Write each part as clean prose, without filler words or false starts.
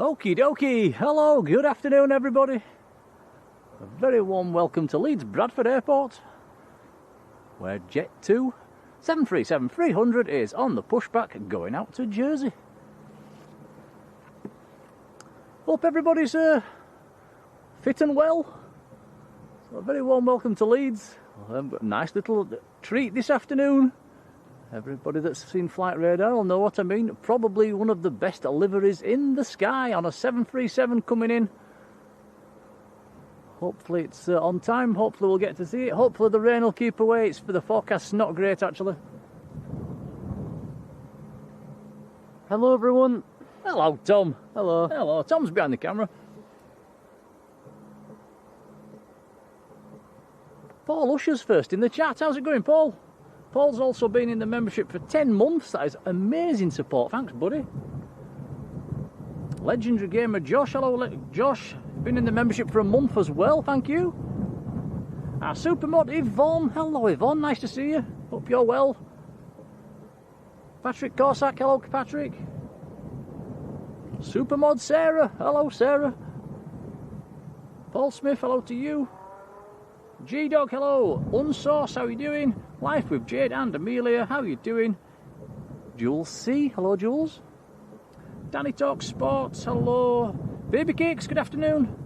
Okie dokie, hello, good afternoon everybody. A very warm welcome to Leeds Bradford Airport, where Jet 2 737-300 is on the pushback going out to Jersey. Hope everybody's fit and well. So a very warm welcome to Leeds. A nice little treat this afternoon. Everybody that's seen Flight Radar will know what I mean. Probably one of the best liveries in the sky on a 737 coming in. Hopefully it's on time. Hopefully we'll get to see it. Hopefully the rain will keep away. It's for the forecast's not great actually. Hello everyone. Hello Tom. Hello. Hello. Tom's behind the camera. Paul Usher's first in the chat. How's it going, Paul? Paul's also been in the membership for 10 months. That is amazing support. Thanks, buddy. Legendary gamer Josh. Hello, Josh. Been in the membership for a month as well. Thank you. Our supermod Yvonne. Hello, Yvonne. Nice to see you. Hope you're well. Patrick Corsack. Hello, Patrick. Supermod Sarah. Hello, Sarah. Paul Smith. Hello to you. G-Dog, hello. Unsource, how you doing? Life with Jade and Amelia, how you doing? Jules C, hello Jules. Danny Talk Sports, hello. Baby Cakes, good afternoon.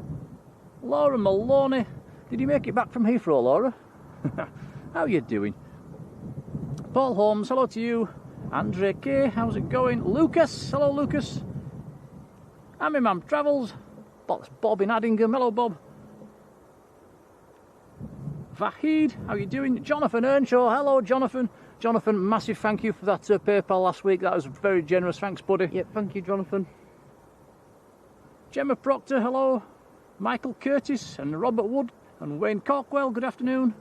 Laura Maloney, did you make it back from Heathrow, Laura? How you doing? Paul Holmes, hello to you. Andre K, how's it going? Lucas, hello Lucas. Amimam Travels, Bob in Addingham, hello Bob. Vahid, how you doing? Jonathan Earnshaw, hello Jonathan. Jonathan, massive thank you for that PayPal last week. That was very generous, thanks buddy. Yep, thank you Jonathan. Gemma Proctor, hello. Michael Curtis and Robert Wood and Wayne Corkwell, good afternoon.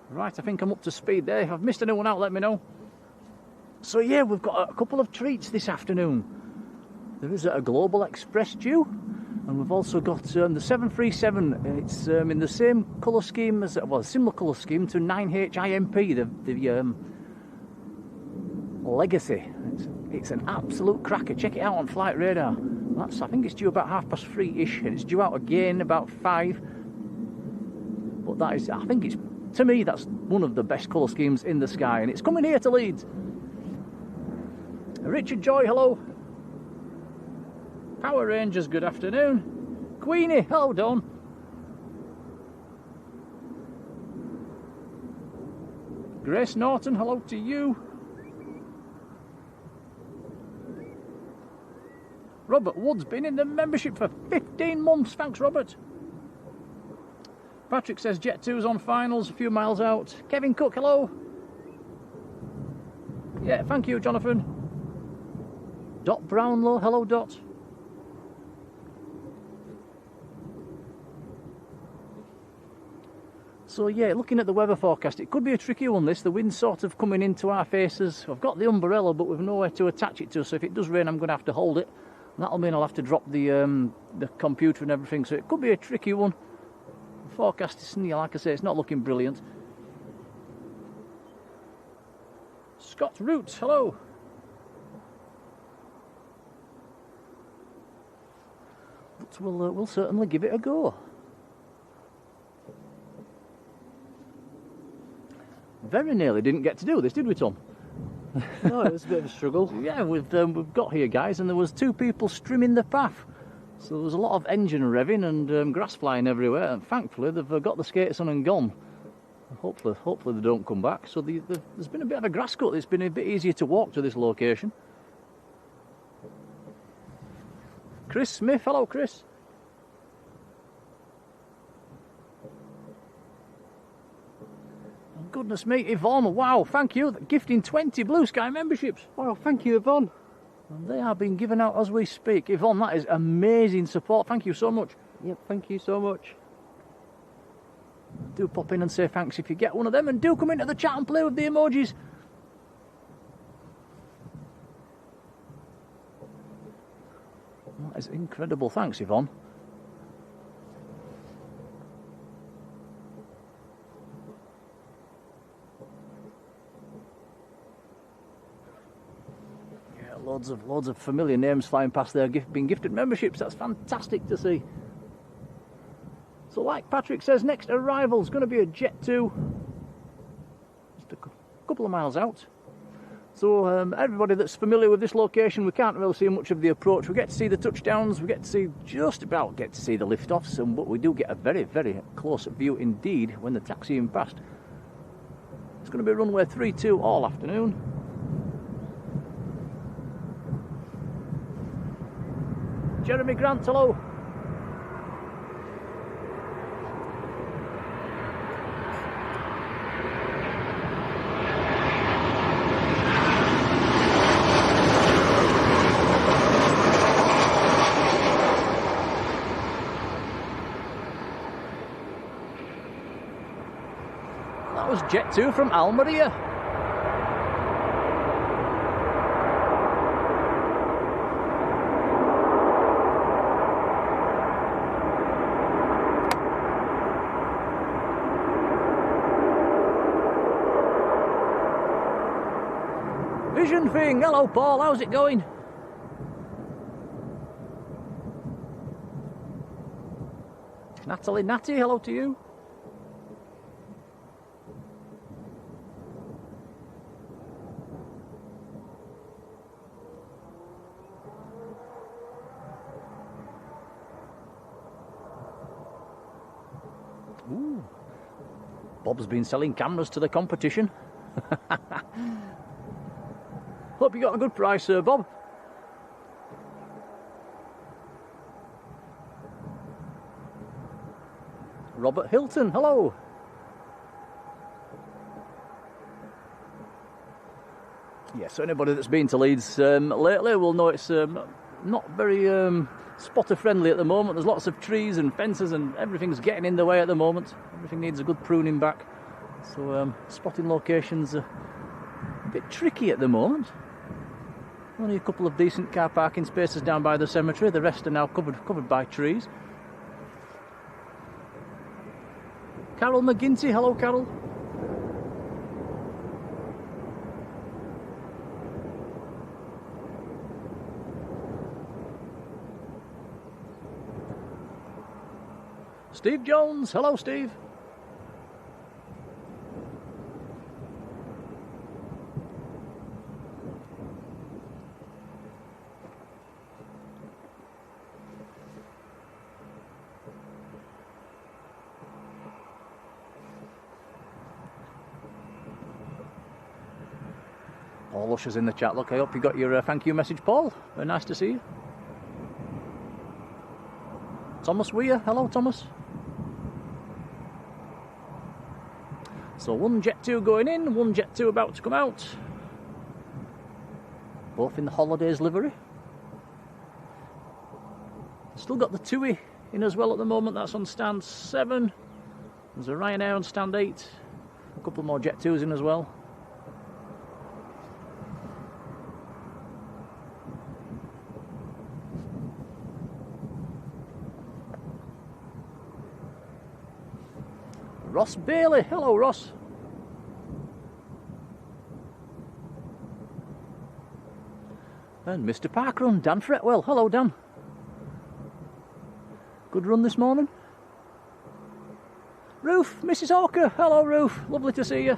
Right, I think I'm up to speed there. If I've missed anyone out, let me know. So yeah, we've got a couple of treats this afternoon. There is a Global Express due. And we've also got the 737. It's in the same colour scheme as, well, similar colour scheme to 9HIMP, the Legacy. It's an absolute cracker. Check it out on Flight Radar. I think it's due about 3:30ish, and it's due out again about 5. But that is, I think it's, to me, that's one of the best colour schemes in the sky, and it's coming here to Leeds. Richard Joy, hello. Power Rangers, good afternoon. Queenie, hello Dawn. Grace Norton, hello to you. Robert Wood's been in the membership for 15 months. Thanks, Robert. Patrick says Jet 2's on finals, a few miles out. Kevin Cook, hello. Yeah, thank you, Jonathan. Dot Brownlow, hello, Dot. So yeah, looking at the weather forecast, it could be a tricky one this. The wind's sort of coming into our faces. I've got the umbrella, but we've nowhere to attach it to, so if it does rain, I'm going to have to hold it. And that'll mean I'll have to drop the computer and everything, so it could be a tricky one. The forecast is, like I say, it's not looking brilliant. Scott Roots, hello. But we'll certainly give it a go. Very nearly didn't get to do this, did we, Tom? No, it was a bit of a struggle. Yeah, we've got here, guys, and there was 2 people strimming the path. So there was a lot of engine revving and grass flying everywhere, and thankfully they've got the skates on and gone. Hopefully they don't come back. So there's been a bit of a grass cut. It's been a bit easier to walk to this location. Chris Smith, hello Chris. Goodness me, Yvonne, wow, thank you. Gifting 20 Blue Sky memberships. Wow, thank you, Yvonne. And they are being given out as we speak. Yvonne, that is amazing support. Thank you so much. Yep, thank you so much. Do pop in and say thanks if you get one of them, and do come into the chat and play with the emojis. That is incredible. Thanks, Yvonne. loads of familiar names flying past there, being gifted memberships. That's fantastic to see. So like Patrick says, next arrival is going to be a Jet 2. Just a couple of miles out. So everybody that's familiar with this location, we can't really see much of the approach. We get to see the touchdowns, we get to see just about get to see the lift-offs, but we do get a very, very close view indeed when they're taxiing past. It's going to be runway 32 all afternoon. Jeremy Grant, hello. That was Jet 2 from Almeria. Vision thing, hello Paul, how's it going? Natalie Natty, hello to you. Ooh. Bob's been selling cameras to the competition. Hope you got a good price, Sir Bob. Robert Hilton, hello. Yeah, so anybody that's been to Leeds lately will know it's not very spotter friendly at the moment. There's lots of trees and fences and everything's getting in the way at the moment. Everything needs a good pruning back. So spotting locations are a bit tricky at the moment. Only a couple of decent car parking spaces down by the cemetery. The rest are now covered by trees. Carol McGinty, hello Carol. Steve Jones, hello Steve. Paul Usher's in the chat. Look, I hope you got your thank you message, Paul. Very nice to see you. Thomas Weir, hello Thomas. So one Jet 2 going in, one Jet 2 about to come out. Both in the Holidays livery. Still got the TUI in as well at the moment. That's on stand 7. There's a Ryanair on stand 8. A couple more Jet 2s in as well. Ross Bailey, hello Ross. And Mr. Parkrun, Dan Fretwell, hello Dan. Good run this morning. Ruth, Mrs. Hawker, hello Ruth, lovely to see you.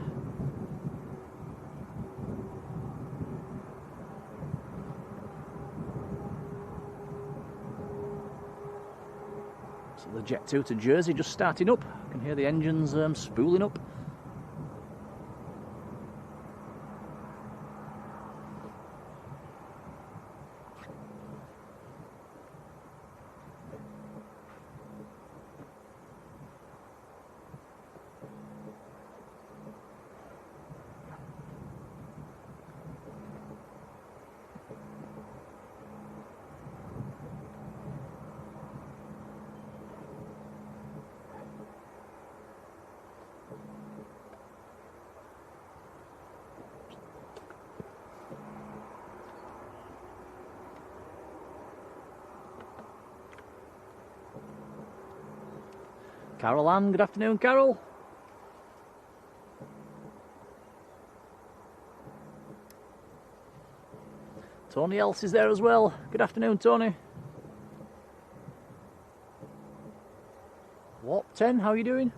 So the Jet 2 to Jersey just starting up. I can hear the engines spooling up. Carol Ann, good afternoon, Carol. Tony Else is there as well. Good afternoon, Tony. Warp 10, how are you doing?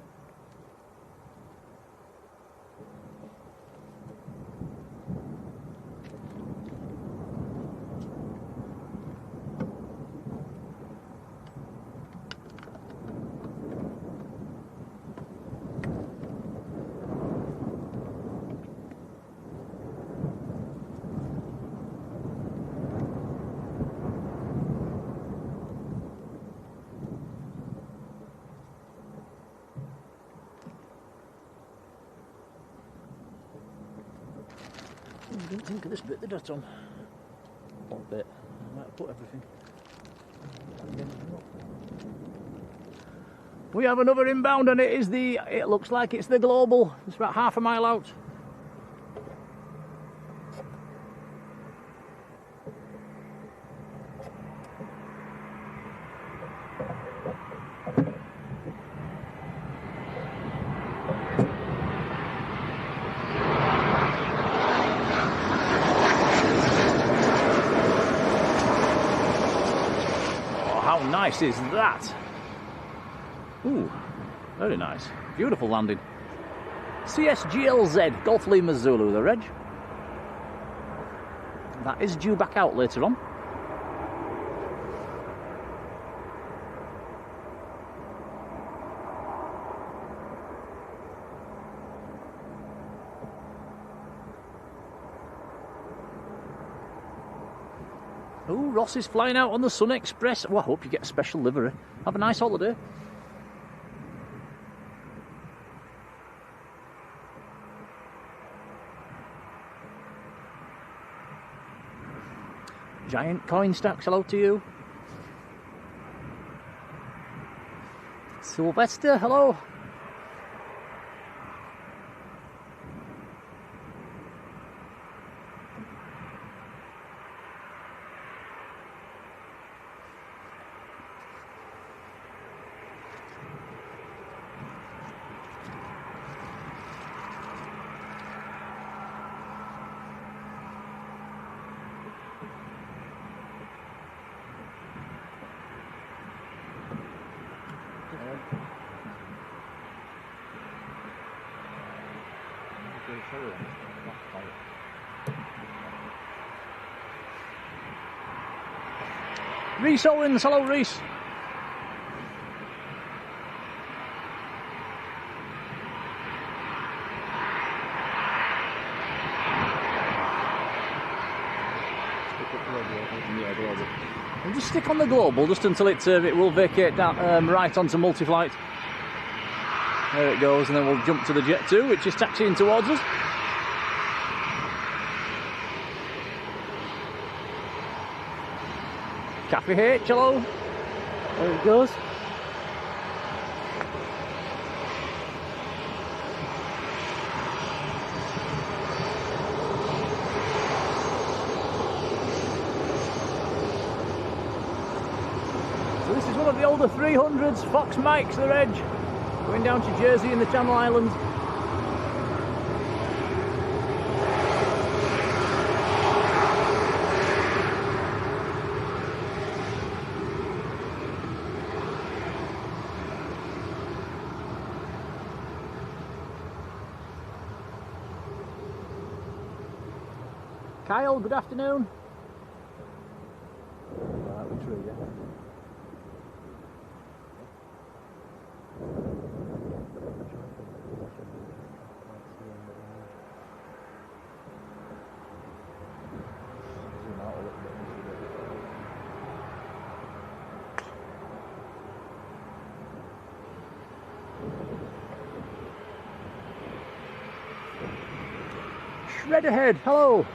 I didn't think of this bit, did I, Tom? What bit? I might have put everything. We have another inbound and it looks like it's the Global. It's about half a mile out. How nice is that? Ooh, very nice. Beautiful landing. CSGLZ, Golf Lima Zulu, the reg. That is due back out later on. Oh, Ross is flying out on the Sun Express. Well, I hope you get a special livery. Have a nice holiday. Giant coin stacks, hello to you. Sylvester, hello. Reese Owens, hello Reese. And just stick on the Global just until it will vacate down, right onto multi-flight. There it goes, and then we'll jump to the Jet 2, which is taxiing towards us. Cafe H, hello. There it goes. So this is one of the older 300s, Fox Mike's the reg, going down to Jersey in the Channel Islands. Kyle, good afternoon. Shred ahead, hello.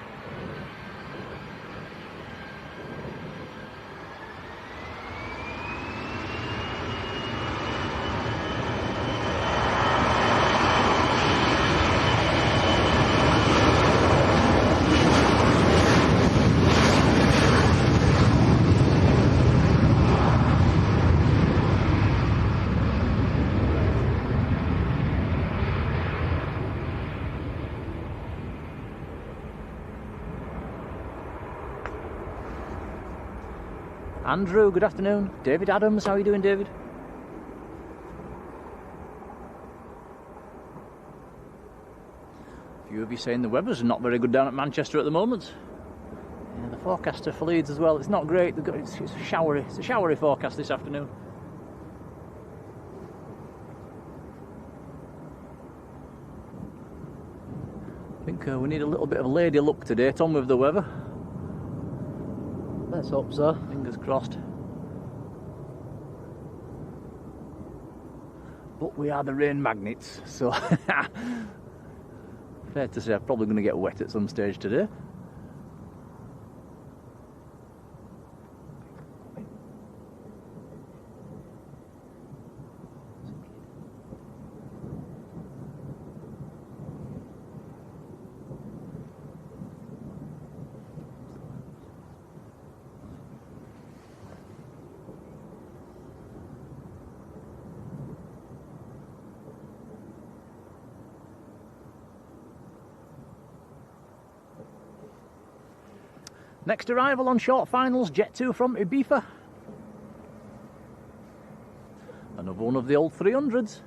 Andrew, good afternoon. David Adams, how are you doing, David? A few of you saying the weather's not very good down at Manchester at the moment. Yeah, the forecaster for Leeds as well, it's not great. It's showery. It's a showery forecast this afternoon. I think we need a little bit of lady luck today, Tom, with the weather. Let's hope so. Fingers crossed. But we are the rain magnets, so fair to say I'm probably going to get wet at some stage today. Next arrival on short finals, Jet 2 from Ibiza. Another one of the old 300s.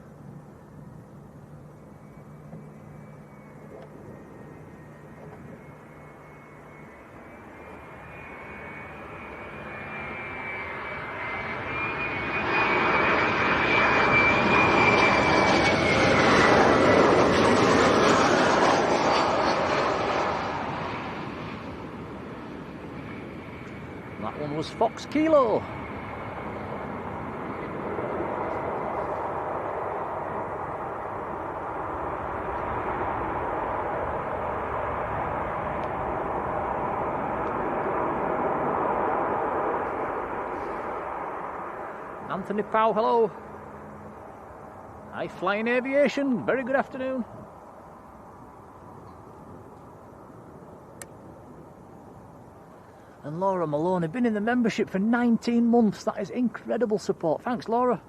That one was Fox Kilo. Anthony Powell, hello. High Flying Aviation, very good afternoon. And Laura Maloney, been in the membership for 19 months. That is incredible support. Thanks, Laura.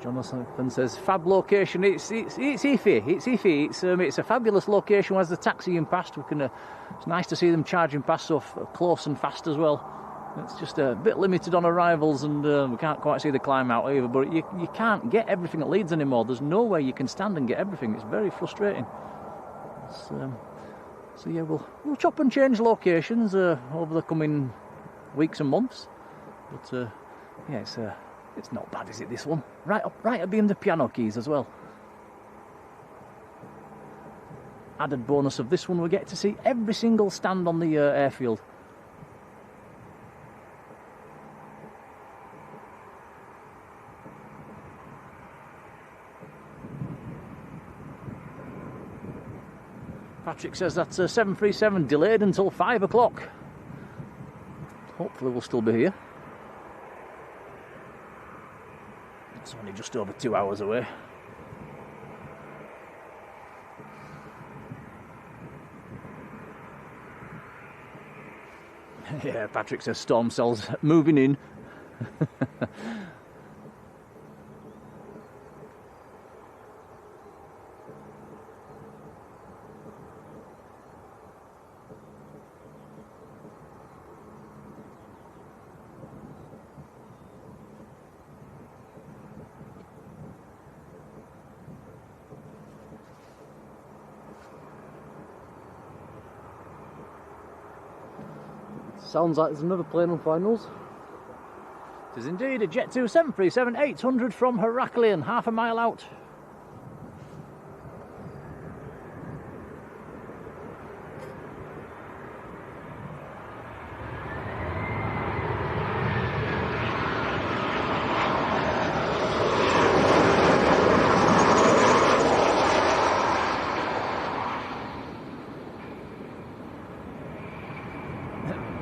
Jonathan says, fab location. It's iffy. It's iffy. It's a fabulous location. As the taxiing past, we can. It's nice to see them charging past so close and fast as well. It's just a bit limited on arrivals, and we can't quite see the climb out either. But you can't get everything at Leeds anymore. There's no way you can stand and get everything. It's very frustrating. So yeah, we'll chop and change locations over the coming weeks and months. But yeah, it's not bad, is it? This one right at being the piano keys as well. Added bonus of this one, we get to see every single stand on the airfield. Patrick says that's 737 delayed until 5 o'clock. Hopefully we'll still be here. It's only just over 2 hours away. Yeah, Patrick says storm cells moving in. Sounds like there's another plane on finals. It is indeed a Jet 2 737 800 from Heraclian, half a mile out.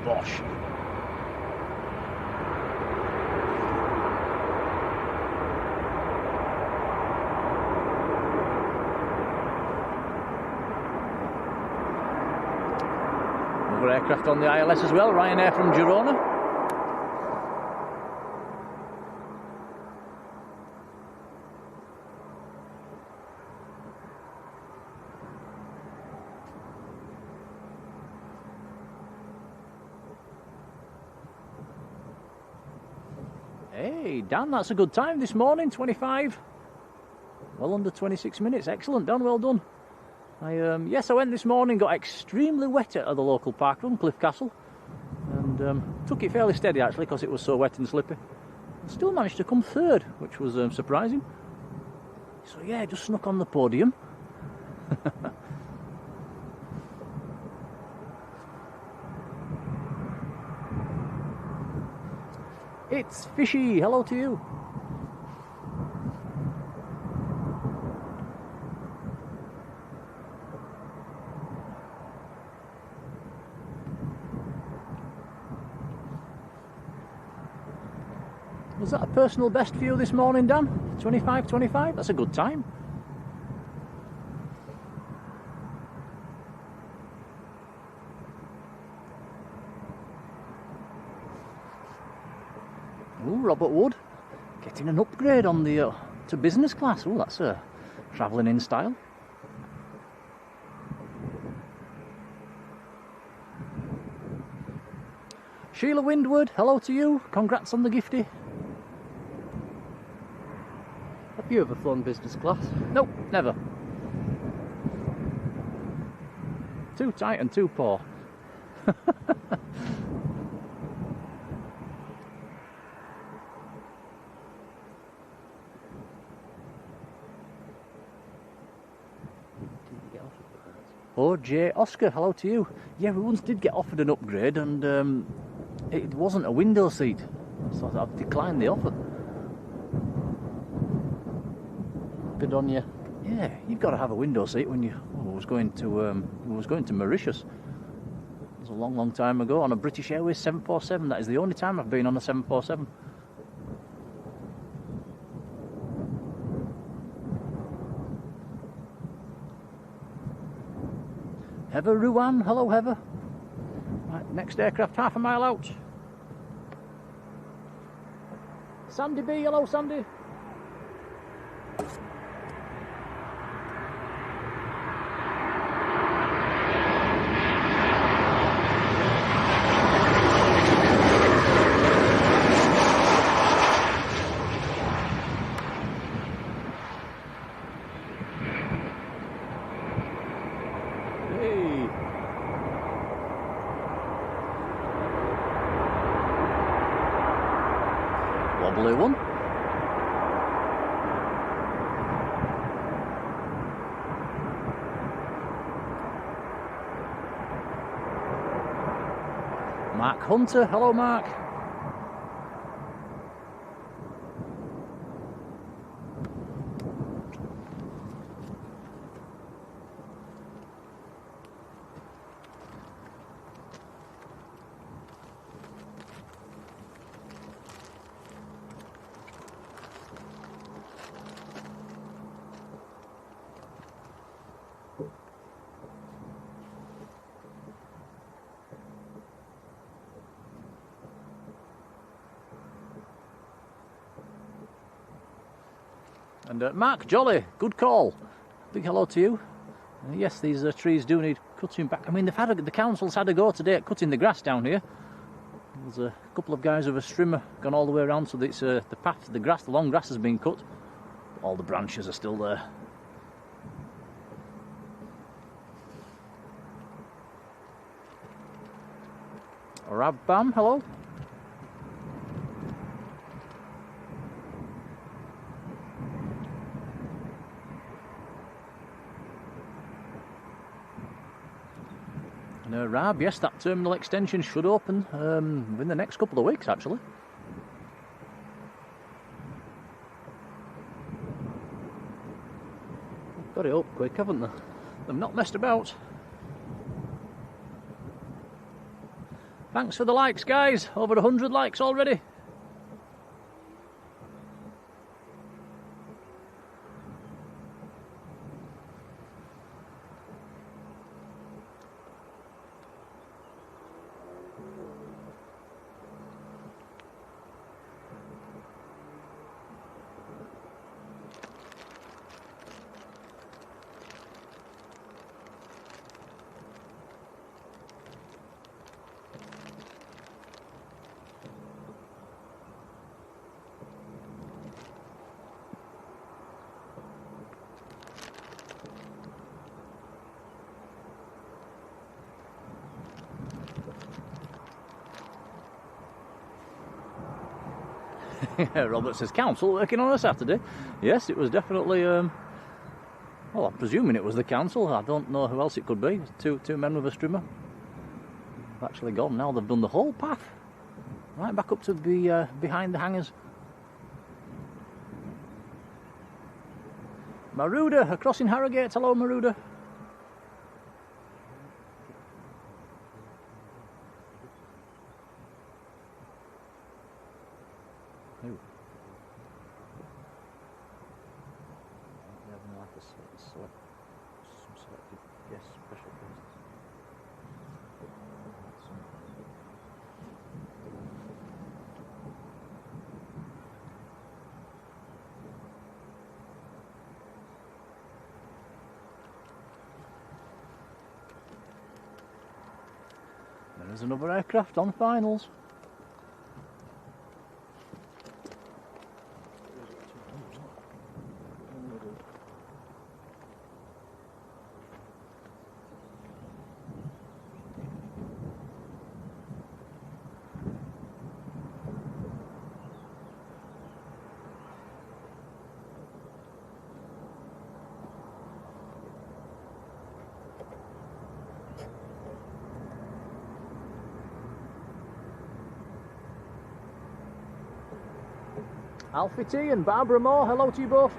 Bosh. Another aircraft on the ILS as well, Ryanair from Girona. Hey, Dan, that's a good time this morning, 25. Well under 26 minutes. Excellent, Dan, well done. Yes, I went this morning, got extremely wet at the local park run, Cliff Castle. And took it fairly steady, actually, because it was so wet and slippy. I still managed to come third, which was surprising. So, yeah, just snuck on the podium. It's Fishy, hello to you. Was that a personal best for you this morning, Dan? 25.25? That's a good time. Ooh, Robert Wood getting an upgrade on the to business class. Ooh, that's travelling in style. Sheila Windward, hello to you. Congrats on the gifty. Have you ever flown business class? Nope, never. Too tight and too poor. Oh, J. Oscar, hello to you. Yeah, we once did get offered an upgrade and it wasn't a window seat. So I've declined the offer. Good on you. Yeah, you've got to have a window seat when you was going to Mauritius. It was a long, long time ago on a British Airways 747. That is the only time I've been on a 747. Heather Ruan, hello Heather. Right, next aircraft half a mile out. Sandy B, hello Sandy. Wobbly one. Mark Hunter, hello Mark. And Mark Jolly, good call. Big hello to you. Yes, these trees do need cutting back. I mean, the council's had a go today at cutting the grass down here. There's a couple of guys with a strimmer gone all the way around, so that it's the path, the grass, the long grass has been cut. All the branches are still there. Rab Bam, hello. And Rab, yes, that terminal extension should open within the next couple of weeks, actually. Got it up quick, haven't they? They've not messed about. Thanks for the likes, guys. Over 100 likes already. Robert says, council working on a Saturday. Yes, it was definitely, well, I'm presuming it was the council. I don't know who else it could be. Two men with a strimmer. They've actually gone now. They've done the whole path. Right back up to the behind the hangars. Maruda, across in Harrogate. Hello, Maruda. Who? They have like some selected guest special guests. There's another aircraft on finals. Alfie T and Barbara Moore, hello to you both.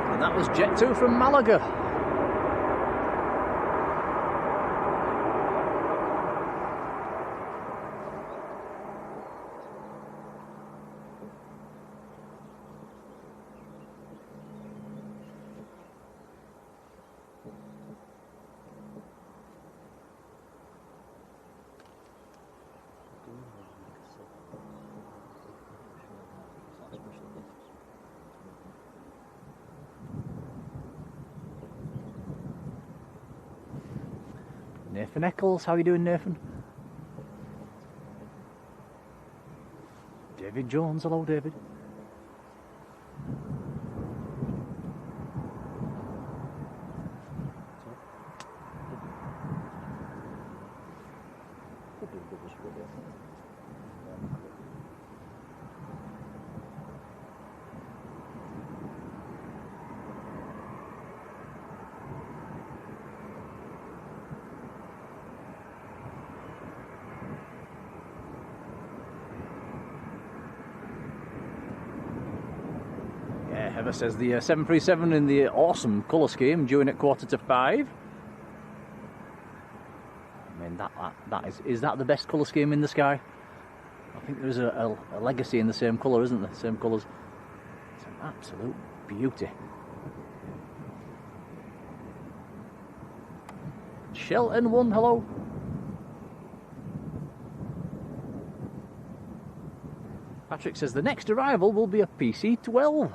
And that was Jet 2 from Malaga. Nathan Eccles, how you doing, Nathan? David Jones, hello, David. Heather says the 737 in the awesome colour scheme due in at 5:15. I mean, that is that the best colour scheme in the sky? I think there's a legacy in the same colour, isn't there? Same colours. It's an absolute beauty. Shelton 1, hello. Patrick says the next arrival will be a PC-12.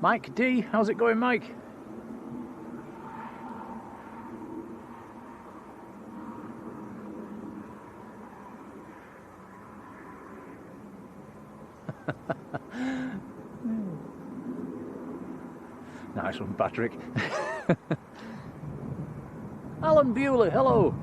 Mike D, how's it going, Mike? Nice one, Patrick. Alan Bewley, hello.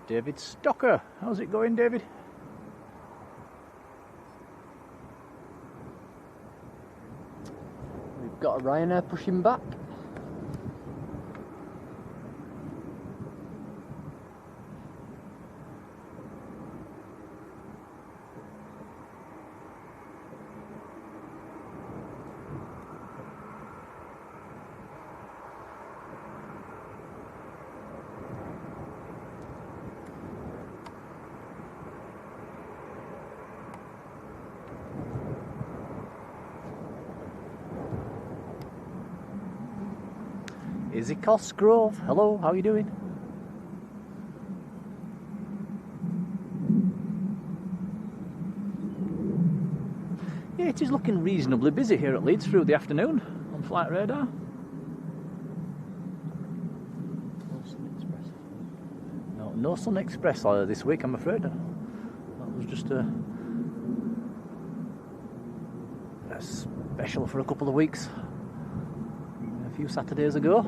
David Stocker, how's it going, David? We've got a Ryanair pushing back. Izzy Cosgrove, hello, how are you doing? Yeah, it is looking reasonably busy here at Leeds through the afternoon on flight radar. No Sun Express this week, I'm afraid. That was just a special for a couple of weeks, a few Saturdays ago.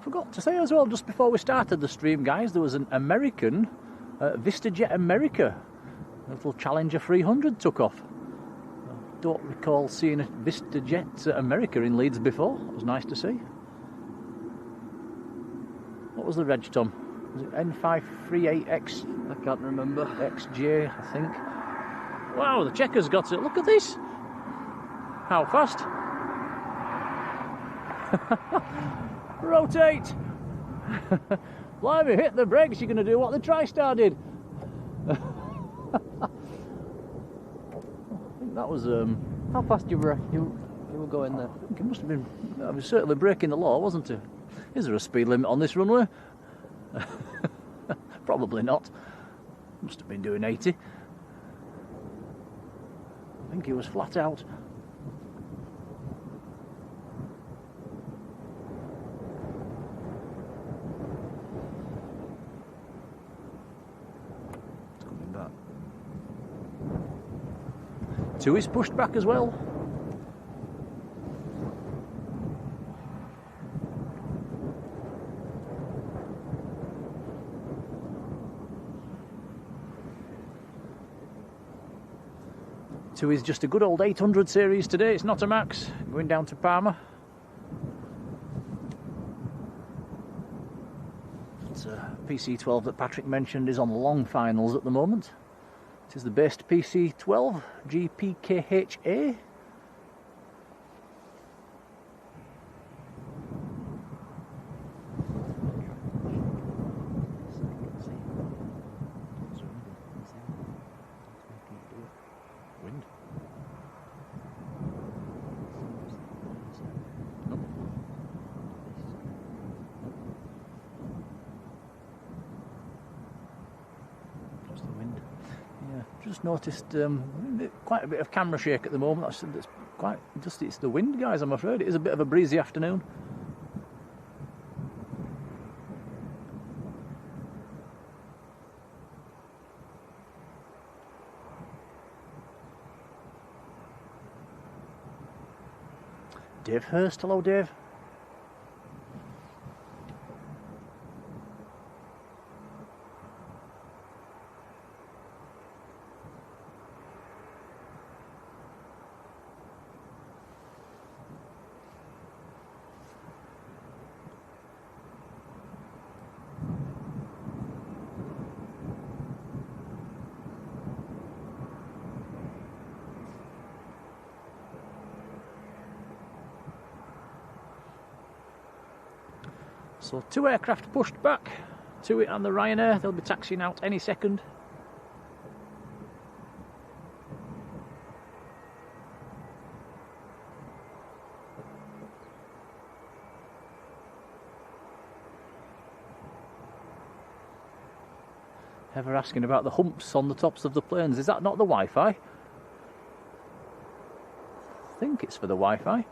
Forgot to say as well, just before we started the stream, guys, there was an American, VistaJet America, a little Challenger 300 took off. I don't recall seeing a VistaJet America in Leeds before. It was nice to see. What was the reg, Tom? Was it N538X? I can't remember. XJ, I think. Wow, the checker's got it. Look at this. How fast? Rotate! Blimey, hit the brakes, you're going to do what the TriStar did. I think that was... How fast you were going there? I think it must have been... I was certainly breaking the law, wasn't it? Is there a speed limit on this runway? Probably not. Must have been doing 80. I think he was flat out. Two is pushed back as well. Two is just a good old 800 series today. It's not a max. Going down to Parma. It's a PC12 that Patrick mentioned is on long finals at the moment. It is the best PC12 GPKHA. Wind. Nope. Just the wind. Yeah, just noticed quite a bit of camera shake at the moment. That's quite just, it's the wind, guys, I'm afraid. It is a bit of a breezy afternoon. Dave Hurst, hello Dave. So two aircraft pushed back, to it and the Ryanair. They'll be taxiing out any second. Ever asking about the humps on the tops of the planes. Is that not the Wi-Fi? I think it's for the Wi-Fi. Do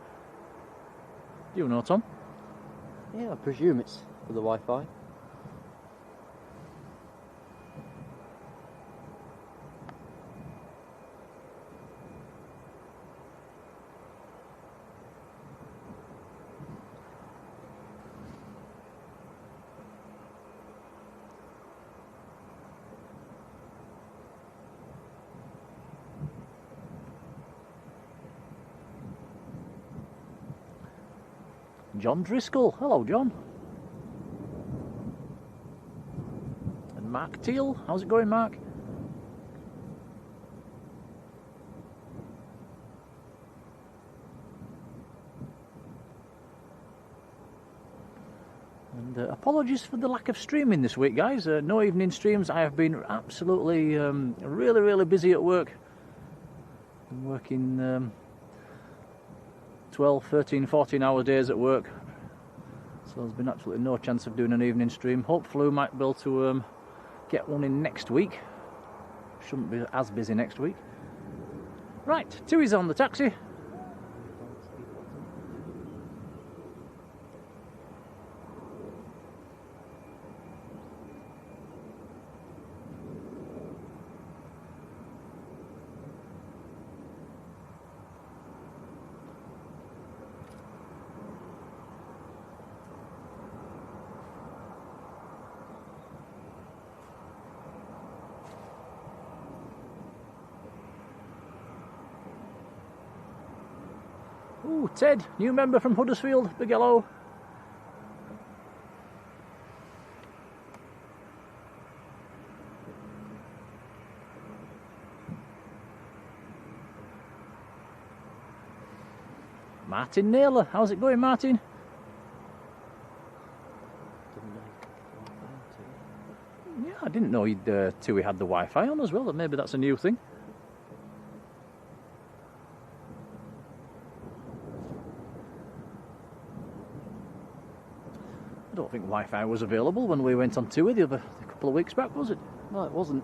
you know, Tom? Yeah, I presume it's for the Wi-Fi. John Driscoll, hello John. And Mark Teal, how's it going, Mark? And apologies for the lack of streaming this week, guys. No evening streams. I have been absolutely really busy at work. I'm working 12, 13, 14 hour days at work. So there's been absolutely no chance of doing an evening stream. Hopefully we might be able to get one in next week. Shouldn't be as busy next week. Right, Tui's on the taxi. Ooh, Ted, new member from Huddersfield, big hello. Martin Naylor, how's it going, Martin? Yeah, I didn't know Tui had the Wi-Fi on as well, but maybe that's a new thing. I don't think Wi-Fi was available when we went on tour a couple of weeks back, was it? No, it wasn't.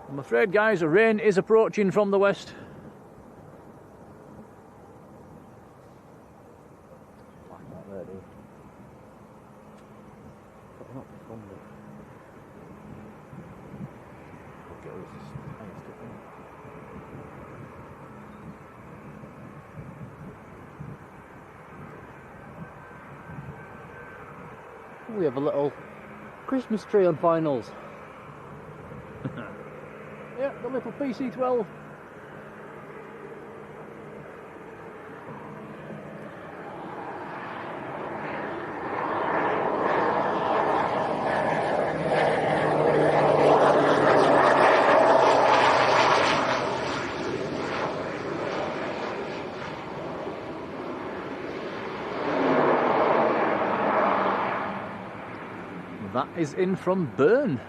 I'm afraid, guys, rain is approaching from the west. We have a little Christmas tree on finals. Yeah, the little PC-12. That is in from Bern.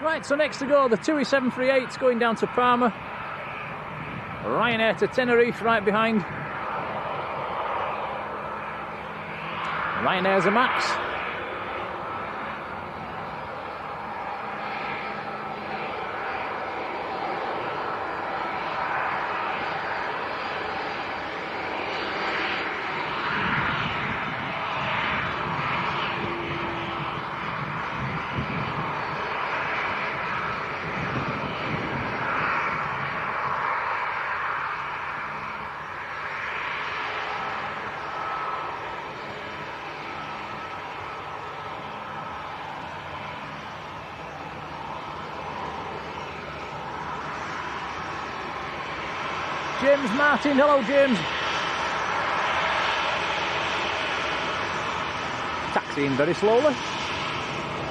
Right, so next to go, the TUI 738's going down to Parma. Ryanair to Tenerife right behind. Ryanair's a max. James Martin, hello James. Taxiing very slowly.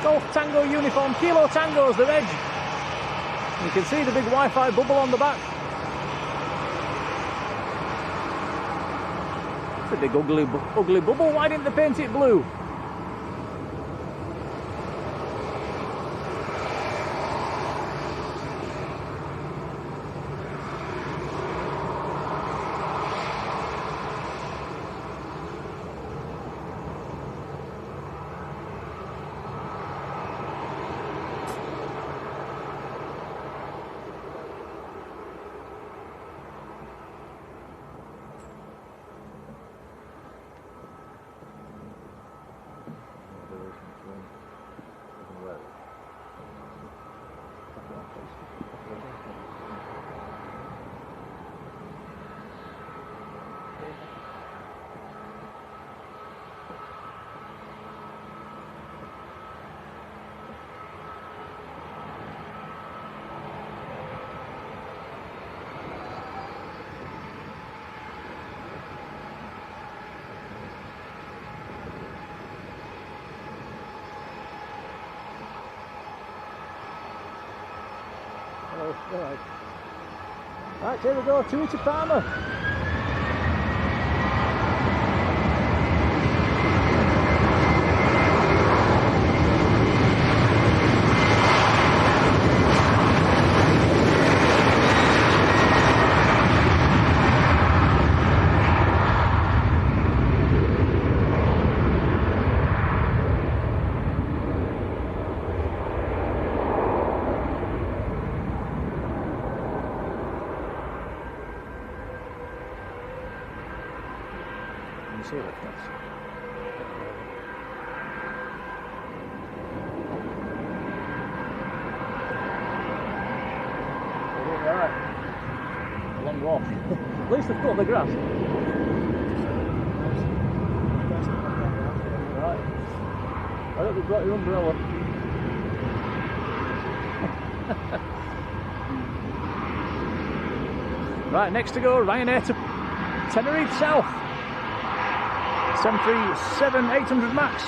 Golf Tango uniform, Kilo Tango's the reg. You can see the big Wi-Fi bubble on the back. It's a big ugly bubble, why didn't they paint it blue? Right. Right, here we go, to Palmer. See what that's. Alright. Long walk. At least they've cut the grass. Right. I hope you've got your umbrella. Right, next to go, Ryanair to Tenerife South. 737 800 max.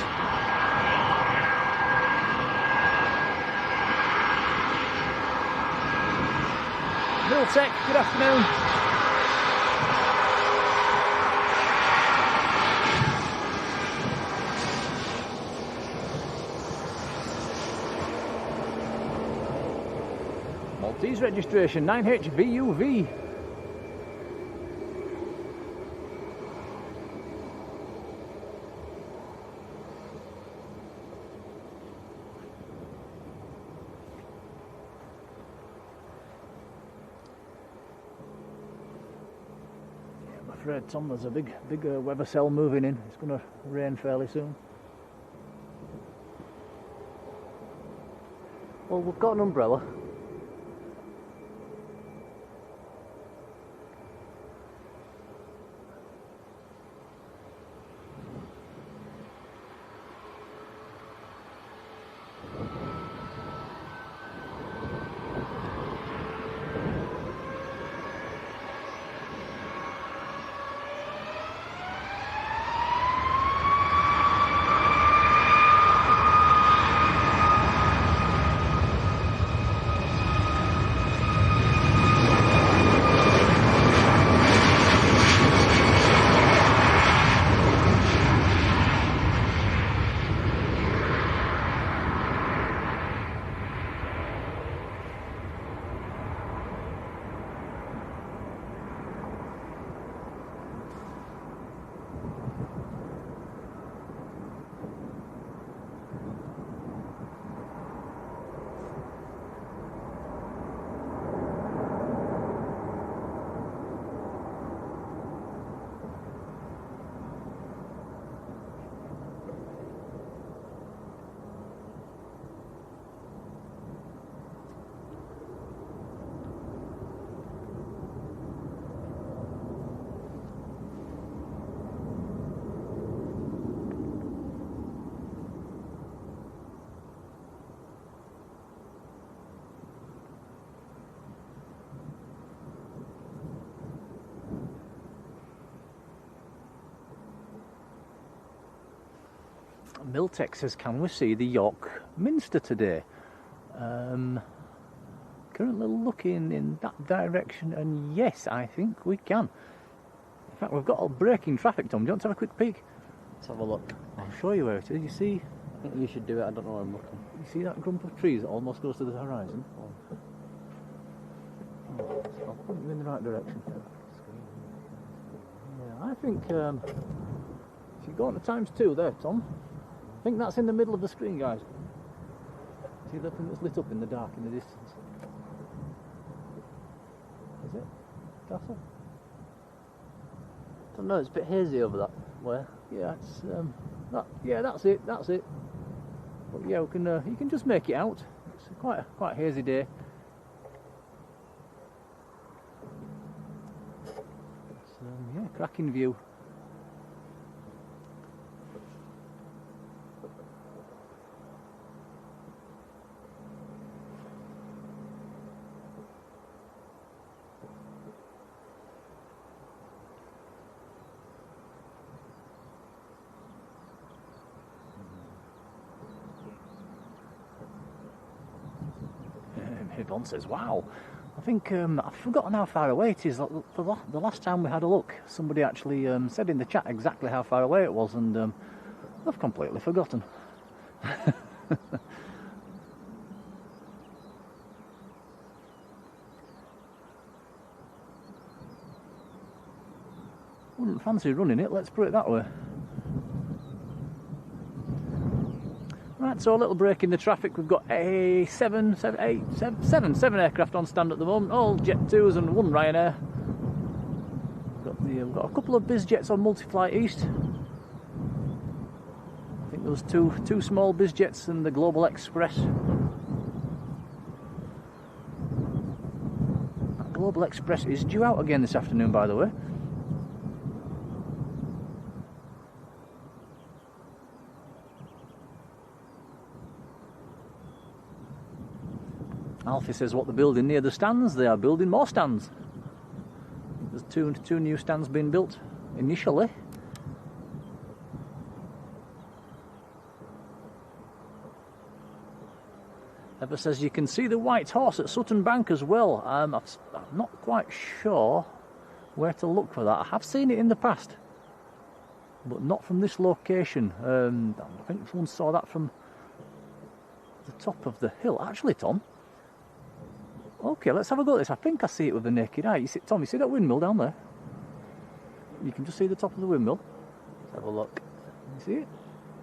Miltech, good afternoon. Maltese registration 9HVUV. I'm afraid, Tom, there's a big weather cell moving in. It's going to rain fairly soon. Well, we've got an umbrella. Miltech says, can we see the York Minster today? Currently looking in that direction, and yes, I think we can. In fact, we've got all braking traffic, Tom. Do you want to have a quick peek? Let's have a look. I'll show you where it is. You see? I think you should do it, I don't know where I'm looking. You see that clump of trees that almost goes to the horizon? Oh, I'll point you in the right direction. Yeah, I think if you go on to ×2 there, Tom, I think that's in the middle of the screen, guys. See that thing that's lit up in the dark in the distance? Is it? That's it? I don't know, it's a bit hazy over that way. Yeah, it's yeah, that's it. That's it. But yeah, we can. You can just make it out. It's quite a hazy day. It's, yeah, cracking view. Yvonne says, wow. I think I've forgotten how far away it is. The last time we had a look, somebody actually said in the chat exactly how far away it was, and I've completely forgotten. Wouldn't fancy running it, let's put it that way. Right, so a little break in the traffic. We've got a seven aircraft on stand at the moment, all Jet 2s and one Ryanair. We've got a couple of biz jets on Multiflight East. I think there was two small biz jets and the Global Express. That Global Express is due out again this afternoon, by the way. Alfie says what they're building near the stands, they are building more stands. There's two new stands being built initially. Ever says you can see the White Horse at Sutton Bank as well. I'm not quite sure where to look for that. I have seen it in the past, but not from this location. I think someone saw that from the top of the hill. Actually, Tom, okay, let's have a go at this. I think I see it with the naked eye. Tom, you see that windmill down there? You can just see the top of the windmill. Let's have a look. You see it?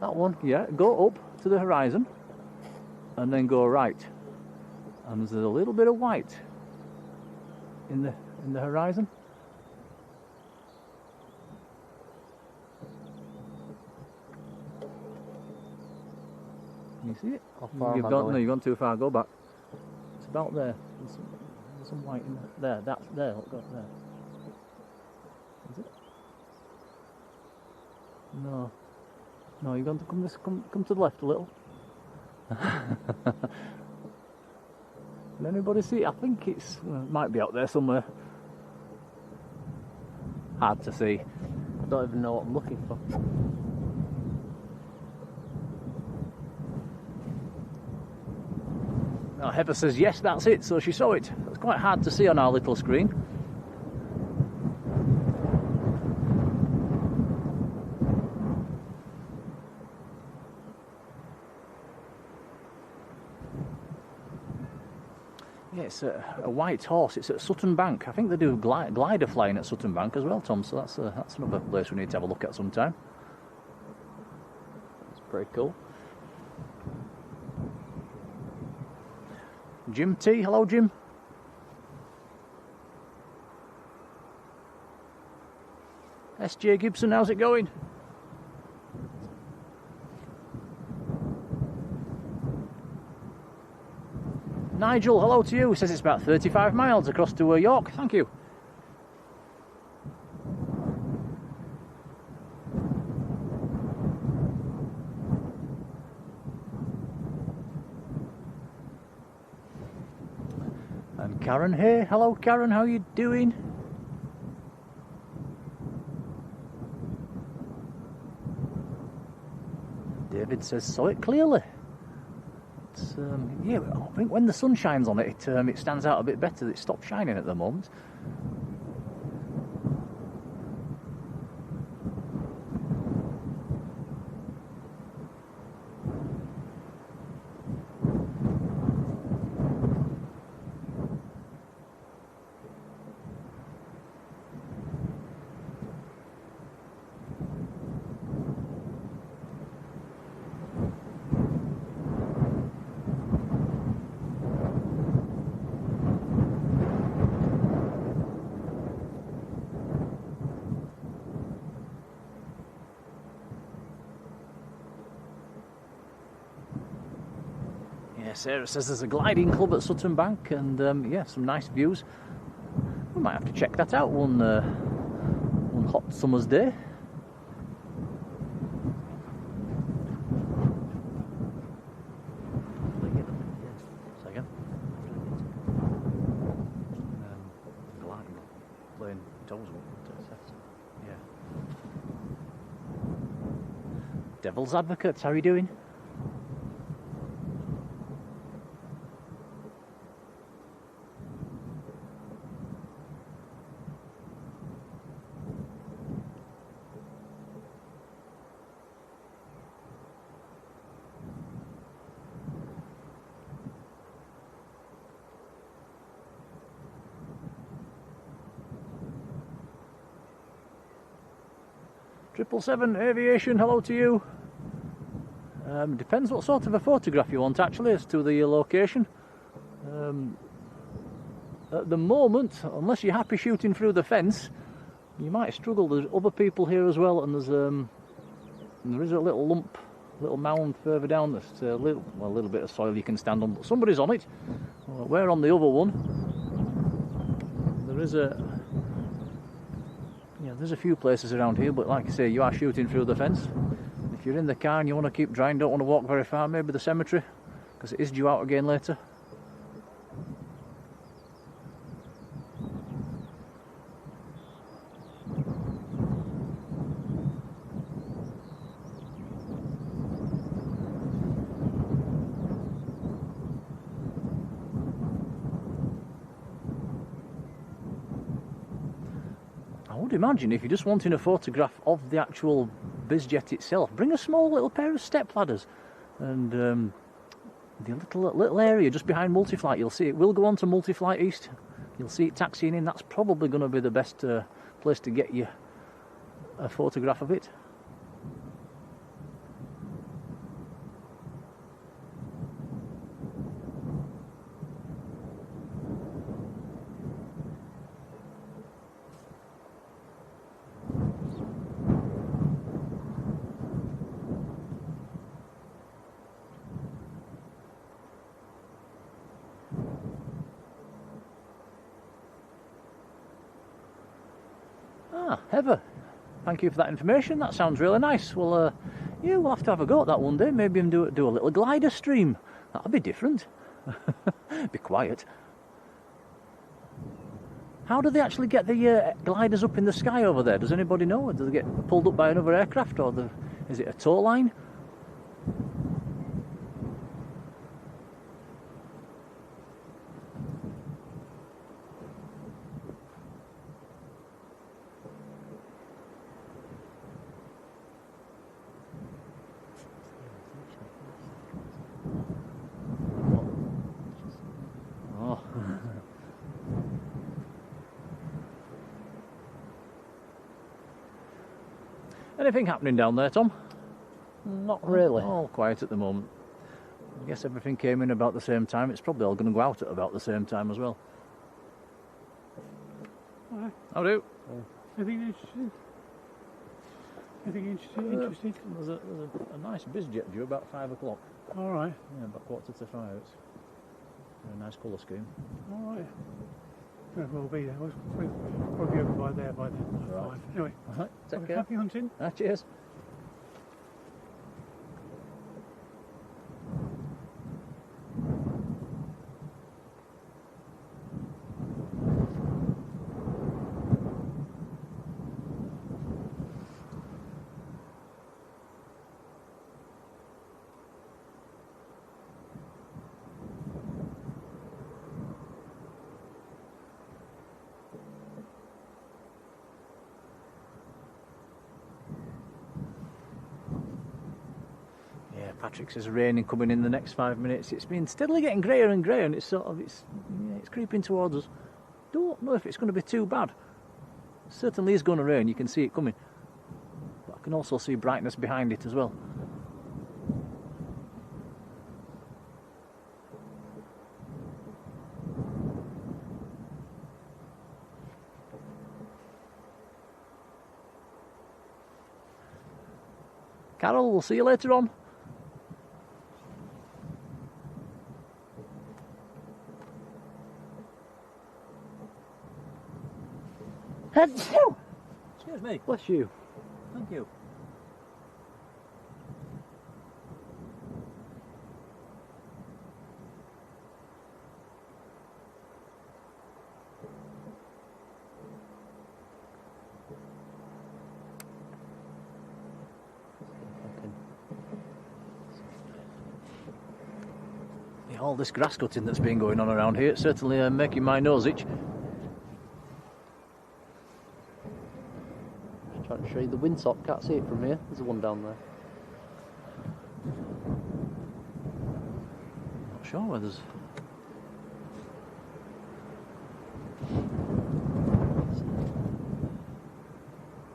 That one? Yeah, go up to the horizon and then go right. And there's a little bit of white in the horizon. You see it? How far am I No, going? you've gone too far. Go back. It's about there. There's some white in there. That's there. Look, go there. Is it? No. No, you're going to come to the left a little. Can anybody see it? I think it might be out there somewhere. Hard to see. I don't even know what I'm looking for. Now Heather says yes, that's it, so she saw it. It's quite hard to see on our little screen. Yeah, it's a White Horse. It's at Sutton Bank. I think they do glider flying at Sutton Bank as well, Tom, so that's another place we need to have a look at sometime. It's pretty cool. Jim T, hello Jim. SJ Gibson, how's it going? Nigel, hello to you. He says it's about 35 miles across to York. Thank you. And Karen here. Hello Karen, how you doing? David says saw it clearly. It's, yeah, I think when the sun shines on it, it stands out a bit better. It stopped shining at the moment. Sarah says there's a gliding club at Sutton Bank, and yeah, some nice views. We might have to check that out one hot summer's day. Second. Gliding, playing toes. Yeah. Devil's Advocate, how are you doing? 777 Aviation, hello to you. Depends what sort of a photograph you want actually as to the location. At the moment, unless you're happy shooting through the fence, you might struggle. There's other people here as well, and there is a little lump, little mound further down. That's a little bit of soil you can stand on, but somebody's on it. We're on the other one. There's a few places around here, but like I say, you are shooting through the fence. If you're in the car and you want to keep drying, don't want to walk very far, maybe the cemetery, because it is due out again later. I would imagine if you're just wanting a photograph of the actual bizjet itself, bring a small little pair of step ladders, and the little area just behind Multiflight, you'll see it will go on to Multiflight East. You'll see it taxiing in. That's probably going to be the best place to get you a photograph of it. Heather, thank you for that information. That sounds really nice. Well, yeah, we'll have to have a go at that one day. Maybe do a little glider stream. That'll be different. Be quiet. How do they actually get the gliders up in the sky over there? Does anybody know? Do they get pulled up by another aircraft, or is it a tow line? Anything happening down there, Tom? Not really. All quiet at the moment. I guess everything came in about the same time. It's probably all going to go out at about the same time as well. Alright. How do? Anything interesting? Anything interesting? There's a nice bizjet due about 5 o'clock. Alright. Yeah, about 4:45. It's a nice colour scheme. Alright. We'll be there. We'll be over by then. Right. Anyway, Alright, take care. happy hunting. Cheers. Patrick says raining coming in the next 5 minutes. It's been steadily getting greyer and greyer, and it's creeping towards us. Don't know if it's going to be too bad. It certainly is going to rain. You can see it coming, but I can also see brightness behind it as well. Carol, we'll see you later on. Excuse me. Bless you. Thank you. Yeah, all this grass cutting that's been going on around here, it's certainly making my nose itch. Trying to show you the windsock, can't see it from here. There's one down there. Not sure where there's...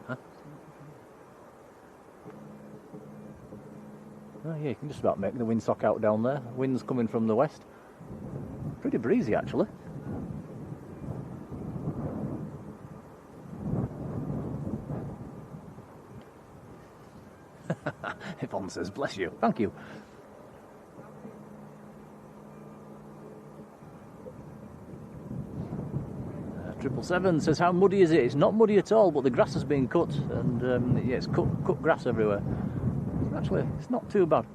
Huh? you can just about make the windsock out down there. Wind's coming from the west. Pretty breezy actually. Yvonne says, bless you, thank you. 777 says, how muddy is it? It's not muddy at all, but the grass has been cut, and yeah, it's cut grass everywhere. Actually, it's not too bad.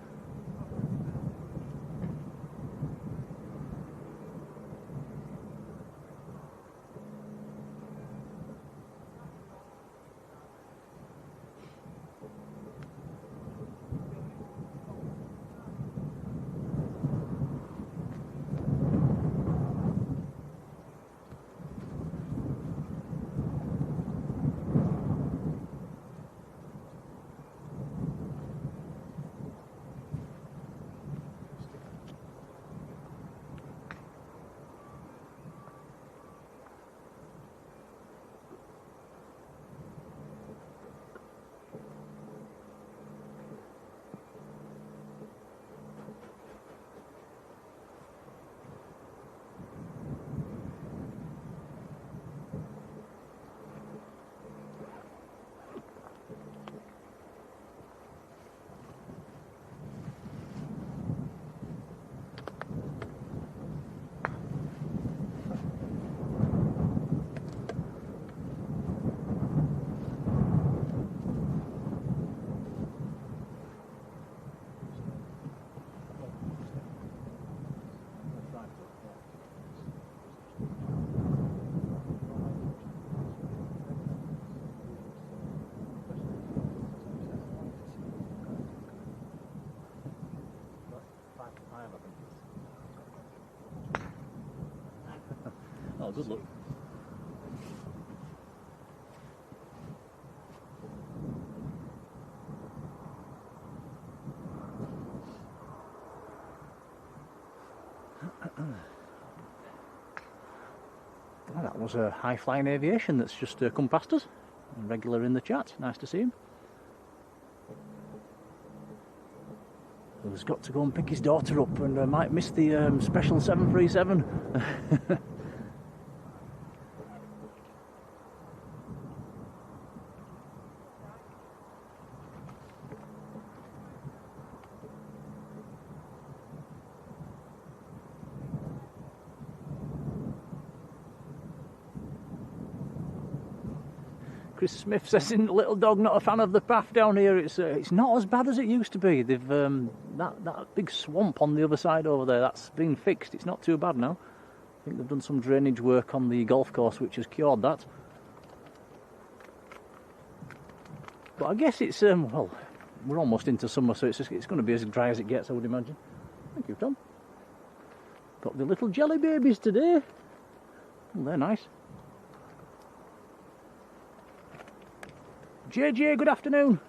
Oh, good luck. Well, that was a High Flying Aviation that's just come past us. Regular in the chat. Nice to see him. He's got to go and pick his daughter up and might miss the special 737. Chris Smith says, in Little Dog, not a fan of the path down here. It's not as bad as it used to be. They've that big swamp on the other side over there, that's been fixed. It's not too bad now. I think they've done some drainage work on the golf course which has cured that. But I guess it's well, we're almost into summer, so it's going to be as dry as it gets, I would imagine. Thank you, Tom. Got the little jelly babies today. Well, they're nice. JJ, good afternoon.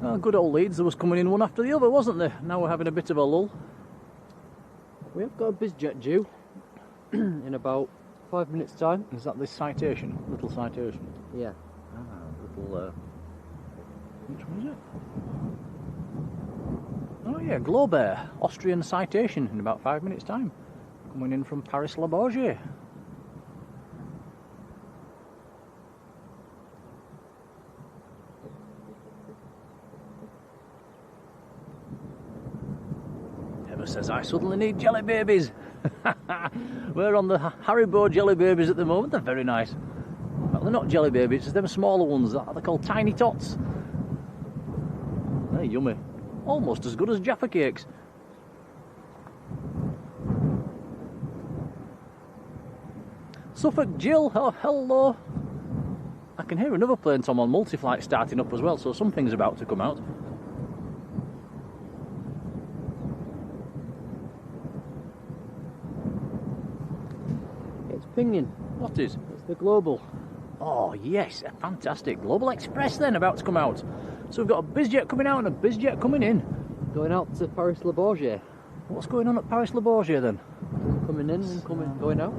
Oh, good old Leeds, there was coming in one after the other, wasn't there? Now we're having a bit of a lull. We have got a BizJet due in about 5 minutes' time. Is that this citation? Little citation? Yeah. Little, which one is it? Oh yeah, Globe Air, Austrian citation in about 5 minutes' time. Coming in from Paris-Le Bourget. Says, I suddenly need jelly babies. We're on the Haribo jelly babies at the moment. They're very nice. Well, they're not jelly babies, it's them smaller ones. They're called Tiny Tots. They're yummy. Almost as good as Jaffa cakes. Suffolk Jill, oh, hello. I can hear another plane, Tom, on multi-flight starting up as well, so something's about to come out. pinging. What is? It's the Global. Oh yes, a fantastic Global Express then about to come out. So we've got a BizJet coming out and a BizJet coming in. Going out to Paris Le Bourget. What's going on at Paris Le Bourget then? Coming in and going out.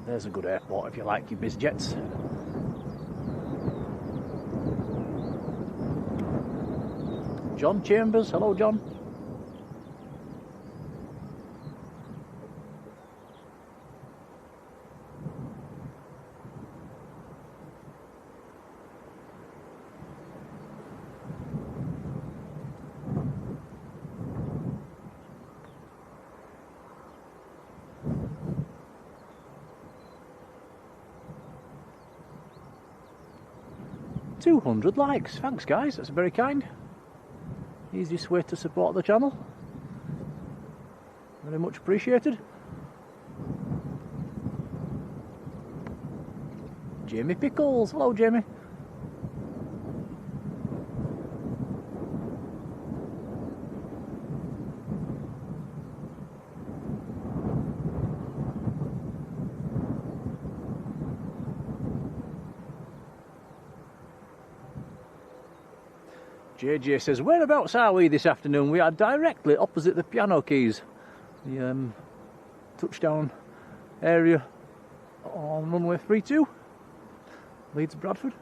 There's a good airport if you like your BizJets. John Chambers, hello John. $200 likes, thanks guys, that's very kind. Easiest way to support the channel. Very much appreciated. Jamie Pickles, hello Jamie. JJ says, whereabouts are we this afternoon? We are directly opposite the piano keys. The touchdown area on runway 32, Leeds Bradford.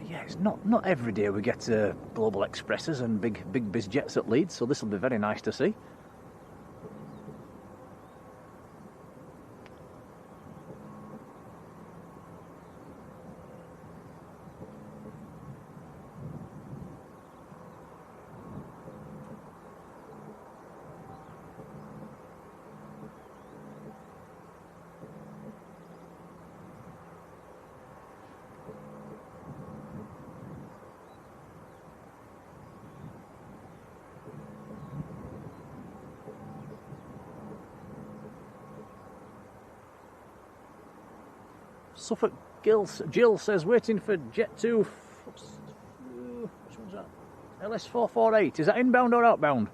Yeah, it's not every day we get Global Expresses and big BizJets at Leeds, so this will be very nice to see. Suffolk Jill says, waiting for Jet 2. Which one's that? LS448. Is that inbound or outbound?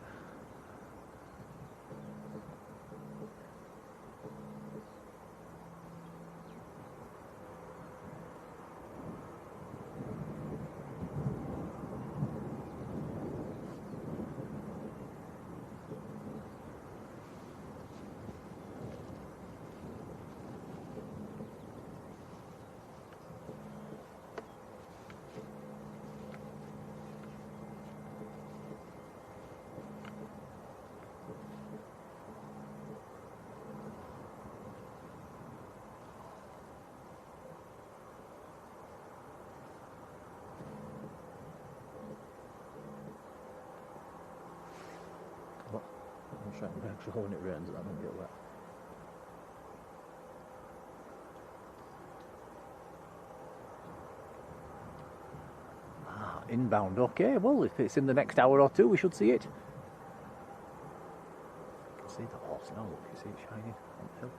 I'm trying to make sure when it rains that don't get wet. Ah, inbound, okay, well if it's in the next hour or two we should see it. You can see the horse now, look, you see it shining on the hill.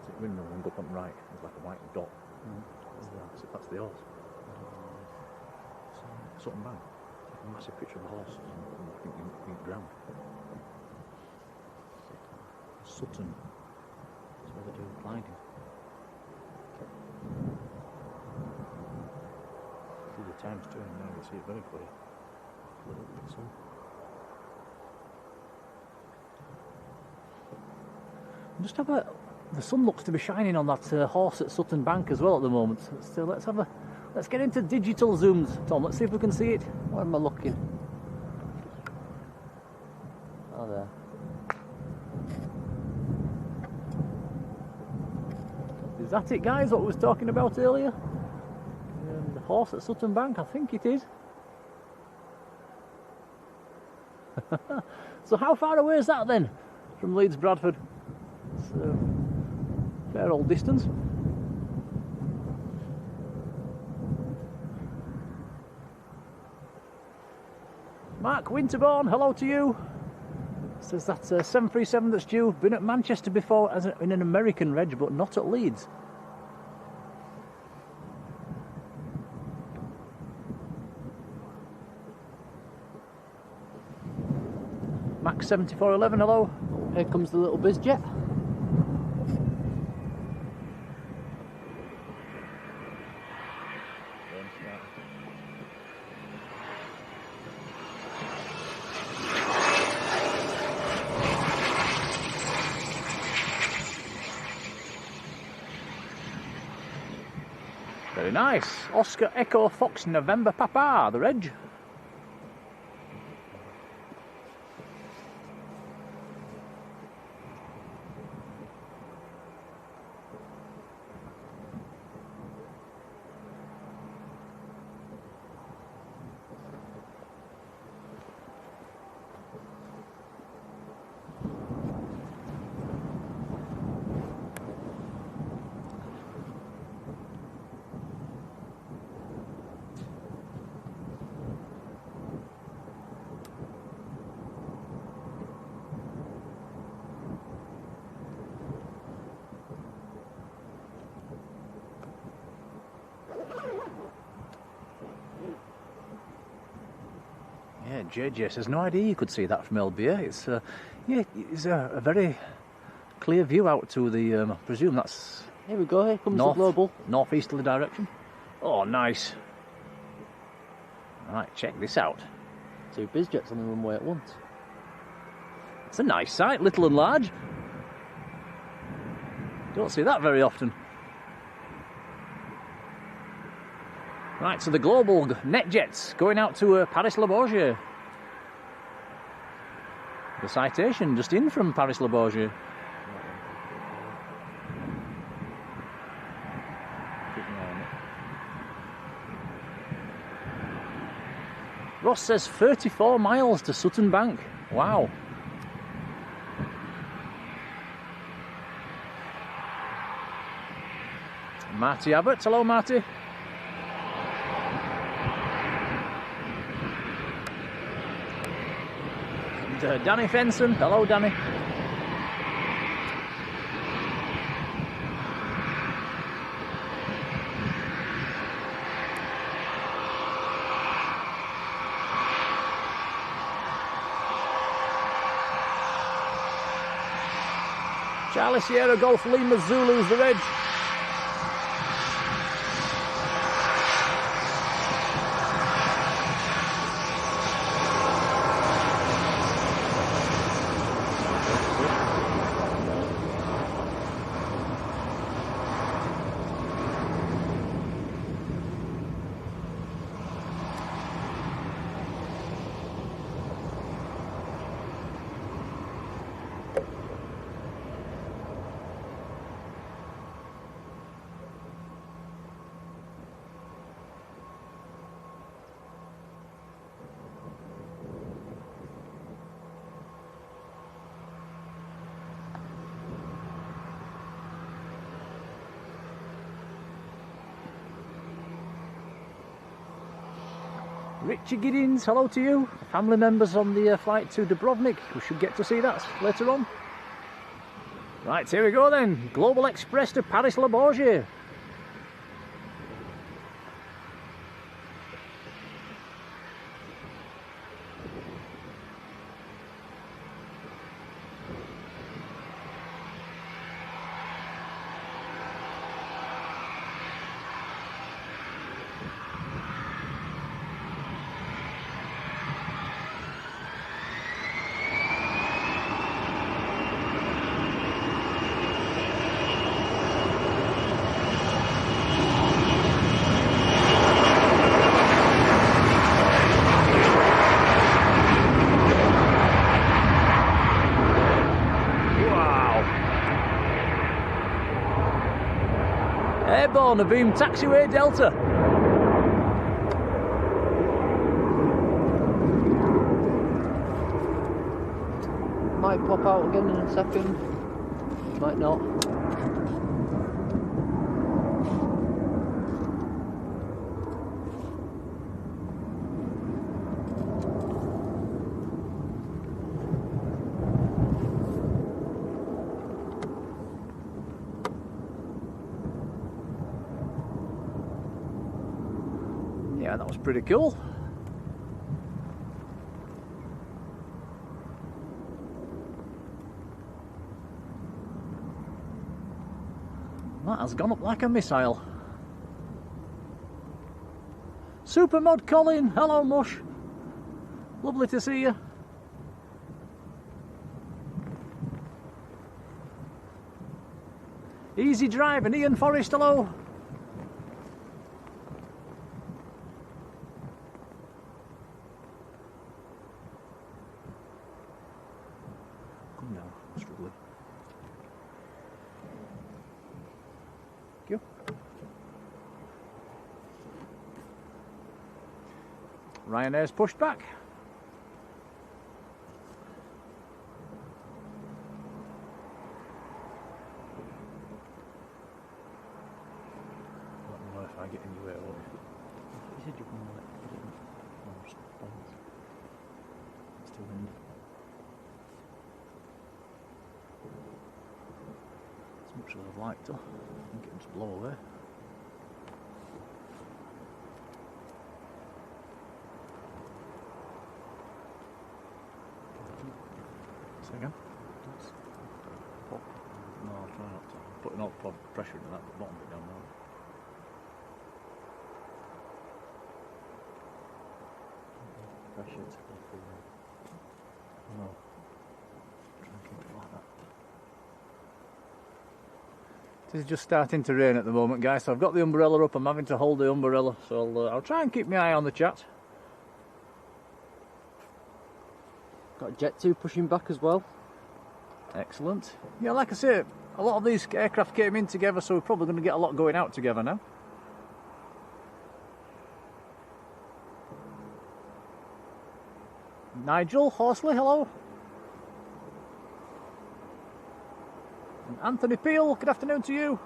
Is it windmill and up on the right? There's like a white dot. That's the horse. Sutton Bank. A massive picture of the horse. I think you drowned. Sutton. That's where they do gliding. See the time's turning now, you see it very clear. A little bit of sun. Just have a. The sun looks to be shining on that horse at Sutton Bank as well at the moment. So let's get into digital zooms, Tom. Let's see if we can see it. Where am I looking? Oh, there. Is that it, guys? What we was talking about earlier? The horse at Sutton Bank, I think it is. So how far away is that then from Leeds Bradford? It's a fair old distance. Mark Winterbourne, hello to you. Says that's a 737 that's due. Been at Manchester before as in an American reg, but not at Leeds. Max 7411, hello. Here comes the little bizjet. Very nice. Oscar Echo Fox November Papa, the reg. Yeah, JJ says no idea you could see that from Elbia. It's yeah, it's a very clear view out to the. I presume that's. Here we go. Here comes the global. Northeasterly direction. Oh, nice. Right, check this out. 2 bizjets on the runway at once. It's a nice sight, little and large. Don't see that very often. Right, so the global net jets going out to Paris-Le Bourget. The Citation just in from Paris-Le Bourget. Ross says 34 miles to Sutton Bank. Wow. Marty Abbott, hello Marty. And Danny Fenson, hello Danny. Charlie Sierra Golf Lima Zulu's the reg. Richie Giddins, hello to you. Family members on the flight to Dubrovnik. We should get to see that later on. Right, here we go then. Global Express to Paris-Le Bourget. Airborne, a beam taxiway Delta. Might pop out again in a second. Might not. Yeah, that was pretty cool. That has gone up like a missile. Super Mod Colin, hello Mush. Lovely to see you. Easy Drive and Ian Forrest, hello. Come down, I'm struggling. Thank you. Ryanair's pushed back. I get anywhere or you said you can like put it in more spots. It's too windy. As much as I'd like to, I think it just blow away. Say again? Pop. No, I'll try not to. I'm putting all the pressure into that bottom bit down there. Pressure to go through there. No. Try and keep it like that. It is just starting to rain at the moment, guys, so I've got the umbrella up. I'm having to hold the umbrella, so I'll try and keep my eye on the chat. Got Jet 2 pushing back as well. Excellent. Yeah, like I say, a lot of these aircraft came in together, so we're probably going to get a lot going out together now. Nigel Horsley, hello. And Anthony Peel, good afternoon to you.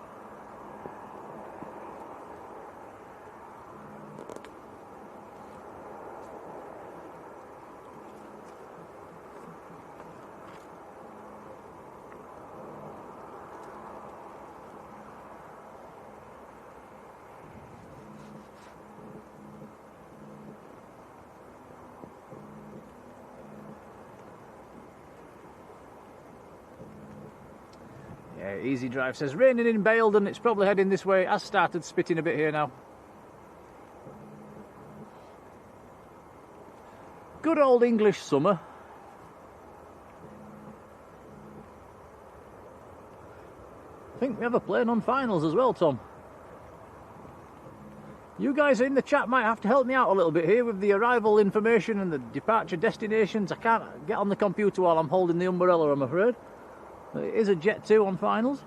Easy Drive says, raining in Baildon, it's probably heading this way. It has started spitting a bit here now. Good old English summer. I think we have a plane on finals as well, Tom. You guys in the chat might have to help me out a little bit here with the arrival information and the departure destinations. I can't get on the computer while I'm holding the umbrella, I'm afraid. It is a Jet 2 on finals.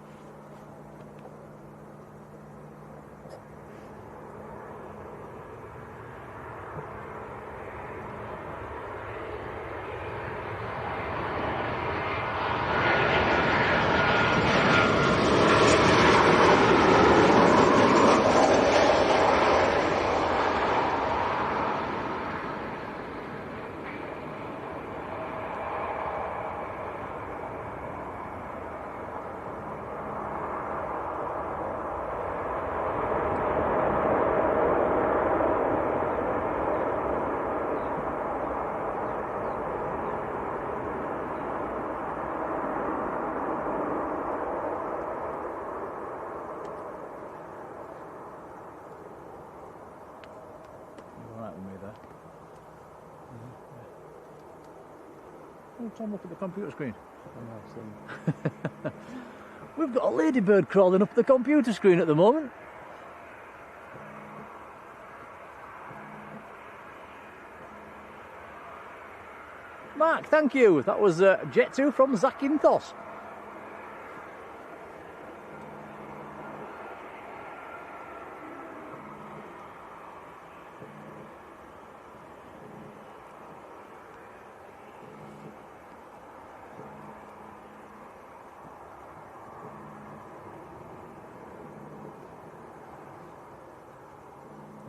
Oh, Tom, look at the computer screen. We've got a ladybird crawling up the computer screen at the moment. Mark, thank you. That was Jet 2 from Zakynthos.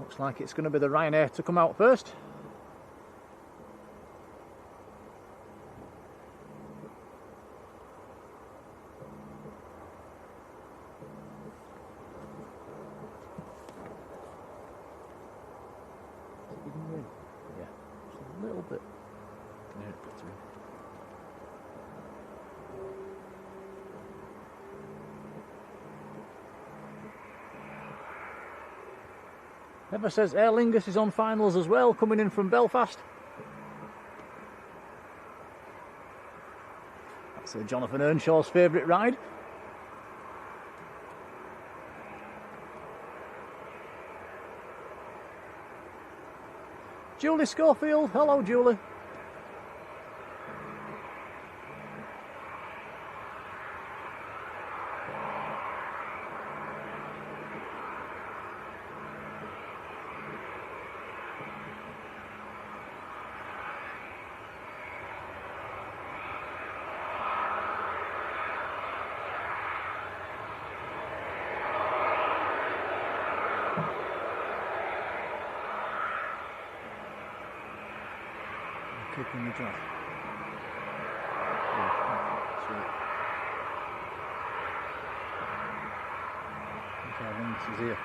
Looks like it's going to be the Ryanair to come out first. little bit. Yeah, it's got to be. Ever says Aer Lingus is on finals as well, coming in from Belfast. That's Jonathan Earnshaw's favourite ride. Julie Schofield, hello Julie. Keeping the drive. Yeah, sweet. Okay, Lingus is here.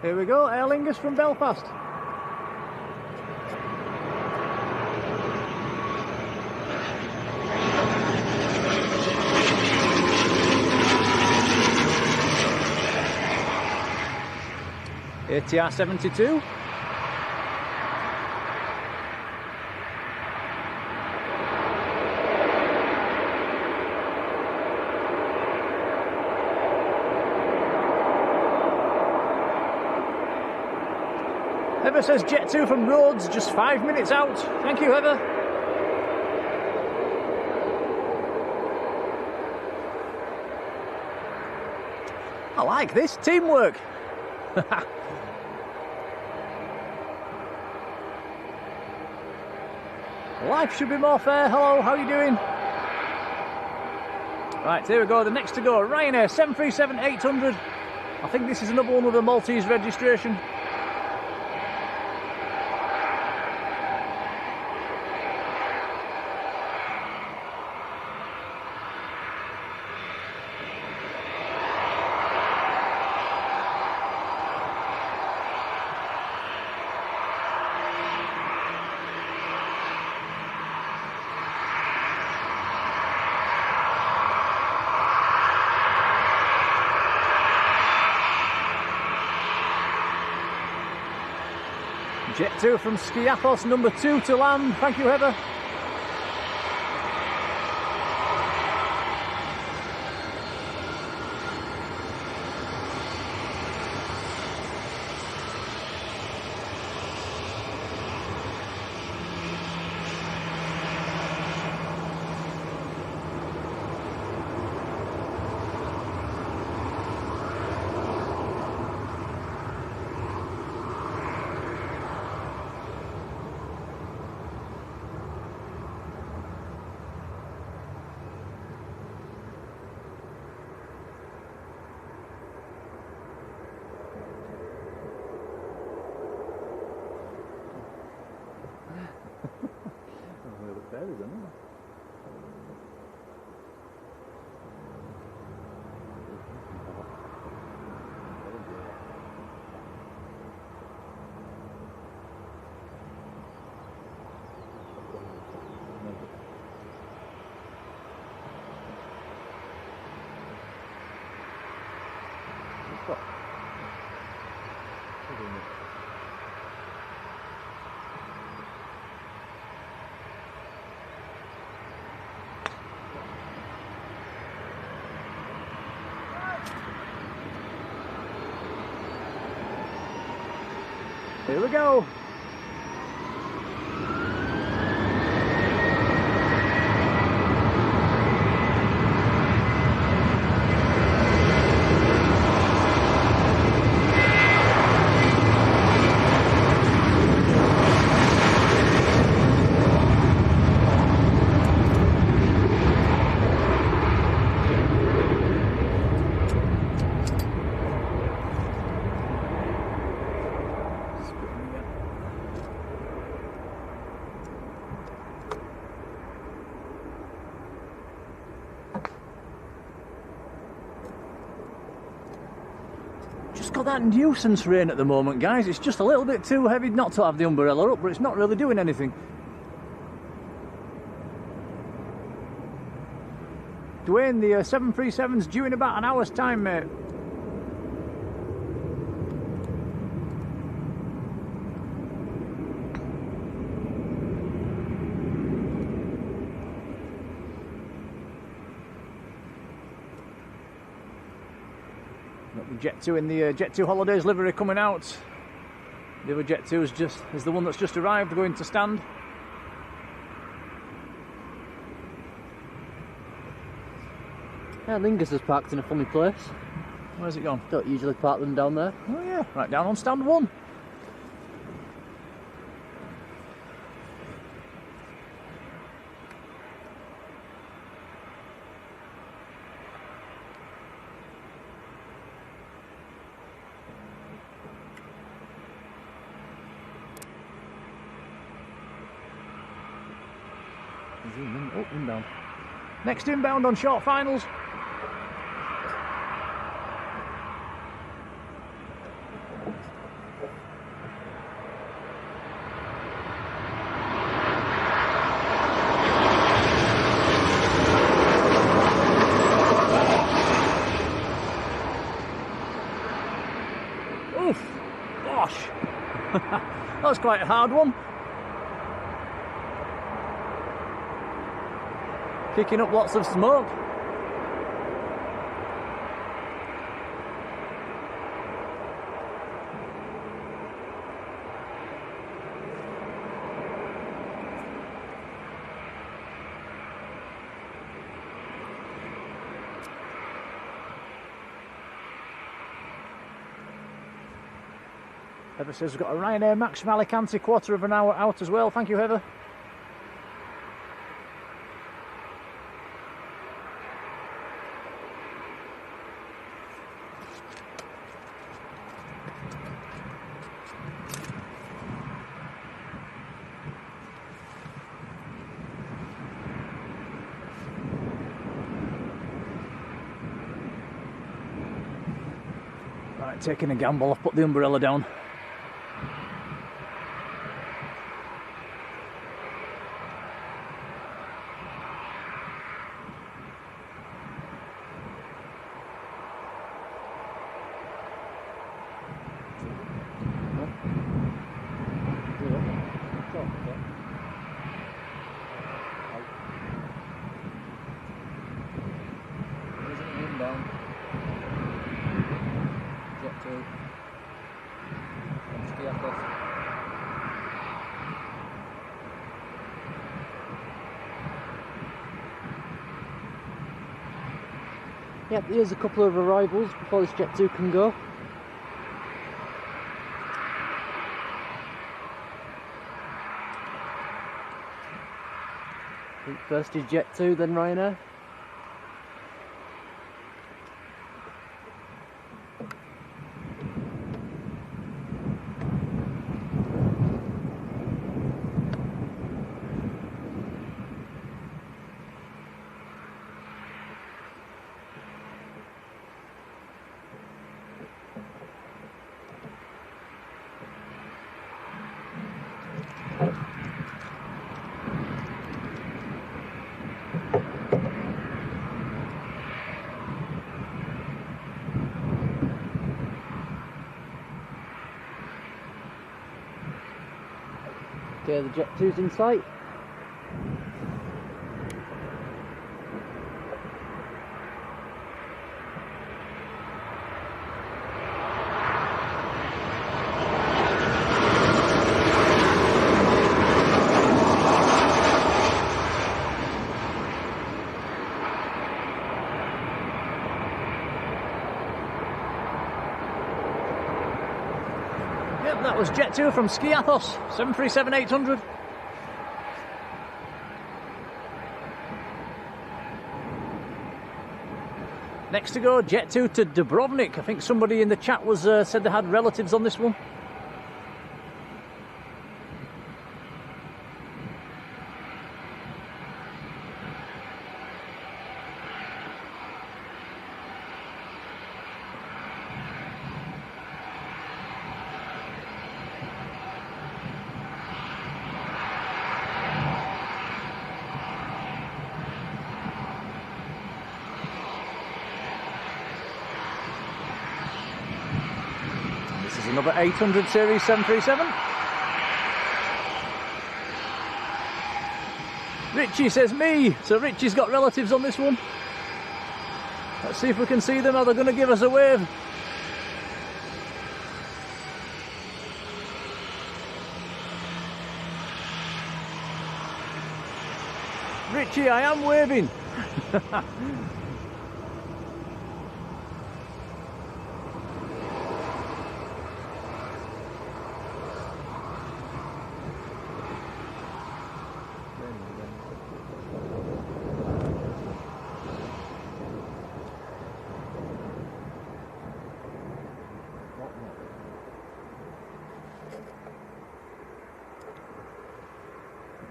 Here we go, Aer Lingus from Belfast. ATR 72. Heather says Jet 2 from Rhodes, just 5 minutes out. Thank you, Heather. I like this teamwork. Life should be more fair. Hello, how are you doing? Right, here we go. The next to go, Ryanair 737-800. I think this is another one with a Maltese registration. Jet 2 from Skiathos, number 2 to land. Thank you, Heather. Here we go. got that nuisance rain at the moment, guys. It's just a little bit too heavy not to have the umbrella up, but it's not really doing anything. Dwayne, the 737's due in about an hour's time, mate. Got the Jet 2 in the Jet 2 Holidays livery coming out. The other Jet 2 is the one that's just arrived, going to stand. Yeah, Lingus is parked in a funny place. Where's it gone? Don't usually park them down there. Oh yeah, right down on stand 1. Oh, inbound. Next inbound on short finals. Oof, gosh, that was quite a hard one. Kicking up lots of smoke. Heather says we've got a Ryanair Max from Alicante, quarter of an hour out as well. Thank you, Heather. Right, taking a gamble, I've put the umbrella down. Yep, here's a couple of arrivals before this Jet 2 can go. I think first is Jet 2, then Ryanair. Okay, the Jet 2's in sight. Yep, that was Jet 2 from Skiathos, 737-800. Next to go, Jet 2 to Dubrovnik. I think somebody in the chat was said they had relatives on this one. Another 800 series 737. Richie says me, so Richie's got relatives on this one. Let's see if we can see them. Are they going to give us a wave? Richie, I am waving.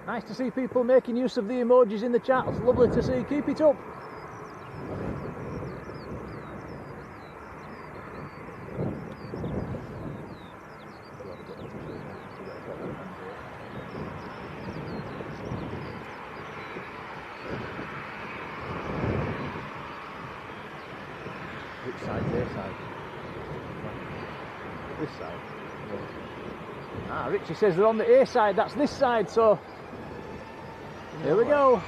Nice to see people making use of the emojis in the chat. It's lovely to see. Keep it up. Which side? Their side. This side. Ah, Richie says they're on the A side. That's this side. So. Here we go.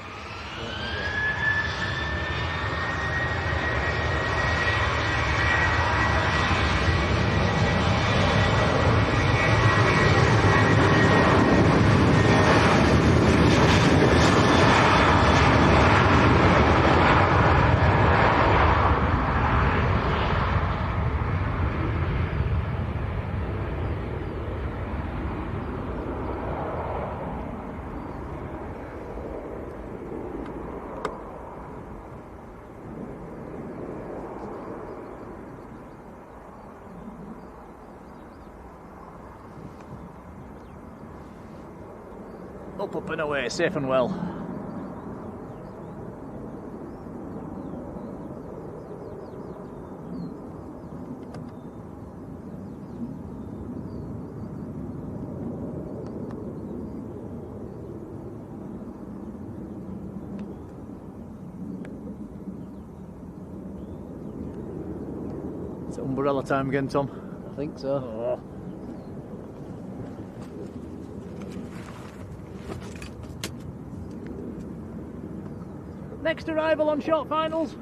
Up and away, safe and well. It's umbrella time again, Tom. I think so. Oh. Next arrival on short finals.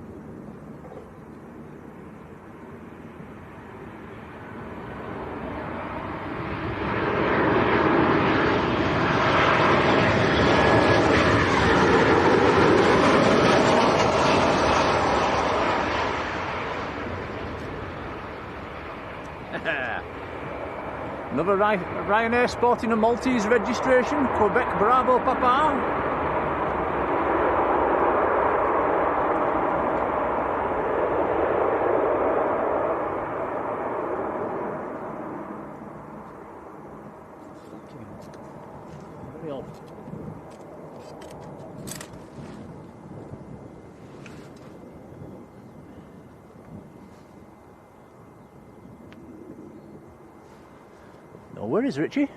Another Ryanair sporting a Maltese registration, Quebec Bravo Papa. Oh, where is Richie?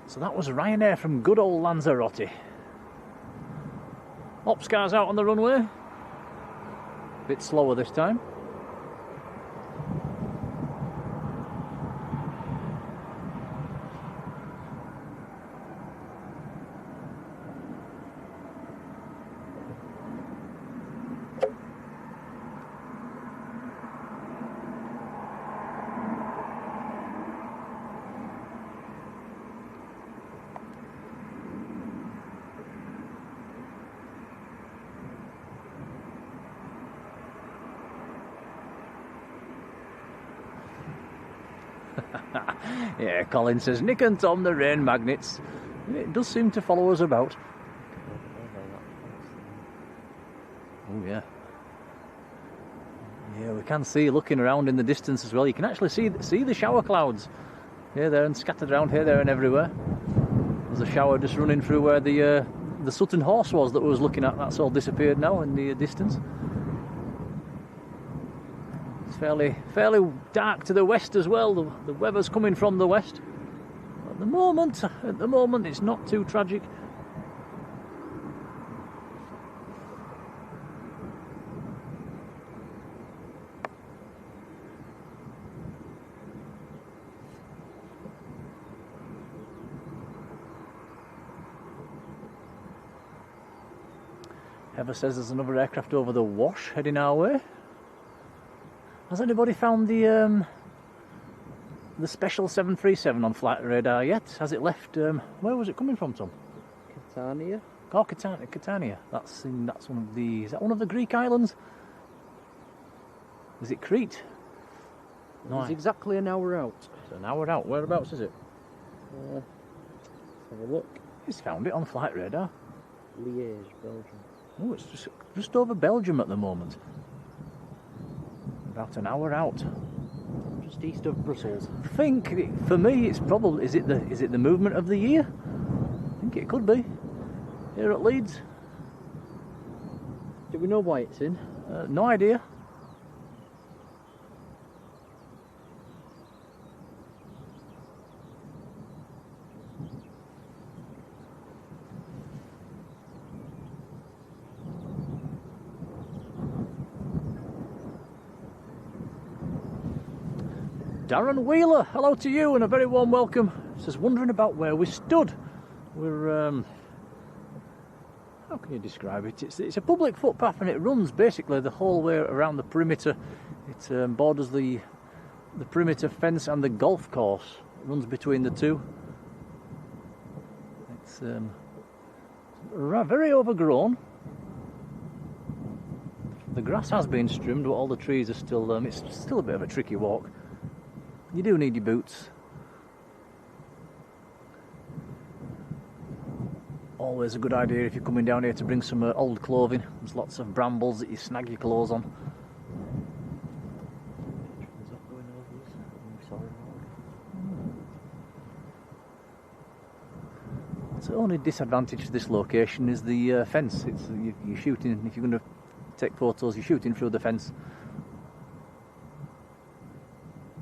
So that was Ryanair from good old Lanzarote. Ops cars out on the runway. A bit slower this time. Yeah, Colin says, Nick and Tom, the rain magnets. It does seem to follow us about. Oh, yeah. Yeah, we can see, looking around in the distance as well, you can actually see the shower clouds. Here, there, and scattered around here, there, and everywhere. There's a shower just running through where the Sutton horse was that we was looking at. That's all disappeared now in the distance. It's fairly dark to the west as well. The weather's coming from the west. At the moment, it's not too tragic. Heather says there's another aircraft over the wash heading our way. Has anybody found the special 737 on flight radar yet? Has it left? Where was it coming from, Tom? Catania. Oh, Catania. That's one of the. Is that one of the Greek islands? Is it Crete? No, It's exactly an hour out. it's an hour out. Whereabouts is it? Let's have a look. He's found it on flight radar. Liège, Belgium. Oh, it's just over Belgium at the moment. About an hour out. Just east of Brussels. I think for me it's probably is it the movement of the year? I think it could be here at Leeds. Do we know why it's in? No idea. Darren Wheeler, hello to you and a very warm welcome. Says wondering about where we stood. We're how can you describe it? It's a public footpath and it runs basically the whole way around the perimeter. It borders the perimeter fence and the golf course. It runs between the two. It's very overgrown. The grass has been trimmed, but all the trees are still. It's still a bit of a tricky walk. You do need your boots. Always a good idea if you're coming down here to bring some old clothing. There's lots of brambles that you snag your clothes on. The only disadvantage to this location is the fence. You're shooting, if you're going to take photos, you're shooting through the fence.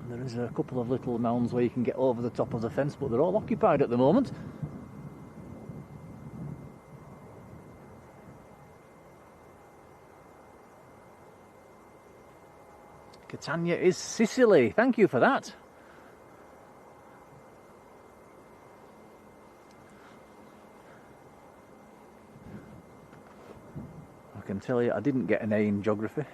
There is a couple of little mounds where you can get over the top of the fence, but they're all occupied at the moment. Catania is Sicily. Thank you for that. I can tell you I didn't get an A in geography.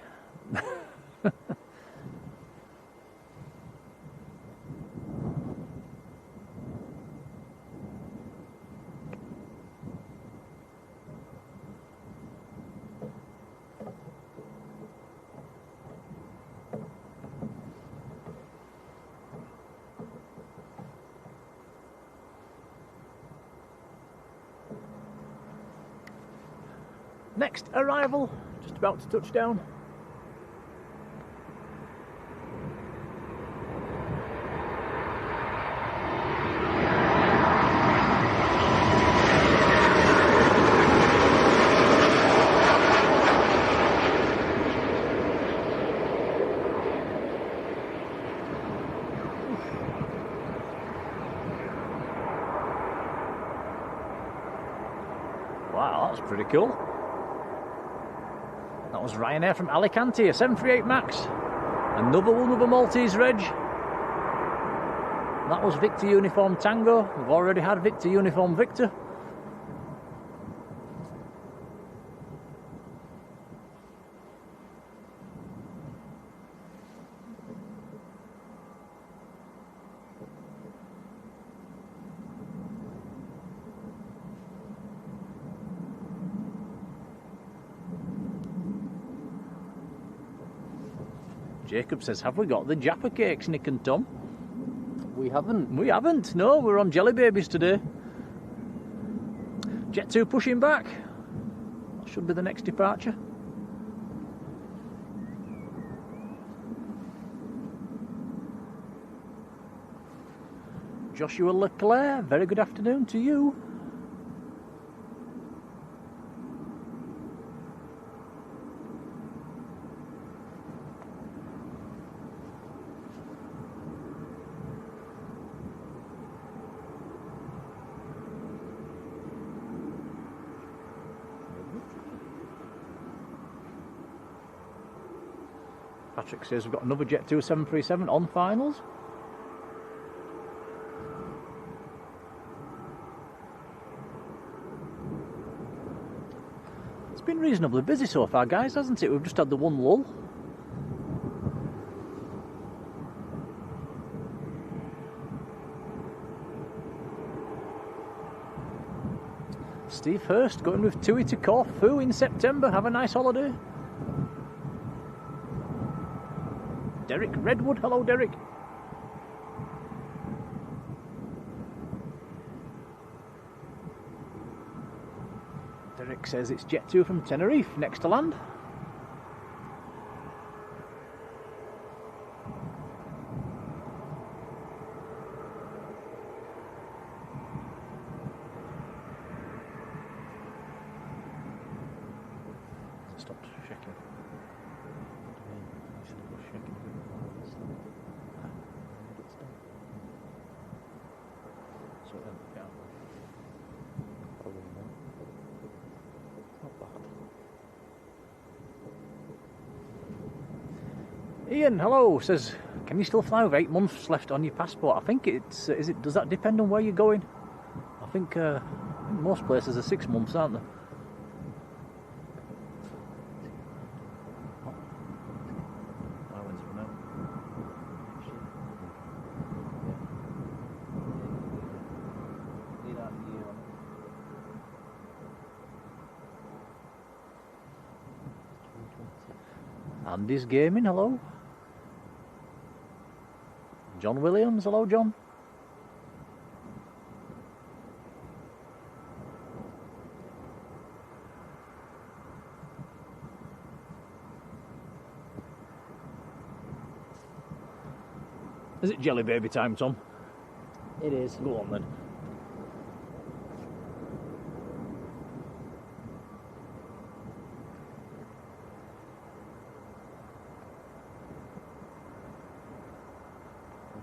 Next arrival, just about to touch down. Wow, that's pretty cool. That was Ryanair from Alicante, a 738 MAX. Another one with a Maltese reg. That was Victor Uniform Tango. We've already had Victor Uniform Victor. Jacob says, have we got the Jaffa cakes, Nick and Tom? We haven't. We haven't, no, we're on jelly babies today. Jet 2 pushing back. That should be the next departure. Joshua Leclerc, very good afternoon to you. Patrick says we've got another Jet 2 737 on finals. It's been reasonably busy so far, guys, hasn't it? We've just had the one lull. Steve Hurst going with TUI to Corfu in September. Have a nice holiday. Derek Redwood. Hello, Derek. Derek says it's Jet 2 from Tenerife, next to land. Stopped checking. Ian, hello, says, can you still fly with 8 months left on your passport? I think it's, does that depend on where you're going? I think most places are 6 months, aren't they? Andy's gaming, hello. John Williams, hello John. Is it jelly baby time, Tom? It is. Go on then.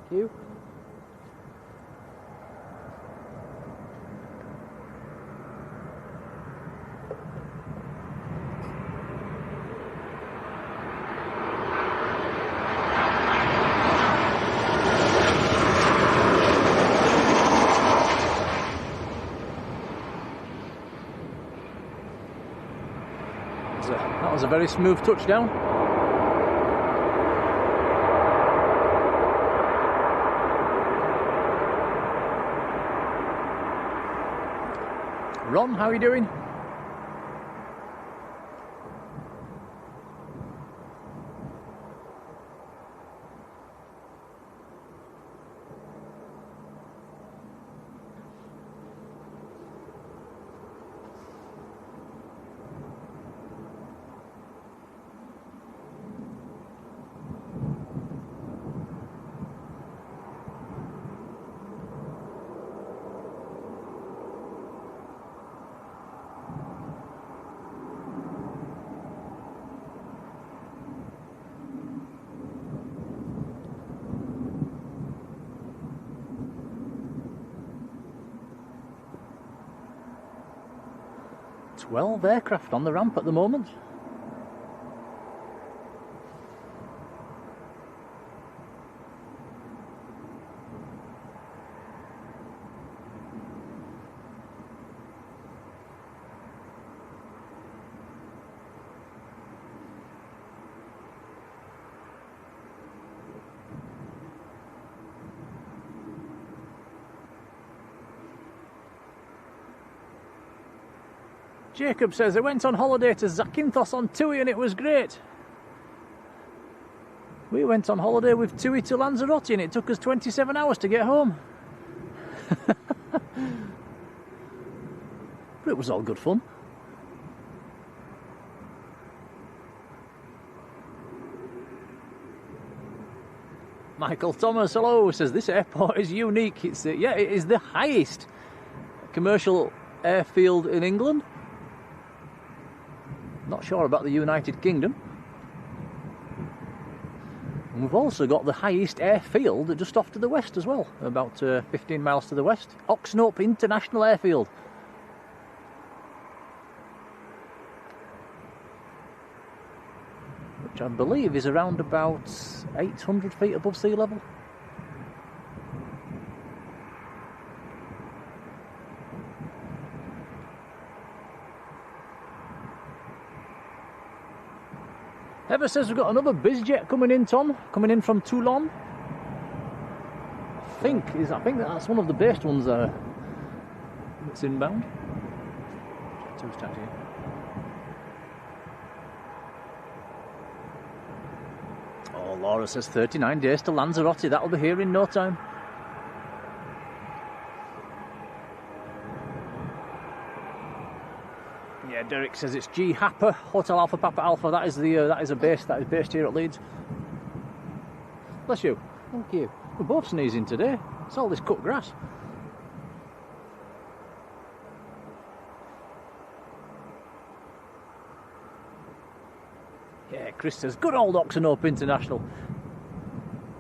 Thank you. That was a very smooth touchdown. Ron, how are you doing? Well, aircraft on the ramp at the moment. Jacob says, I went on holiday to Zakynthos on TUI and it was great. We went on holiday with TUI to Lanzarote and it took us 27 hours to get home. But it was all good fun. Michael Thomas, hello, says this airport is unique. It's yeah, it is the highest commercial airfield in England. Not sure about the United Kingdom. And we've also got the highest airfield just off to the west as well, about 15 miles to the west. Oxnope International Airfield. which I believe is around about 800 feet above sea level. Ever says we've got another bizjet coming in, Tom, coming in from Toulon. I think that's one of the best ones there. It's inbound. Jet 2's taxi. Oh, Laura says 39 days to Lanzarote. That'll be here in no time. Yeah, Derek says it's G Happer, Hotel Alpha Papa Alpha. That is a base. That is based here at Leeds. Bless you. Thank you. We're both sneezing today. It's all this cut grass. Yeah, Chris says good old Oxenhope International.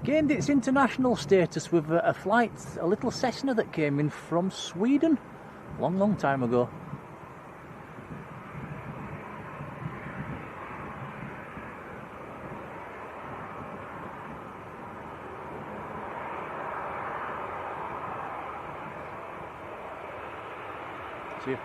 Gained its international status with a flight, a little Cessna that came in from Sweden. Long, long time ago. See you.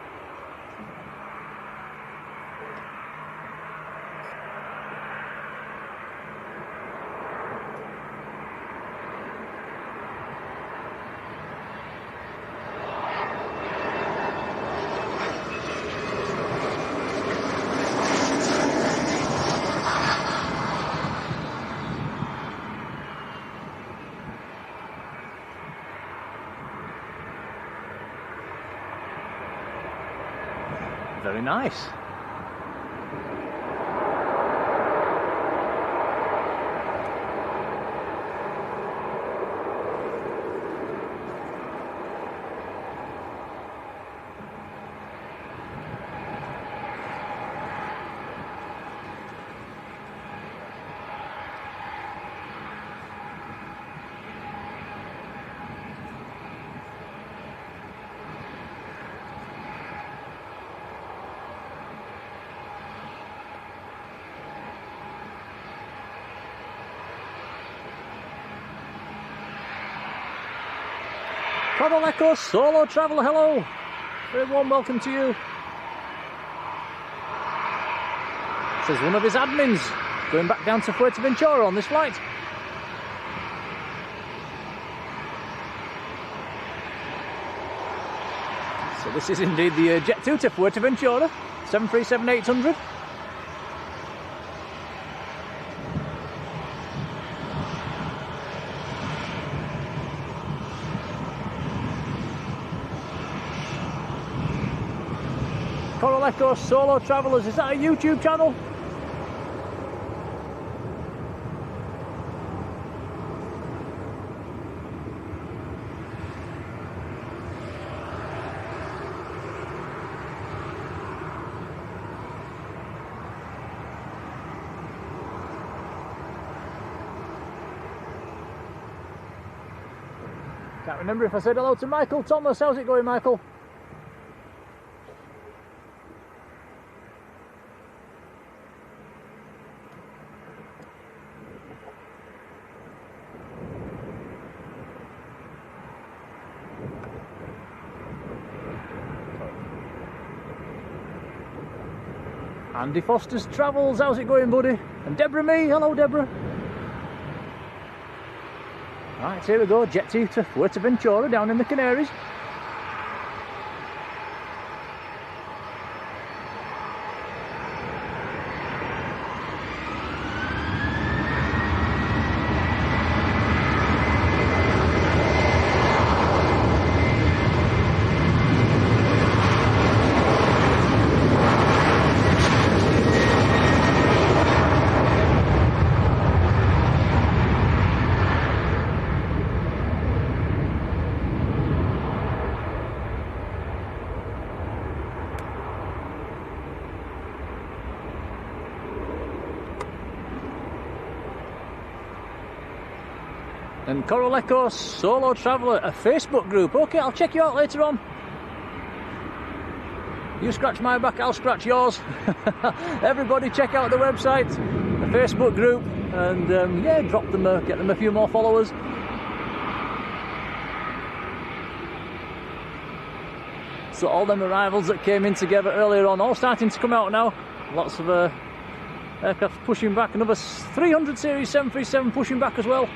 Very nice. Colin Echo, Solo Traveller, hello. Very warm welcome to you. Says one of his admins going back down to Fuerteventura on this flight. So this is indeed the Jet 2 to Fuerteventura, 737-800. Coral Echo Solo Travellers, is that a YouTube channel? Can't remember if I said hello to Michael Thomas. How's it going, Michael? Andy Foster's Travels, how's it going, buddy? And Deborah Me, hello Deborah. Right, here we go, Jet 2 to Fuerteventura down in the Canaries. And Coral Echo Solo Traveller, a Facebook group. Okay, I'll check you out later on. You scratch my back, I'll scratch yours. Everybody check out the website, the Facebook group, and yeah, drop them, get them a few more followers. So all them arrivals that came in together earlier on, all starting to come out now. Lots of aircraft pushing back, another 300 series 737 pushing back as well.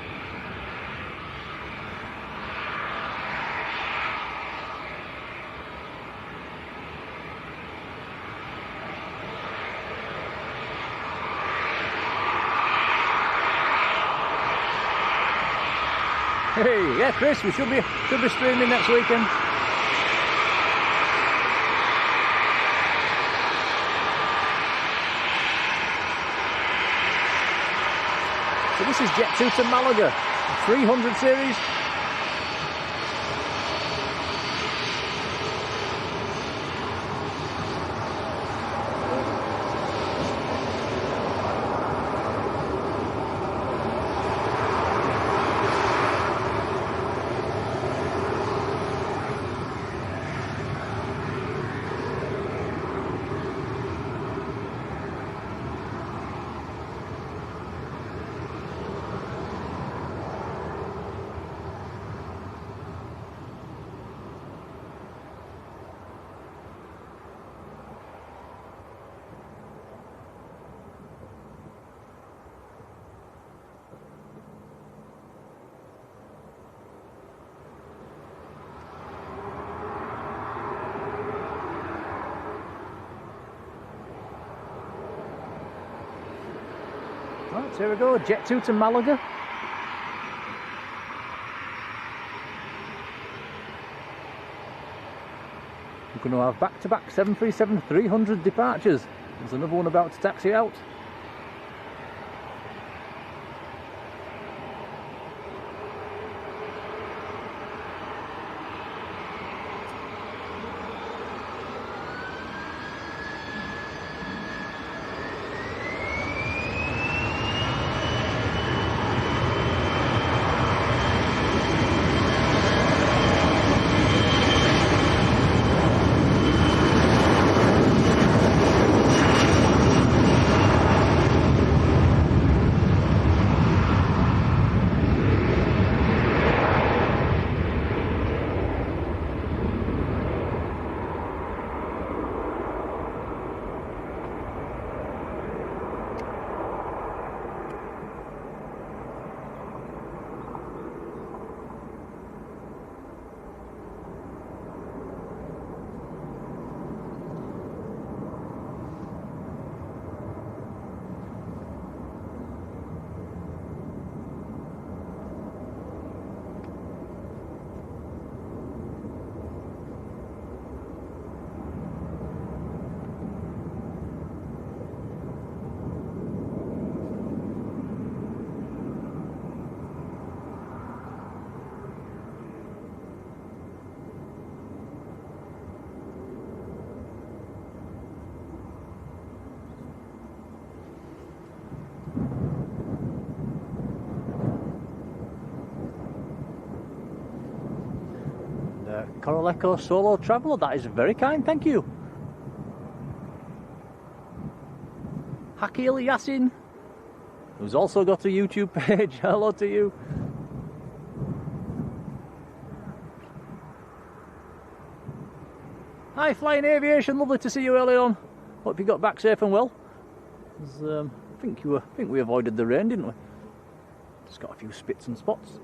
Hey, yeah, Chris, we should be streaming next weekend. So this is Jet 2 to Malaga, 300 series. Right, here we go, Jet 2 to Malaga. We're going to have back-to-back 737-300 departures. There's another one about to taxi out. Coral Echo Solo Traveller, that is very kind, thank you. Hakil Yassin, who's also got a YouTube page, hello to you. Hi Flying Aviation, lovely to see you early on. Hope you got back safe and well. I think we avoided the rain, didn't we? Just got a few spits and spots.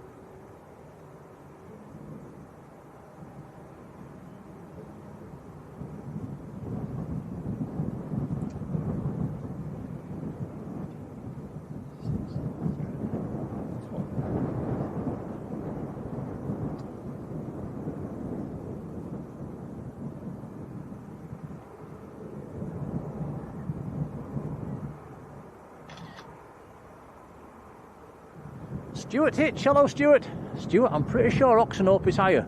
Stuart Hitch, hello Stuart. Stuart, I'm pretty sure Oxenhope is higher.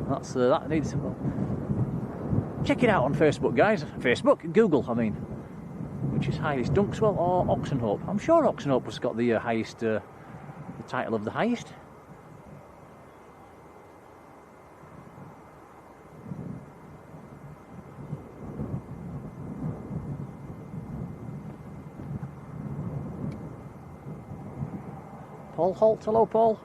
That needs. Well, check it out on Facebook, guys. Facebook, Google, I mean. Which is highest, Dunkswell or Oxenhope? I'm sure Oxenhope has got the highest, the title of the highest. Paul Holt. Hello, Paul.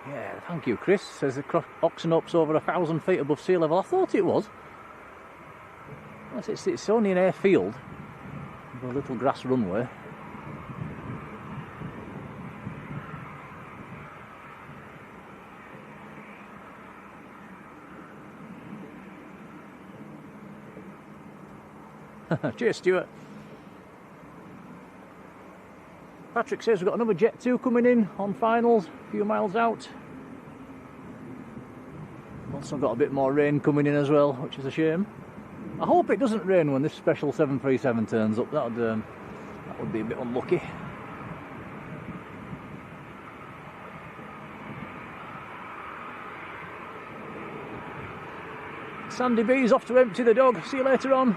Yeah, thank you, Chris. Says the Oxen Up's over 1,000 feet above sea level. I thought it was. It's only an airfield with a little grass runway. Cheers, Stuart. Patrick says we've got another Jet 2 coming in on finals, a few miles out. Also got a bit more rain coming in as well, which is a shame. I hope it doesn't rain when this special 737 turns up. That would be a bit unlucky. Sandy B's off to empty the dog. See you later on.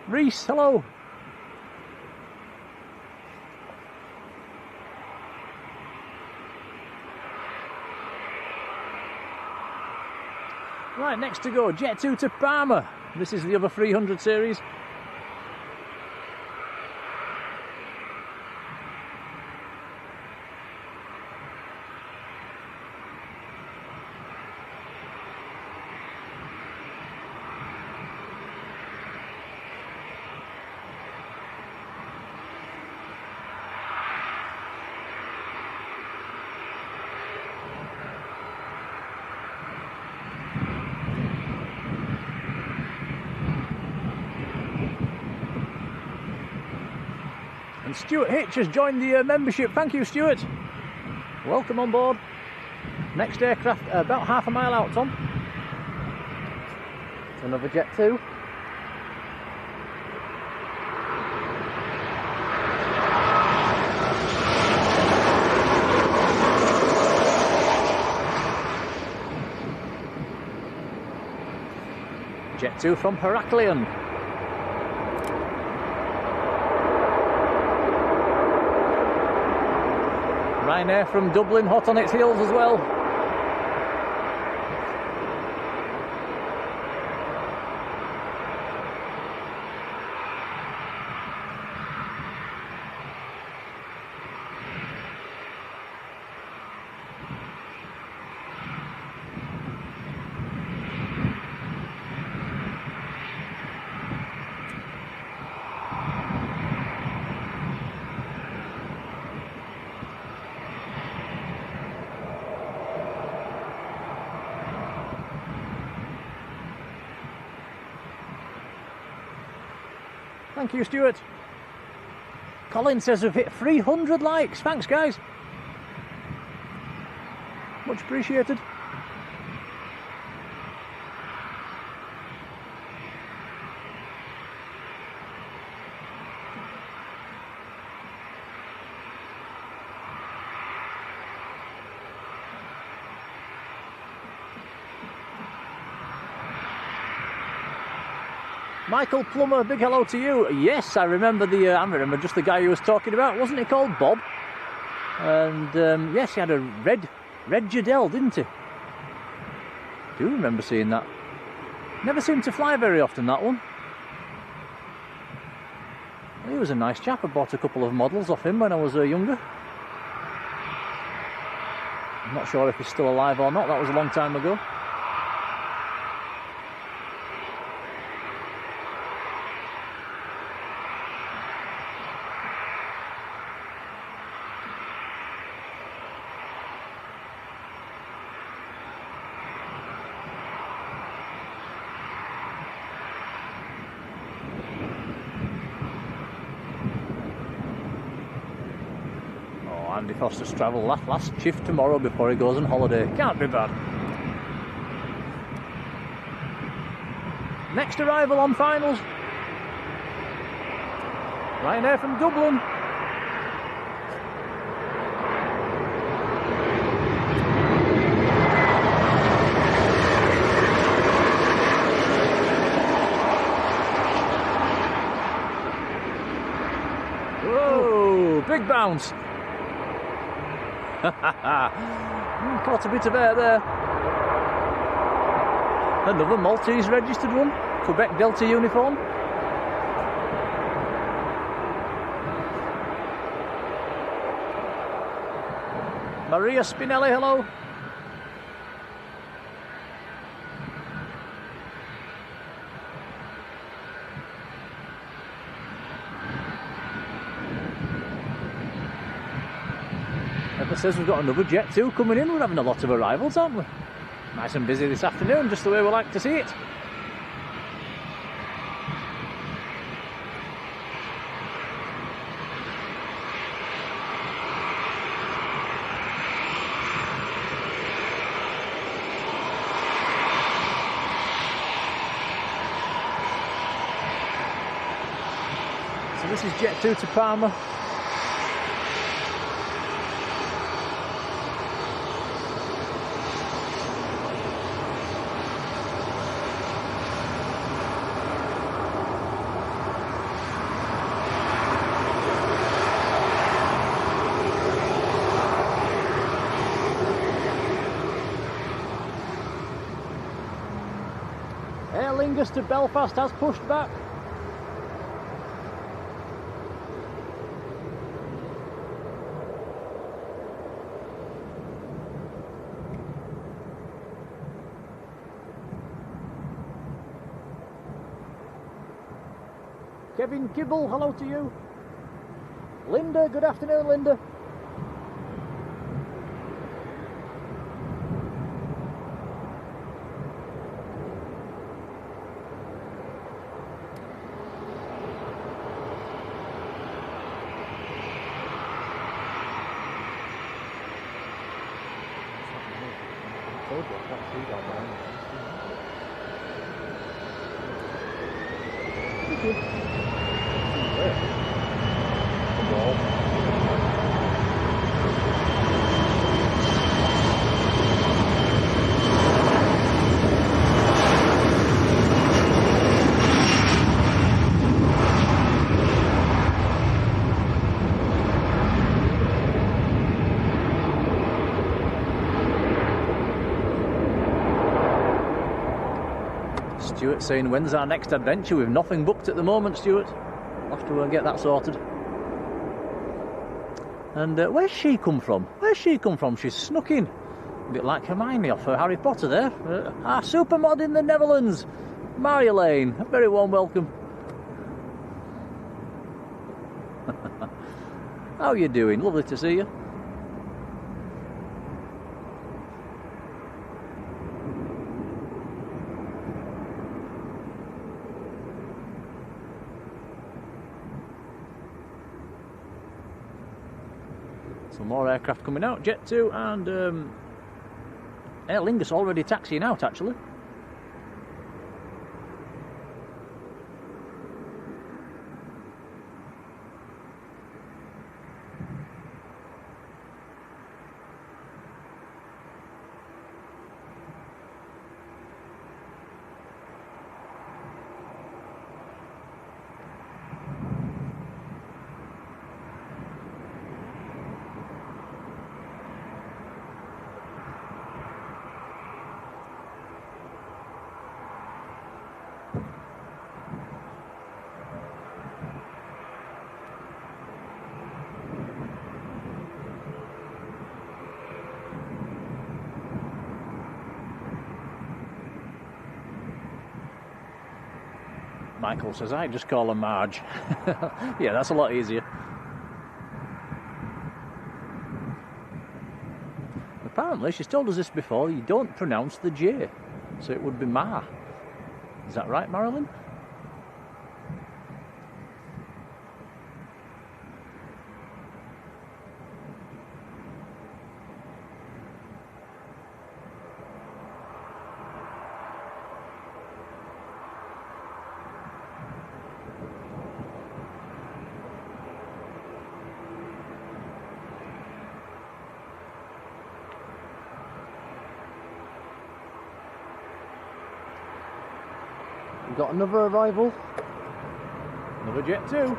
Reese, hello. Right, next to go, Jet 2 to Parma. This is the other 300 series. And Stuart Hitch has joined the membership. Thank you, Stuart. Welcome on board. Next aircraft about half a mile out, Tom. It's another Jet 2. Jet 2 from Heraklion. Ryanair from Dublin, hot on its heels as well. Thank you, Stuart. Colin says we've hit 300 likes. Thanks, guys. Much appreciated. Michael Plummer, big hello to you. Yes, I remember I remember just the guy who was talking about. Wasn't he called Bob? And yes, he had a red Jadel, didn't he? Do remember seeing that. Never seemed to fly very often, that one. He was a nice chap. I bought a couple of models off him when I was younger. I'm not sure if he's still alive or not. That was a long time ago. Andy Foster's travel last shift tomorrow before he goes on holiday. Can't be bad. Next arrival on finals. Ryanair from Dublin. Whoa, big bounce. Caught a bit of air there. Another Maltese registered one. Quebec Delta uniform. Maria Spinelli, hello. Emma says we've got another Jet 2 coming in. We're having a lot of arrivals, aren't we? Nice and busy this afternoon, just the way we like to see it. So this is Jet 2 to Parma. Lingus to Belfast has pushed back. Kevin Kibble, hello to you. Linda, good afternoon, Linda. Stuart saying, when's our next adventure? We've nothing booked at the moment, Stuart. We'll have to get that sorted. And where's she come from? Where's she come from? She's snuck in. A bit like Hermione off Harry Potter there. Our supermod in the Netherlands, Marjolein. A very warm welcome. How you doing? Lovely to see you. Some more aircraft coming out, Jet 2 and Aer Lingus already taxiing out actually. Michael says, I just call her Marge. Yeah, that's a lot easier. Apparently, she's told us this before, you don't pronounce the J, so it would be Ma. Is that right, Marjolein? We've got another arrival. Another jet too.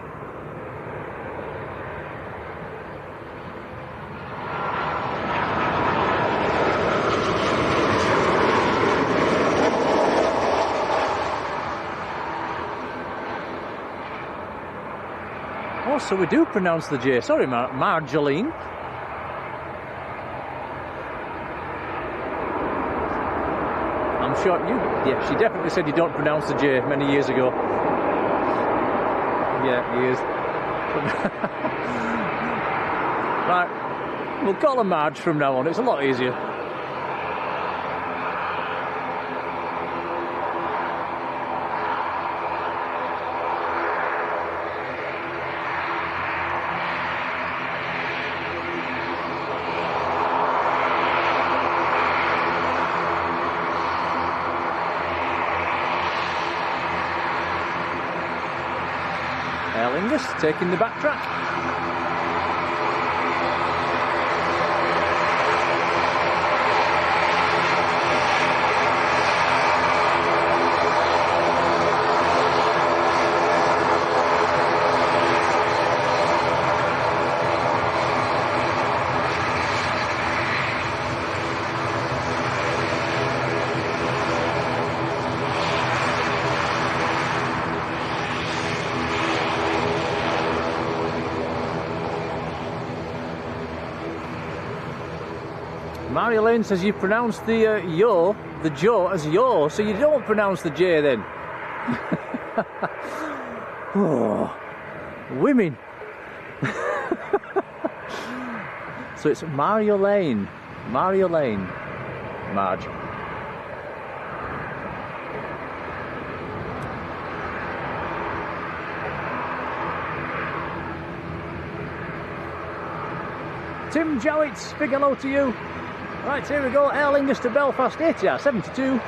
Oh, so we do pronounce the J. Sorry, Marjolein. I'm sure you... Yeah, she definitely said you don't pronounce the J many years ago. Yeah, years. Right, we'll call her Marge from now on. It's a lot easier. Lingus taking the back track. Marjolein says you pronounce the yo, the Joe, as yo, so you don't pronounce the J then. Oh, women. So it's Marjolein. Marjolein. Marge. Tim Jowitz, big hello to you. Right, here we go, Aer Lingus to Belfast, ATR 72.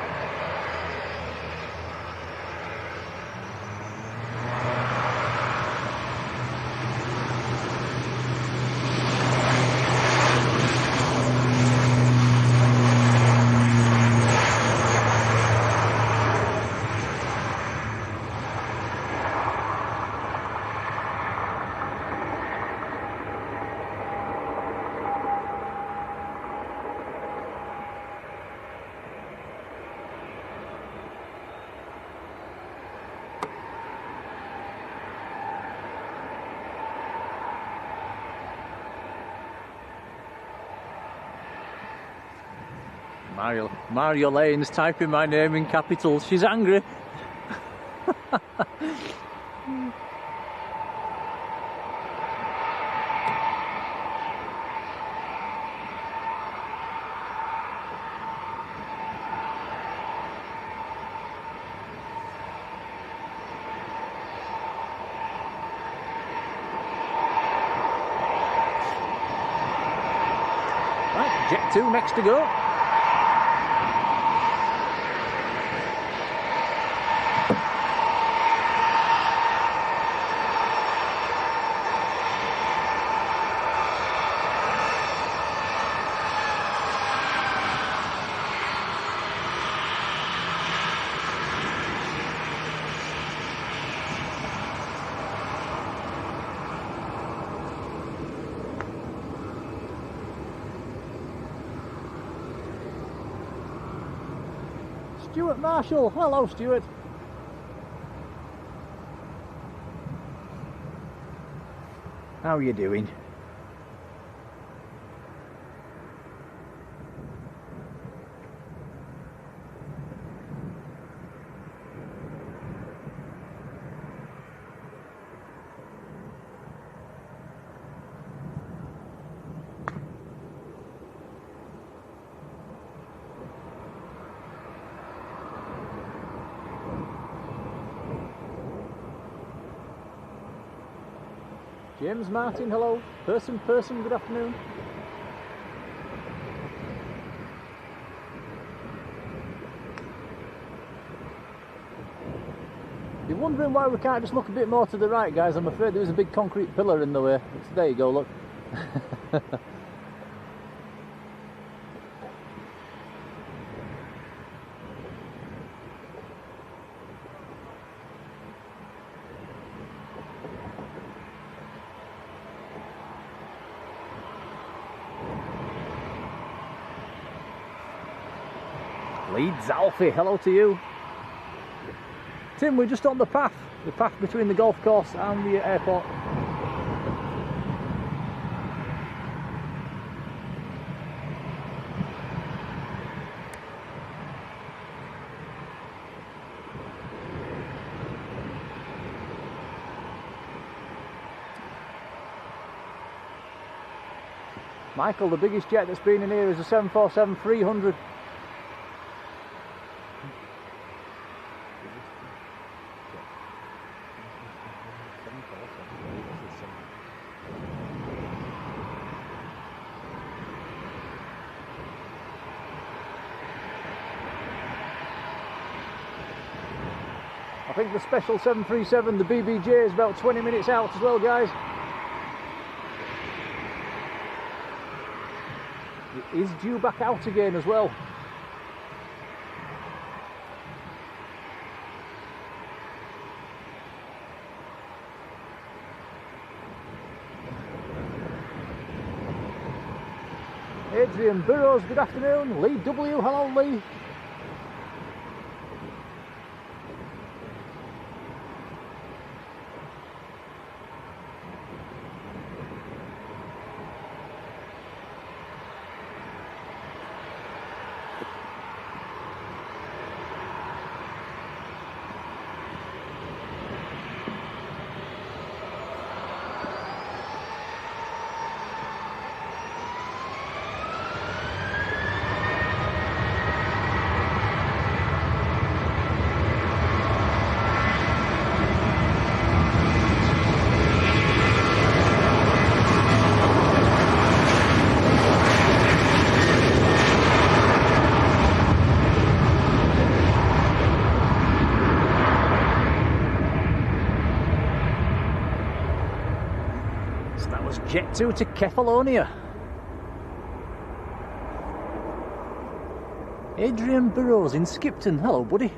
Marjolein's typing my name in capitals. She's angry. Right, Jet 2 next to go. Stuart Marshall, hello Stuart. How are you doing? James Martin, hello. Person, good afternoon. You're wondering why we can't just look a bit more to the right, guys. I'm afraid there's a big concrete pillar in the way. There you go, look. Leeds Alfie, hello to you. Tim, we're just on the path between the golf course and the airport. Michael, the biggest jet that's been in here is a 747-300. I think the special 737, the BBJ, is about 20 minutes out as well, guys. It is due back out again as well. Adrian Burrows, good afternoon. Lee W, hello Lee. Jet 2 to Kefalonia. Adrian Burrows in Skipton. Hello, buddy.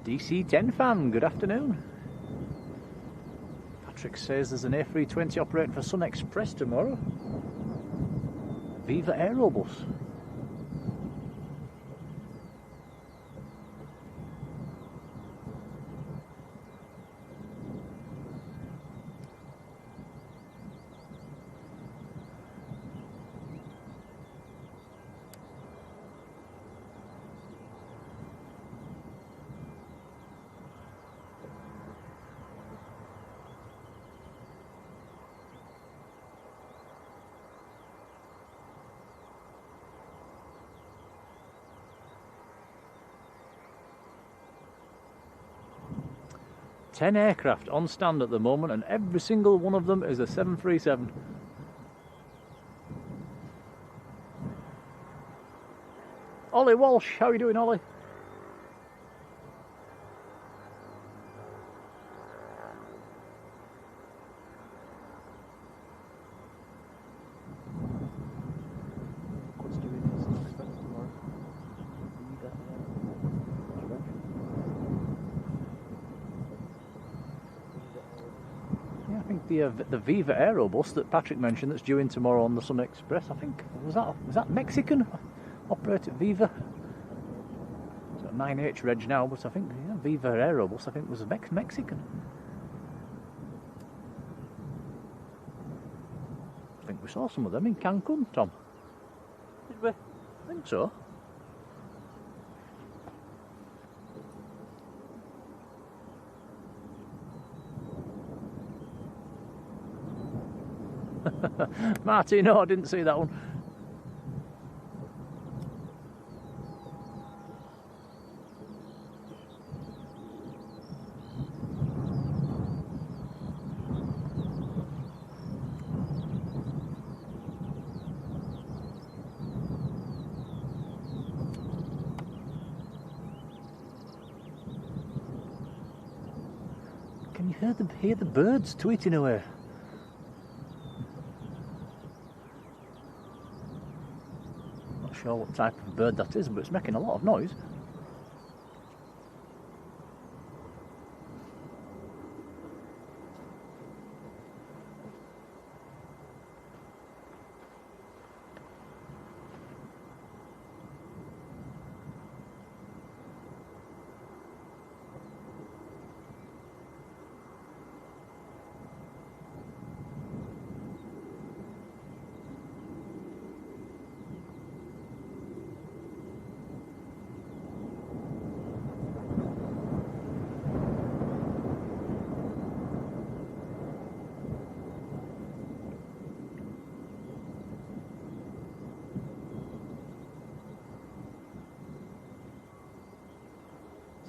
DC10 fan, good afternoon. Patrick says there's an A320 operating for Sun Express tomorrow. Viva Aerobus. Ten aircraft on stand at the moment, and every single one of them is a 737. Ollie Walsh, how are you doing, Ollie? The Viva Aerobus that Patrick mentioned that's due in tomorrow on the Sun Express, I think, was that Mexican operated Viva? It's got 9H reg now, but I think Viva Aerobus I think was Mexican. I think we saw some of them in Cancun, Tom. Did we? I think so. Marty, no, I didn't see that one. Can you hear the birds tweeting away? Not sure what type of bird that is, but it's making a lot of noise.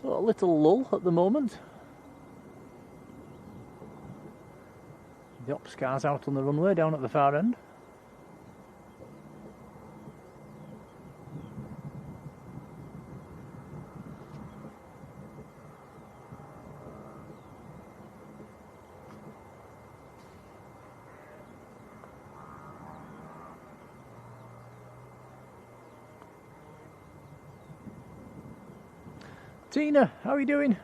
So a little lull at the moment. The ops car's out on the runway down at the far end. Tina, how are you doing?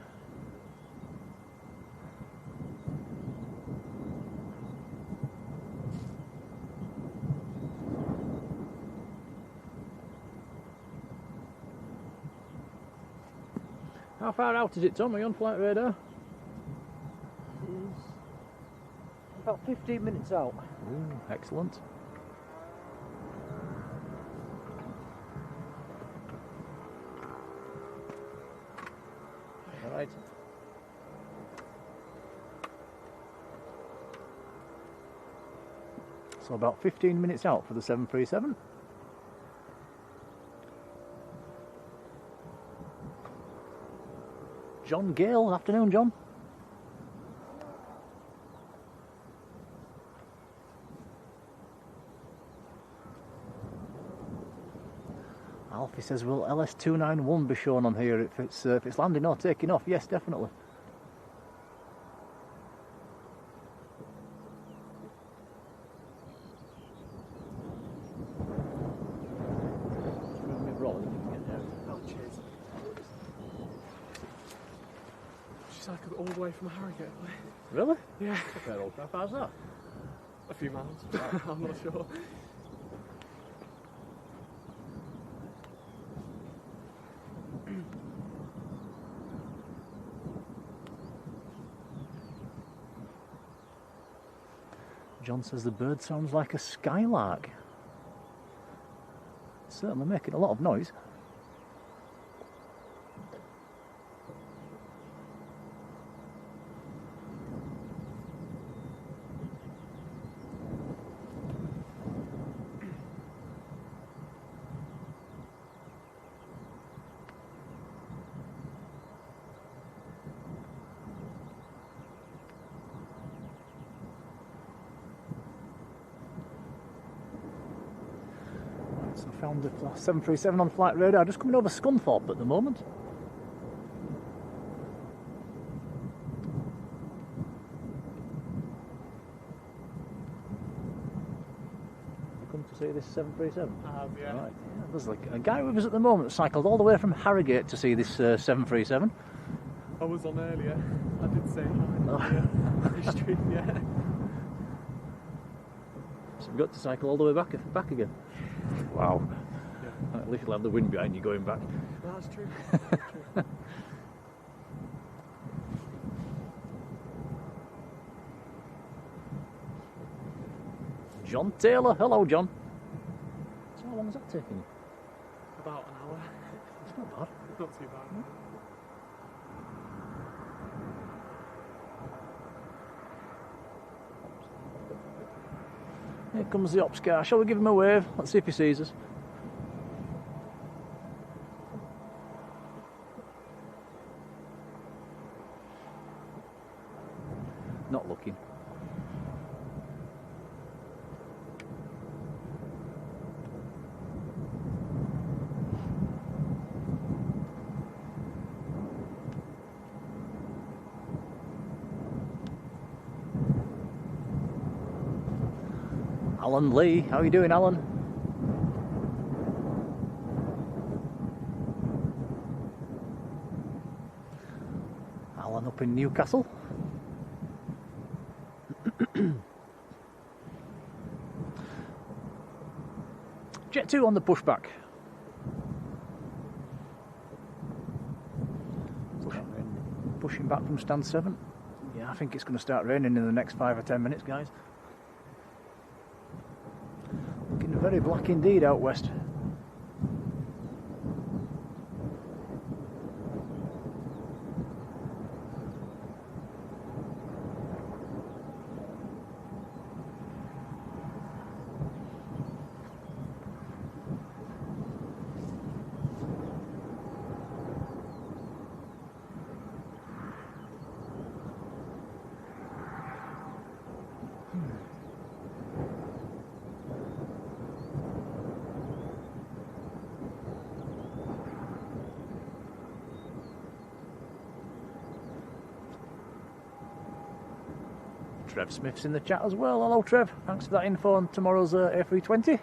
How far out is it, Tom? Are you on flight radar? It's about 15 minutes out. Ooh, excellent. Right. So about 15 minutes out for the 737. John Gale, afternoon John. Alfie says, will LS291 be shown on here if it's landing or taking off? Yes, definitely. Oh, cheers. She's like all the way from Harrogate. Really? Yeah. How far's that? A few miles. I'm not sure. John says the bird sounds like a skylark. It's certainly making a lot of noise. So I found the 737 on flight radar, just coming over Scunthorpe at the moment. You come to see this 737? Yeah. Right. Yeah, there's like a guy with us at the moment that cycled all the way from Harrogate to see this 737. I was on earlier. I did say hi. Oh. Yeah. His street, yeah. So we've got to cycle all the way back again. Wow. Yeah. At least you'll have the wind behind you going back. That's true. That's true. John Taylor, hello John. So how long is that taking you? About an hour. It's not bad. It's not too bad. No. Here comes the ops car. Shall we give him a wave? Let's see if he sees us. Not looking. Alan Lee, how are you doing, Alan? Alan up in Newcastle. Jet 2 on the pushback. Pushing back from stand 7. Yeah, I think it's going to start raining in the next 5 or 10 minutes, guys. Looking very black indeed out west. Trev Smith's in the chat as well. Hello Trev, thanks for that info on tomorrow's A320.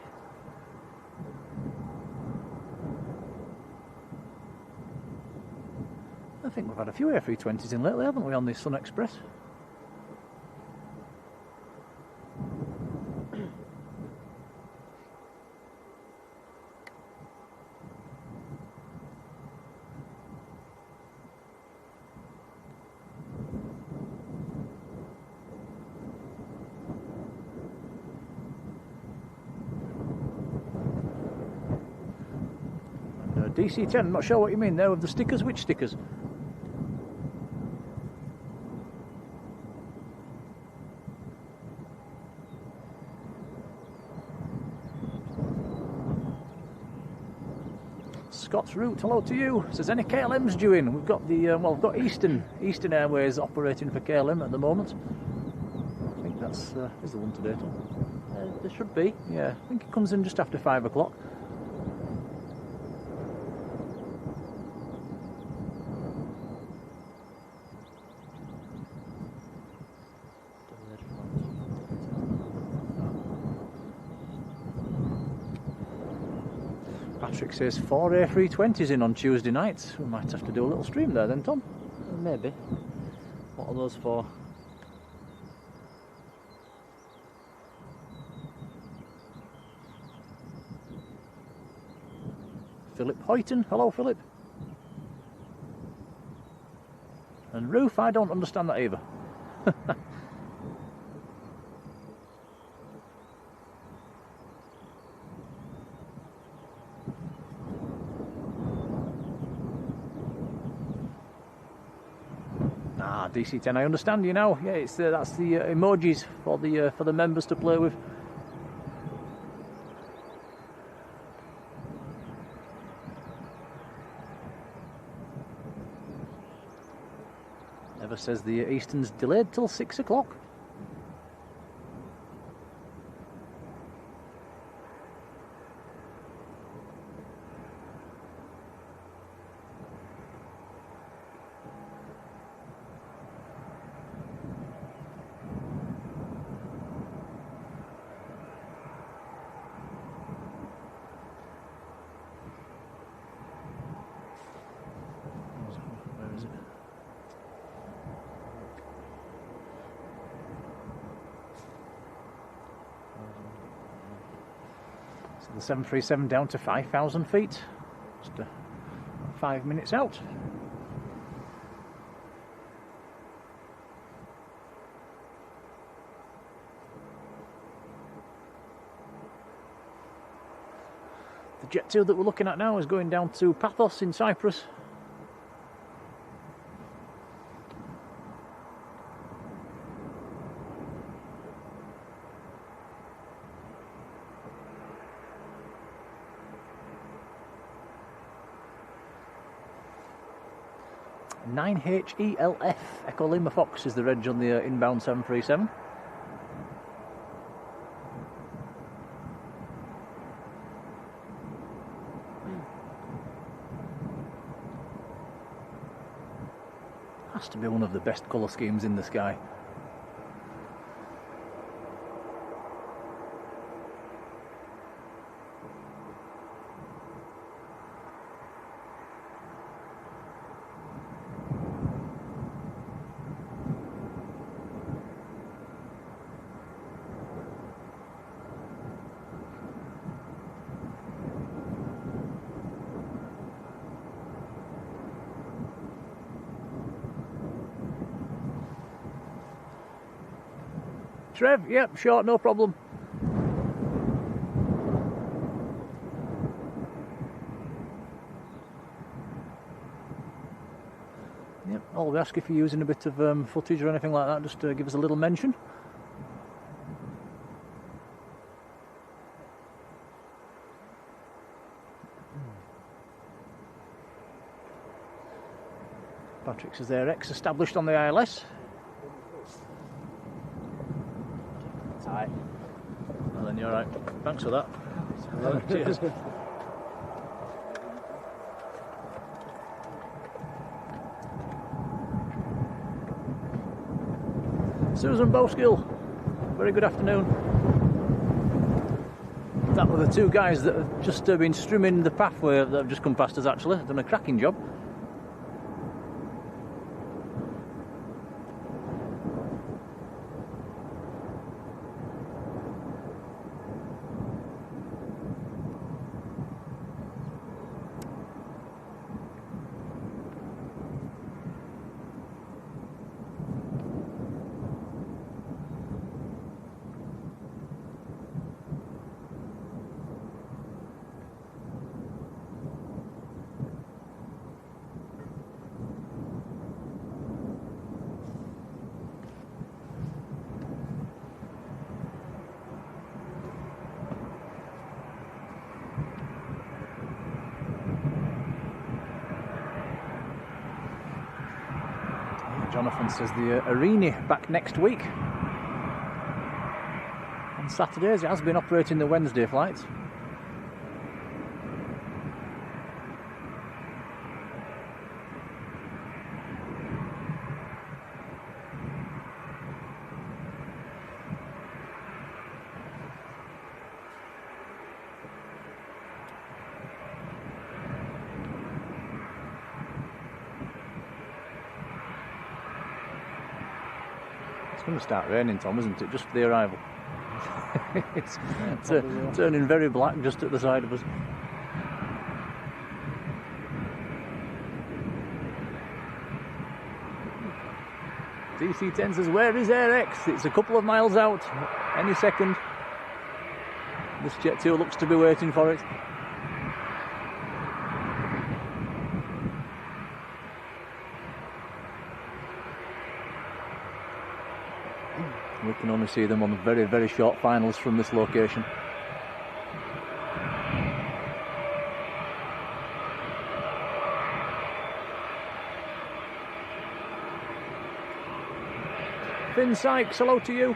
I think we've had a few A320s in lately, haven't we, on this Sun Express? DC10, I'm not sure what you mean there with the stickers. Which stickers? Scott's Route, hello to you. Says any KLM's due in? We've got the well, we've got Eastern Airways operating for KLM at the moment. I think that's is the one today, Tom. There should be. Yeah, I think it comes in just after 5 o'clock. Patrick says 4 A320s in on Tuesday night. We might have to do a little stream there then, Tom. Maybe. What are those for? Philip Hoyton, hello Philip. And Roof, I don't understand that either. DC10, I understand you now. Yeah, it's that's the emojis for the members to play with. Never says the Eastern's delayed till 6 o'clock. The 737 down to 5,000 feet, just 5 minutes out. The Jet 2 that we're looking at now is going down to Pathos in Cyprus. 9HELF, Echo Lima Fox is the reg on the inbound 737. Has to be one of the best colour schemes in the sky. Trev, yep, short, no problem. Yep, all we ask if you're using a bit of footage or anything like that, just give us a little mention. Patrick's is there, established on the ILS. Alright. Well then you're alright. Thanks for that. Cheers. Susan Bowskill, very good afternoon. That were the two guys that have just been strimming the pathway that have just come past us actually. Done a cracking job. Jonathan says the Arini back next week on Saturdays. It has been operating the Wednesday flights. It's going to start raining, Tom, isn't it? Just for the arrival. It's turning very black just at the side of us. DC-10 says, where is AirX? It's a couple of miles out. Any second. This Jet 2 looks to be waiting for it. We can only see them on very, very short finals from this location. Finn Sykes, hello to you.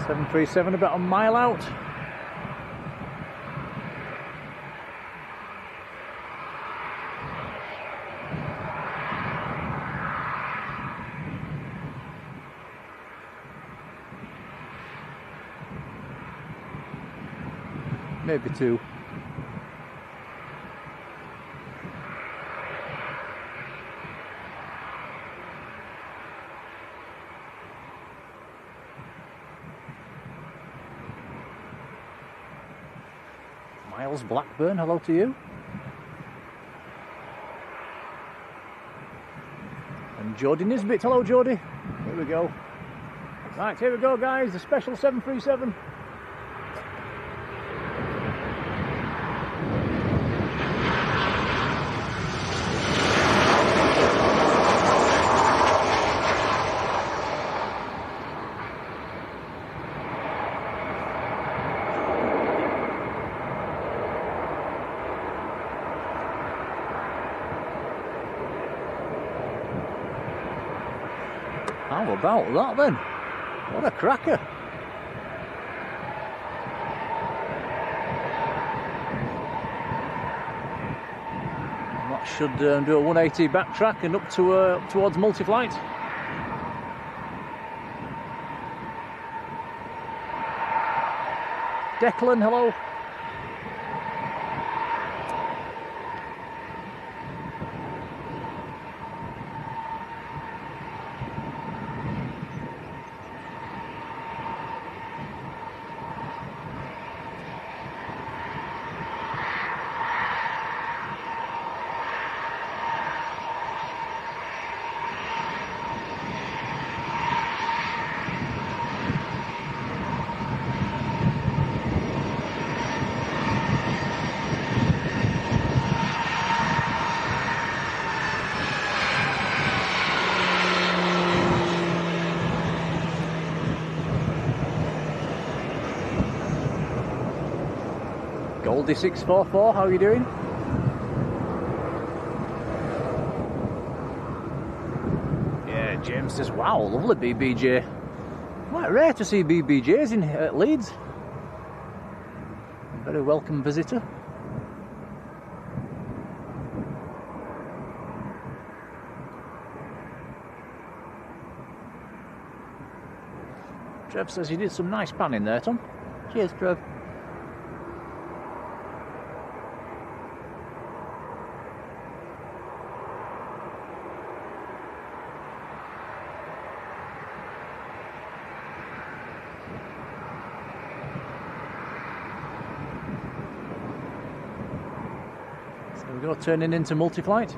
.737 about a mile out. Maybe two. Miles Blackburn, hello to you. And Jodie Nisbet, hello Jodie. Here we go. Right, here we go guys, the special 737. How about that then? What a cracker! That should do a 180 backtrack and up to towards multi-flight. Declan, hello. Goldie644, how are you doing? Yeah, James says, wow, lovely BBJ. Quite rare to see BBJs in Leeds. Very welcome visitor. Trev says you did some nice panning there, Tom. Cheers, Trev. So we go turning into multi-flight.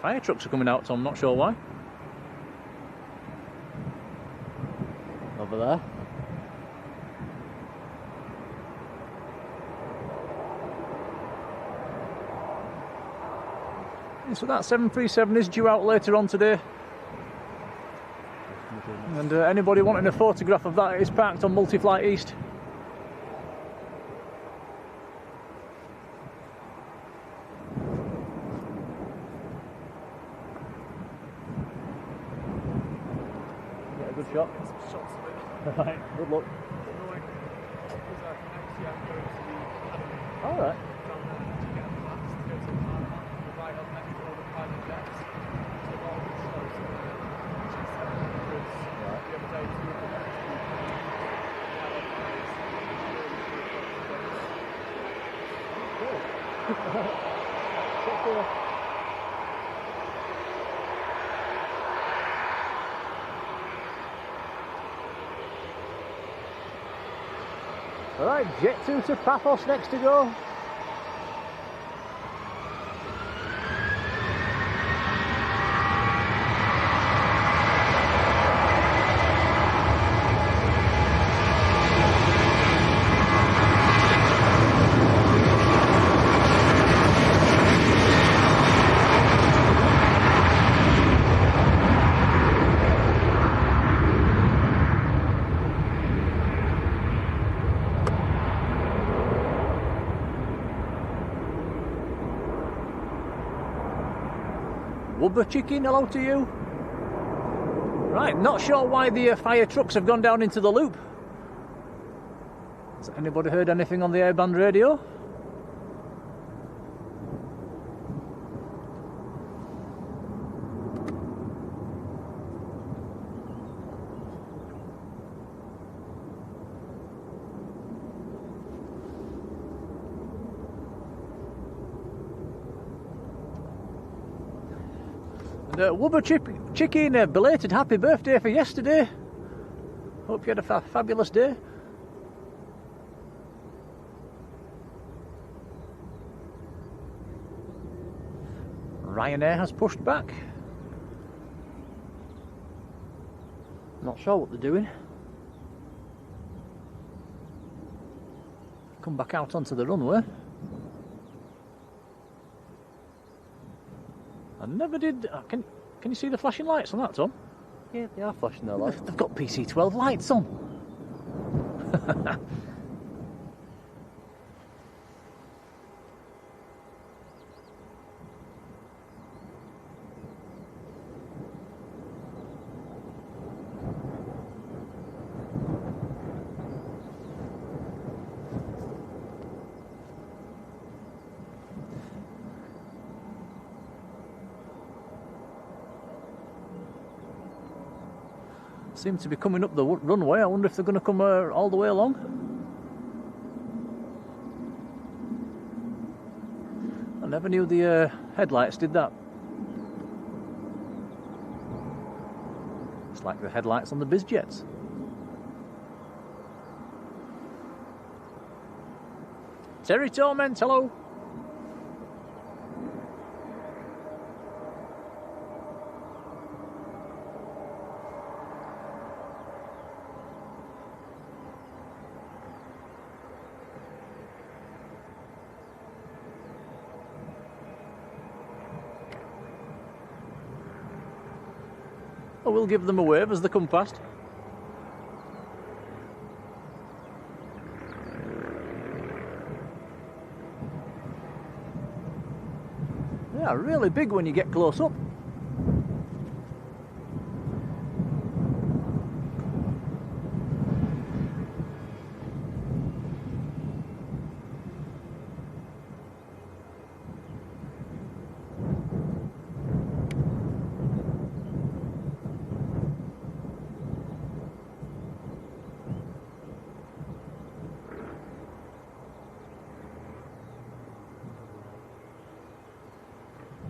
Fire trucks are coming out, so I'm not sure why. Over there. So that 737 is due out later on today. And anybody wanting a photograph of that is parked on Multi-Flight East. Get a good shot. Right, good luck. Alright. Alright, Jet 2 to Paphos next to go. Wubba Chicken, hello to you. Right, not sure why the fire trucks have gone down into the loop. Has anybody heard anything on the airband radio? Wubber Chicken, a belated happy birthday for yesterday. Hope you had a fabulous day. Ryanair has pushed back. Not sure what they're doing. Come back out onto the runway. I never did. Can you see the flashing lights on that, Tom? Yeah, they are flashing their lights. They've got PC-12 lights on. Seem to be coming up the runway. I wonder if they're going to come all the way along. I never knew the headlights did that. It's like the headlights on the biz jets. Terry Torment, hello. I will give them a wave as they come past. They are really big when you get close up.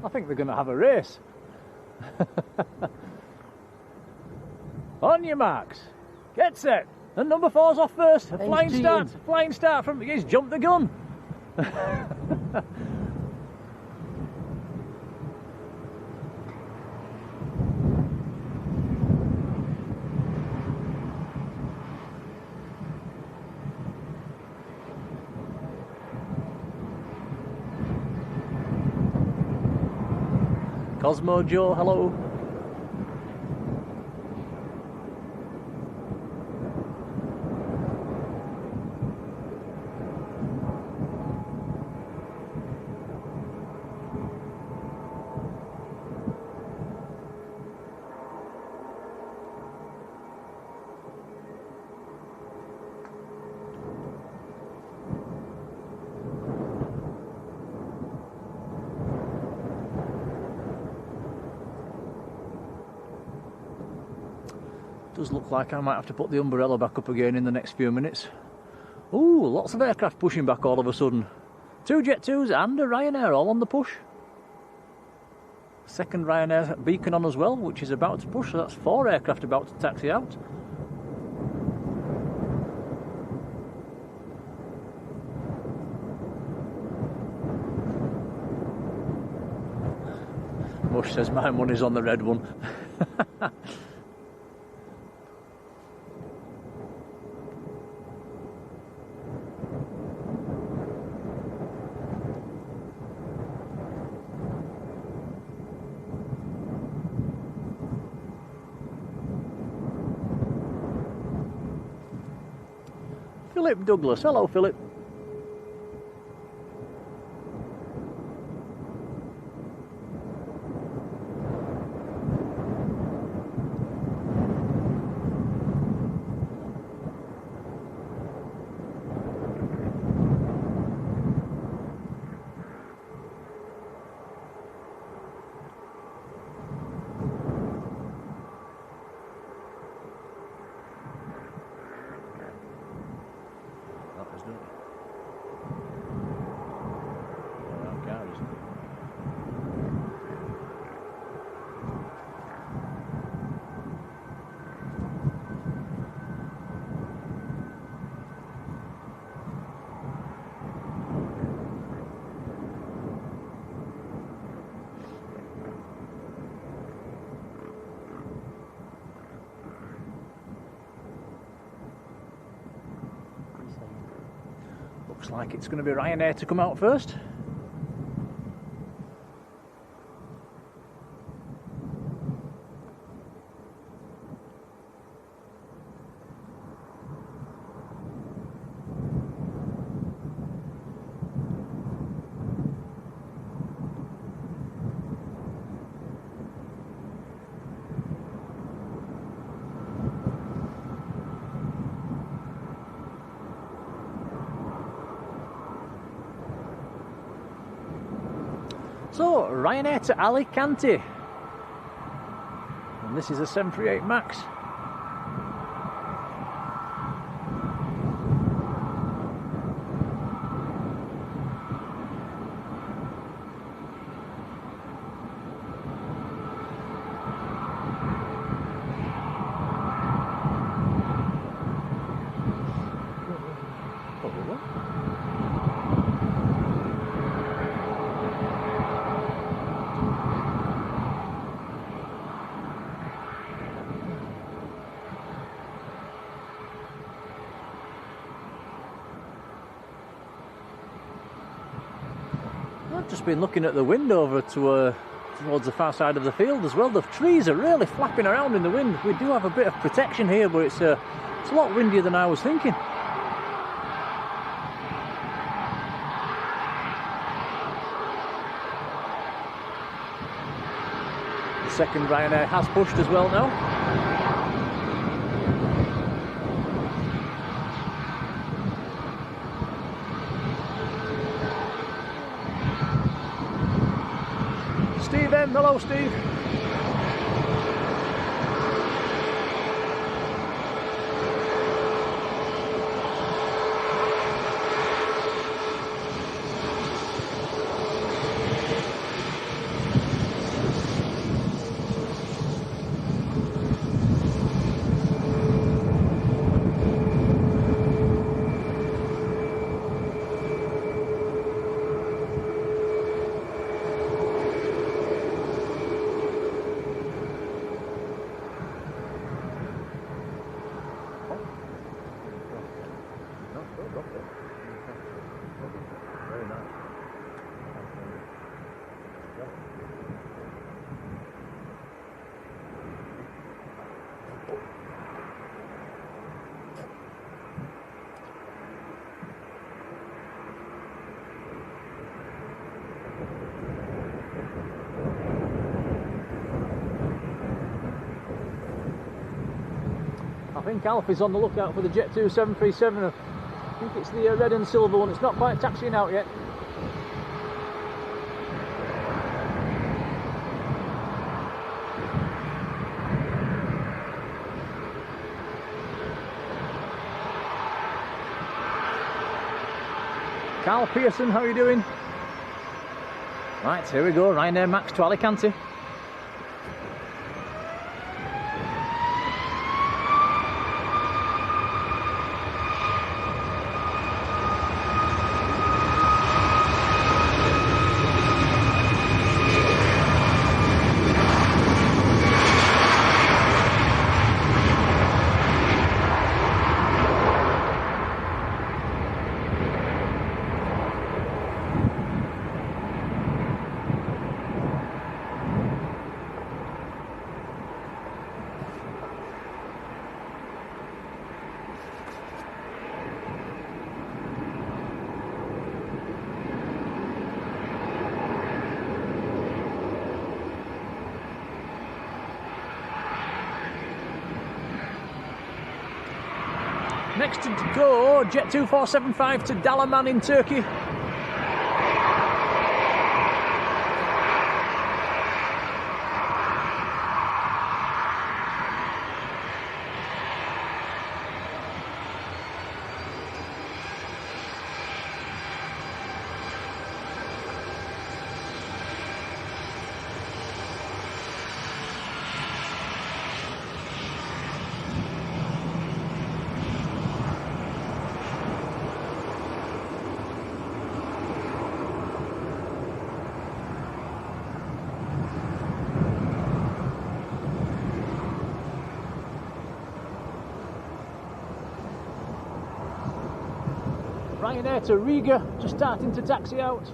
I think they're going to have a race. On your marks, get set, and number 4's off first. A flying start from. He's jumped the gun. Cosmo Joe, hello. Does look like I might have to put the umbrella back up again in the next few minutes. Ooh, lots of aircraft pushing back all of a sudden. 2 Jet 2s and a Ryanair all on the push. Second Ryanair beacon on as well, which is about to push, so that's 4 aircraft about to taxi out. Mush says my money's on the red one. Philip Douglas, hello Philip. That was done. Looks like it's going to be Ryanair to come out first. So, Ryanair to Alicante, and this is a 738 MAX. I've just been looking at the wind over towards the far side of the field as well. The trees are really flapping around in the wind. We do have a bit of protection here, but it's a lot windier than I was thinking. The second Ryanair has pushed as well now. Steve M, hello Steve. I think Alf is on the lookout for the Jet 2 737. I think it's the red and silver one. It's not quite taxiing out yet. Carl Pearson, how are you doing? Right, here we go, Ryanair Max to Alicante. Next to go, Jet 2475 to Dalaman in Turkey. Ryanair to Riga, just starting to taxi out.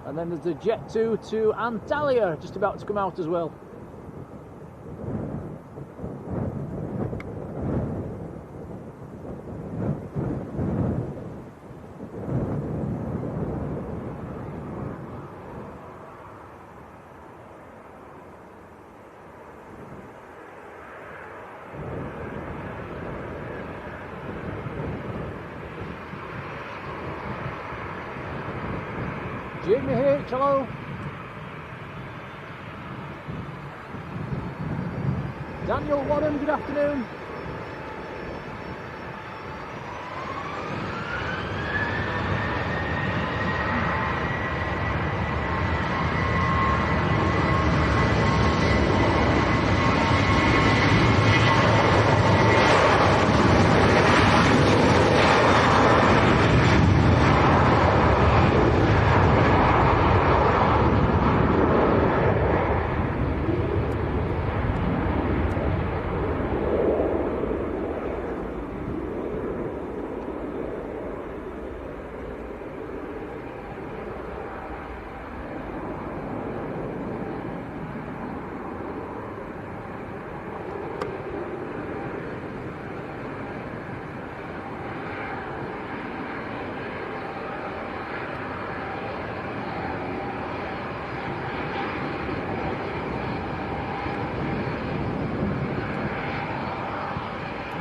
And then there's the Jet 2 to Antalya, just about to come out as well. Jamie H, hello. Daniel Warren, good afternoon.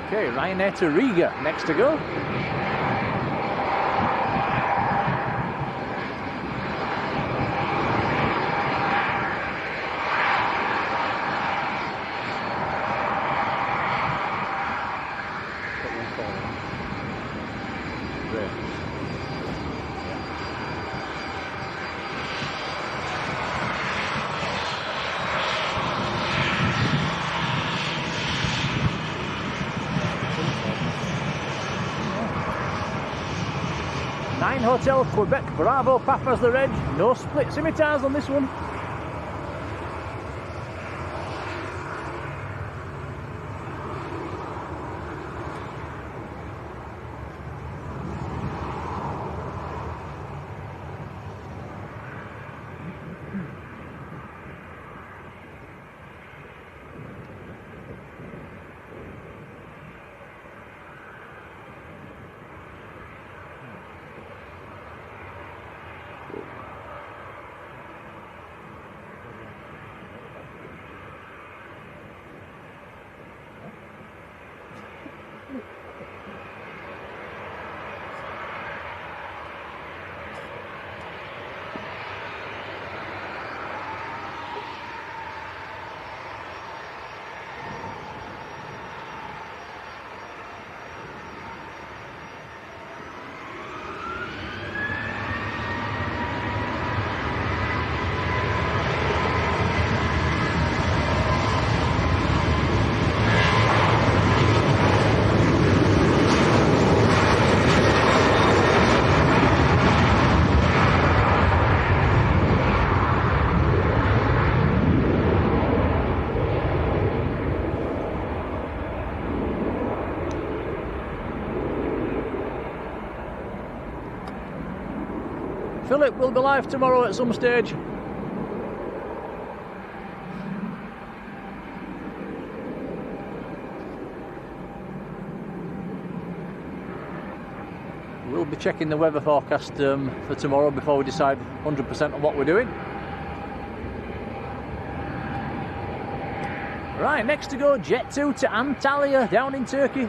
Okay, Ryanair to Riga, next to go. Hotel Quebec Bravo Papa's the reg, no split scimitars on this one. Philip will be live tomorrow at some stage. We'll be checking the weather forecast for tomorrow before we decide 100% on what we're doing. Right, next to go, Jet 2 to Antalya down in Turkey.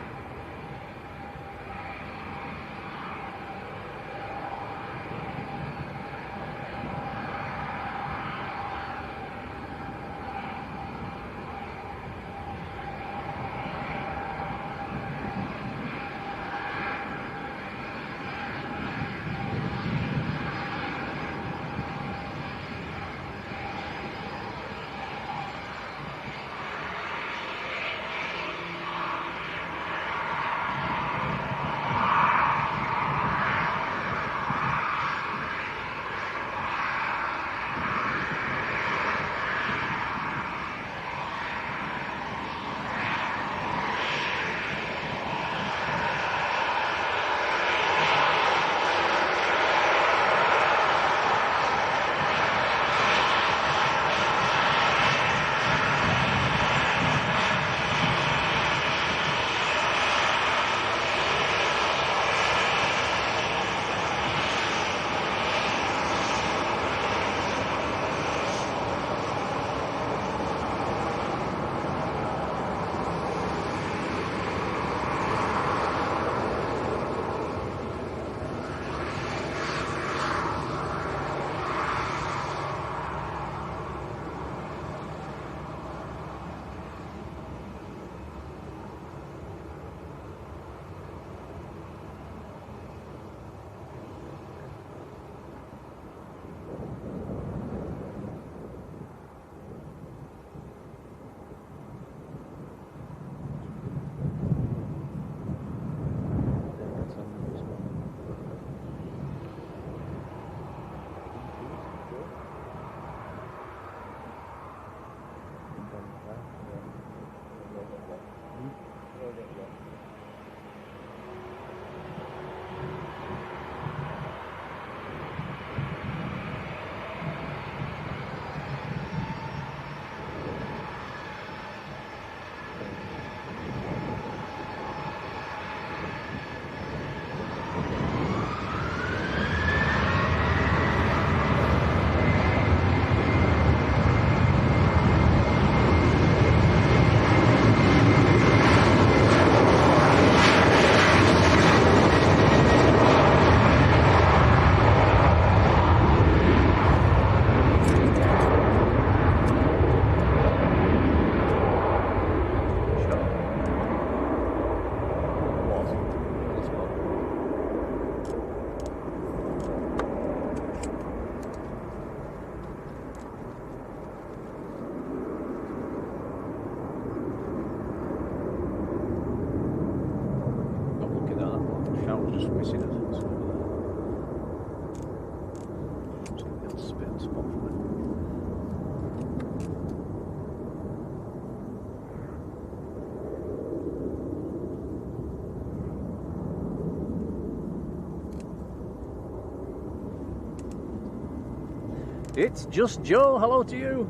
It's just Joe, hello to you.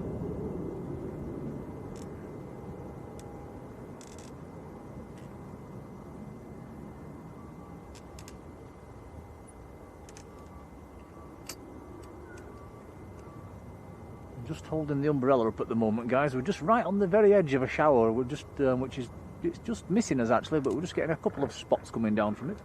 I'm just holding the umbrella up at the moment, guys. We're just right on the very edge of a shower. We're just, it's just missing us actually, but we're just getting a couple of spots coming down from it.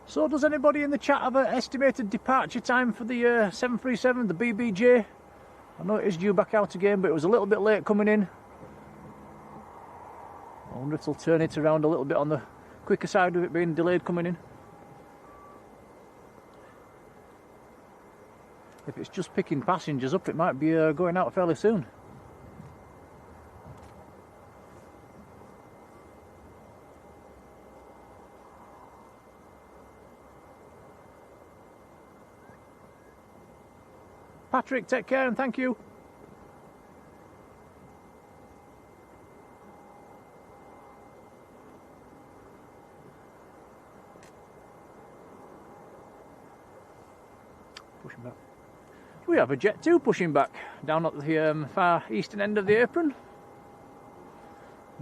So does anybody in the chat have an estimated departure time for the 737, the BBJ? I know it is due back out again, but it was a little bit late coming in. I wonder if they'll turn it around a little bit on the quicker side of it being delayed coming in. If it's just picking passengers up, it might be going out fairly soon. Patrick, take care and thank you. Pushing back. We have a Jet 2 pushing back down at the far eastern end of the apron.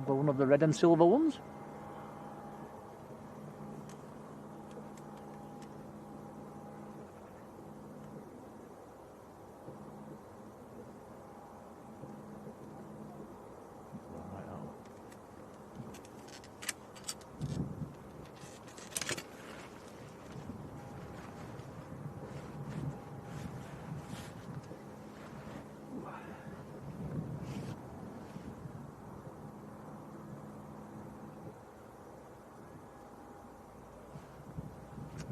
One of the red and silver ones.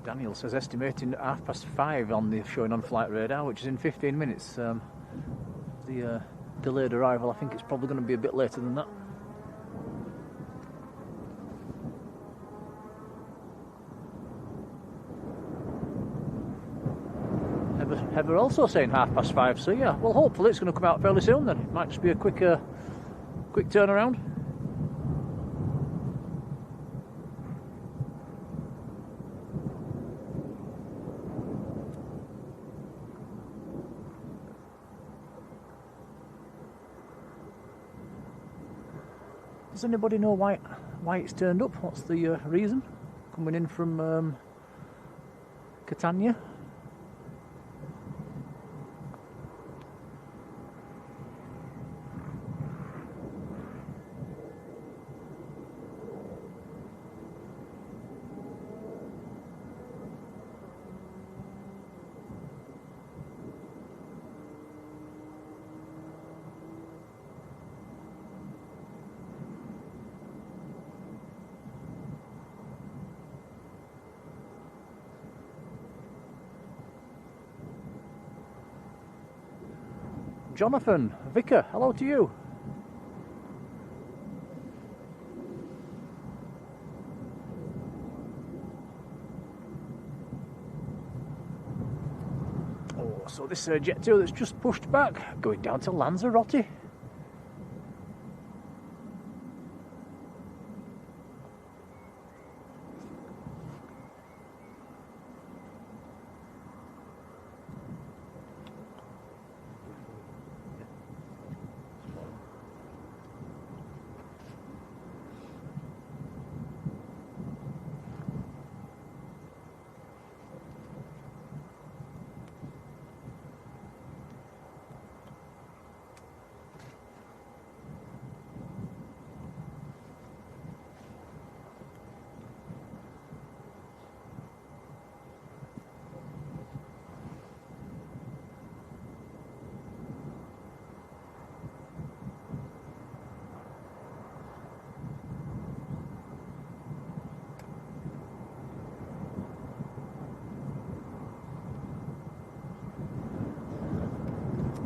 Daniel says estimating 5:30 on the showing on flight radar, which is in 15 minutes. The delayed arrival, I think it's probably going to be a bit later than that. Heather also saying 5:30, so yeah, well hopefully it's going to come out fairly soon then. It might just be a quick turnaround. Does anybody know why it's turned up? What's the reason? Coming in from Catania? Jonathan, Vicar, hello to you. Oh, so this Jet 2 that's just pushed back, going down to Lanzarote.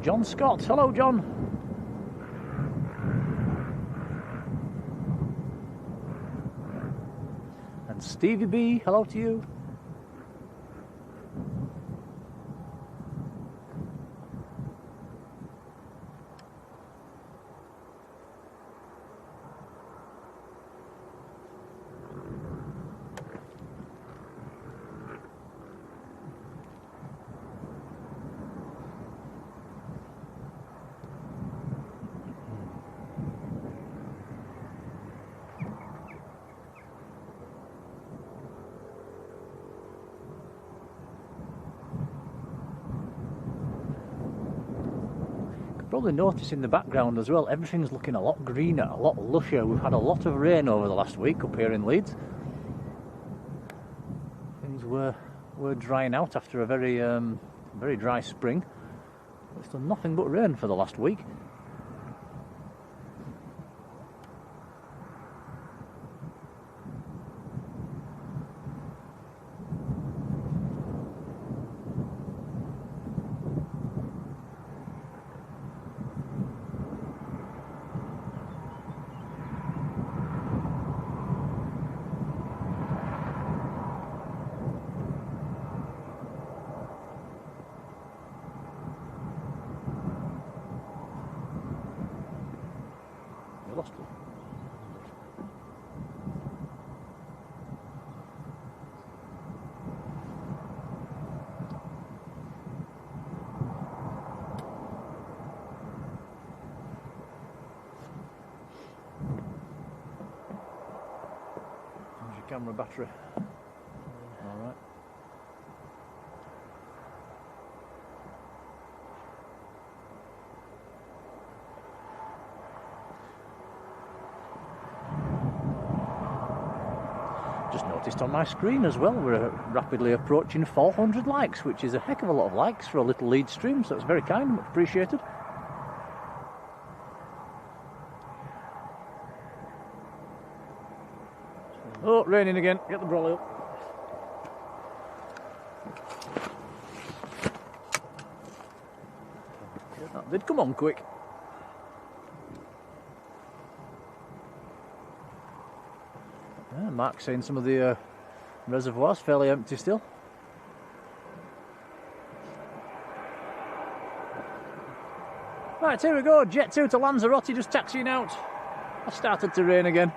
John Scott, hello John. And Stevie B, hello to you. probably noticed in the background as well, everything's looking a lot greener, a lot lusher. We've had a lot of rain over the last week up here in Leeds. Things were drying out after a very very dry spring. It's done nothing but rain for the last week. Lost it. There's your camera battery. All right. Just noticed on my screen as well, we're rapidly approaching 400 likes, which is a heck of a lot of likes for a little Leeds stream, so it's very kind, much appreciated. Oh, raining again, get the brolly up. That did come on quick. Mark's saying some of the reservoirs fairly empty still. Right, here we go, Jet 2 to Lanzarote, just taxiing out. It started to rain again.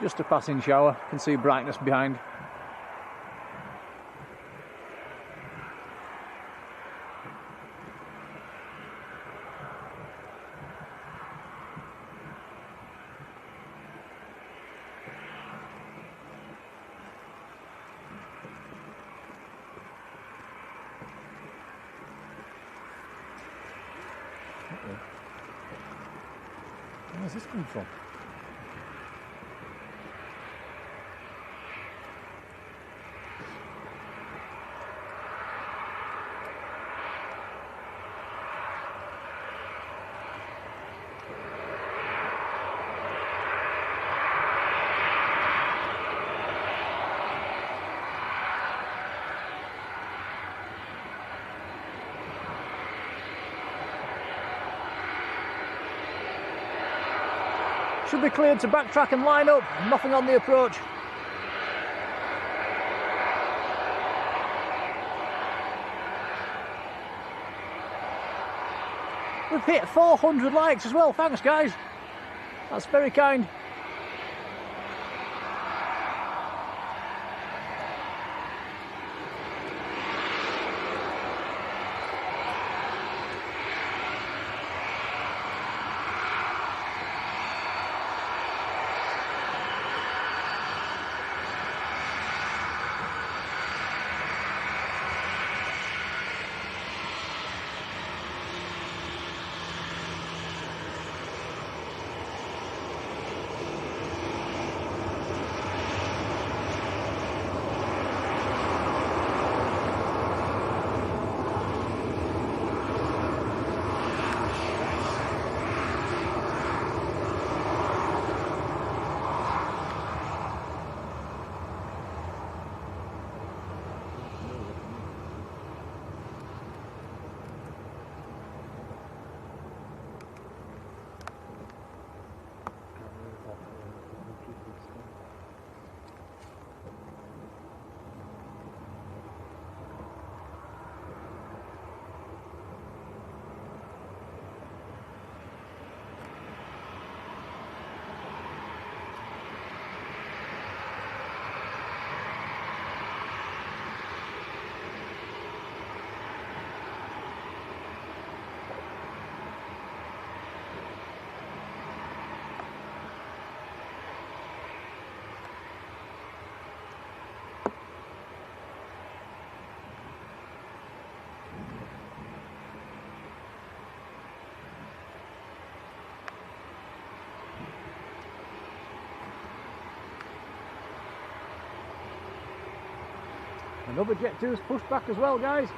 Just a passing shower, can see brightness behind. Where's this coming from? Should be cleared to backtrack and line up, nothing on the approach. We've hit 400 likes as well, thanks guys. That's very kind. Another Jet 2's pushed back as well, guys.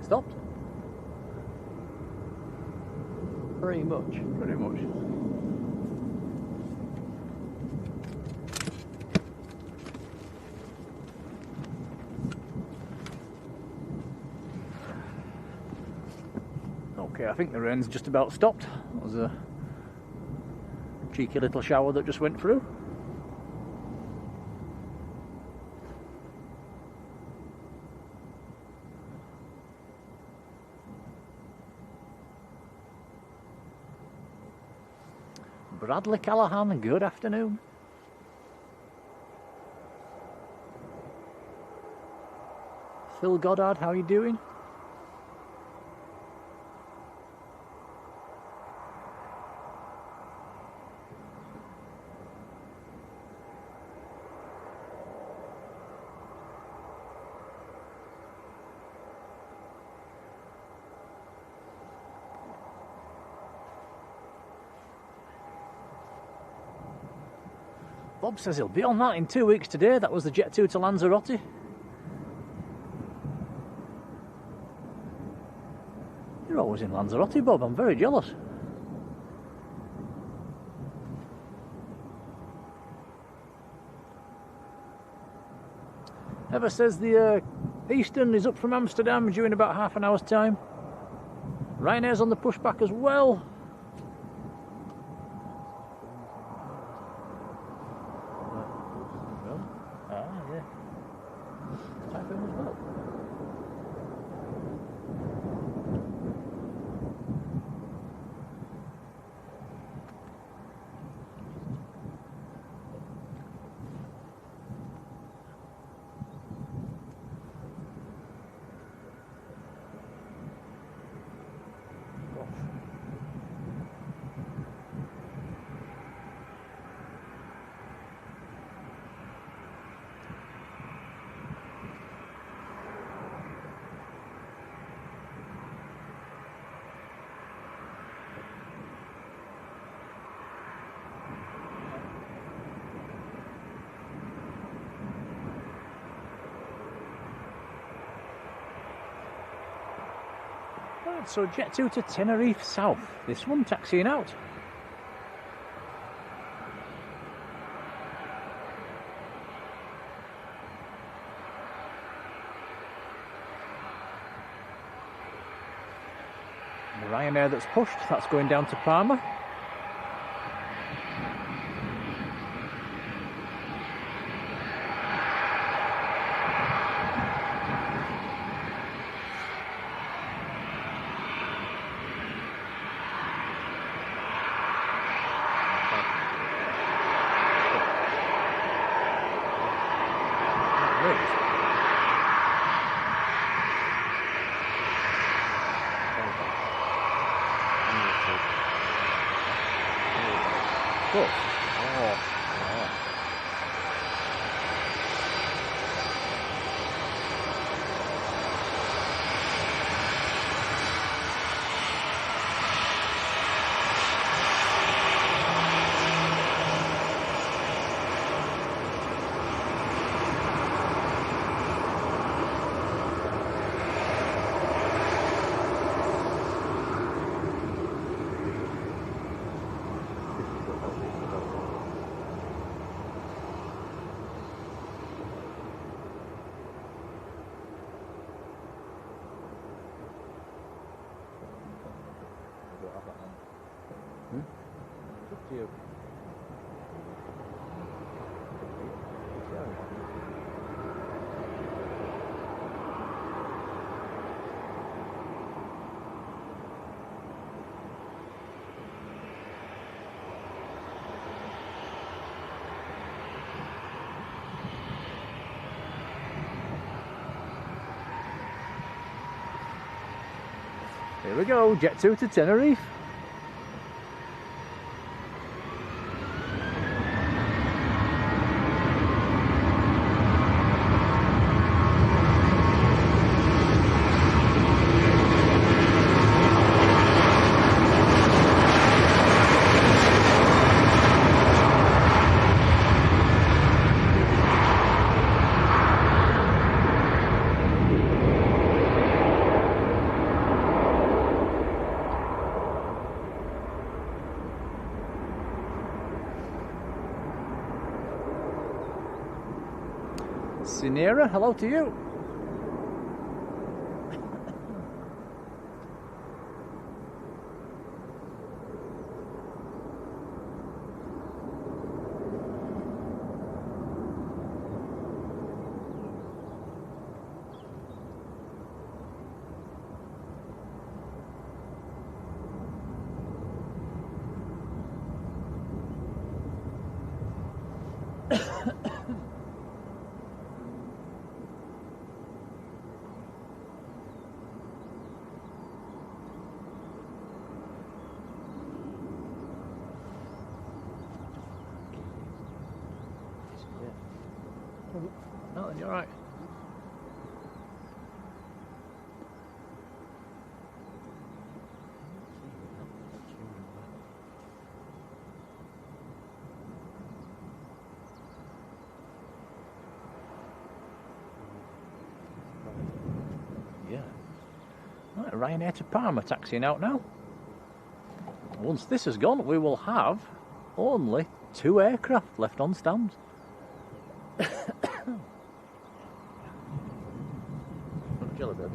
Stopped? Pretty much. Pretty much. Okay, I think the rain's just about stopped. That was a cheeky little shower that just went through. Bradley Callahan, good afternoon. Phil Goddard, how are you doing? Bob says he'll be on that in 2 weeks today. That was the Jet 2 to Lanzarote. You're always in Lanzarote, Bob. I'm very jealous. Ever says the Eastern is up from Amsterdam due in about half an hour's time. Ryanair's on the pushback as well. Right, so Jet 2 to Tenerife South. This one taxiing out. The Ryanair that's pushed, that's going down to Palma. It's up to you. Here we go, Jet 2 to Tenerife. Sinera, hello to you. No, then you're right. Yeah. Right, Ryanair to Parma taxiing out now. Once this has gone, we will have only 2 aircraft left on stand. Jelly bed.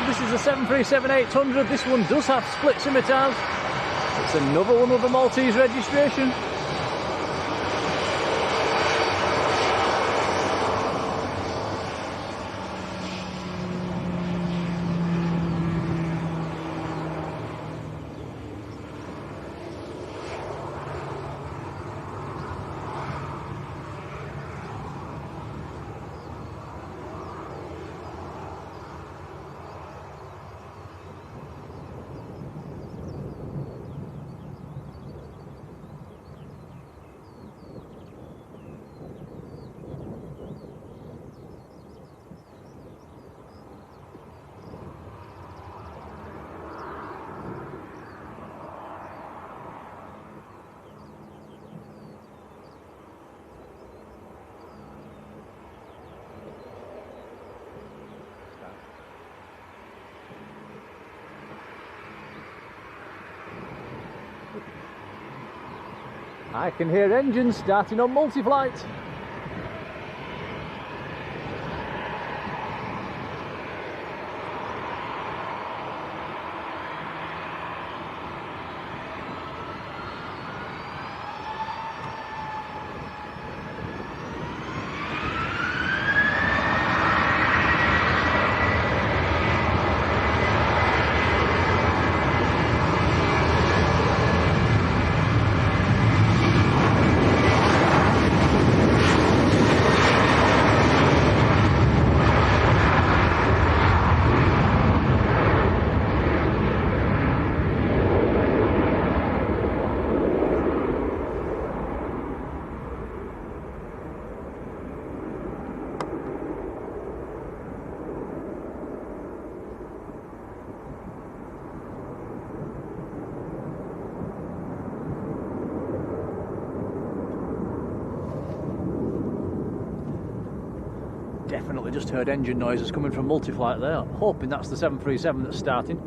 This is a 737-800. This one does have split scimitars. It's another one with a Maltese registration. I can hear engines starting on multi-flight. Definitely just heard engine noises coming from multi-flight there. Hoping that's the 737 that's starting.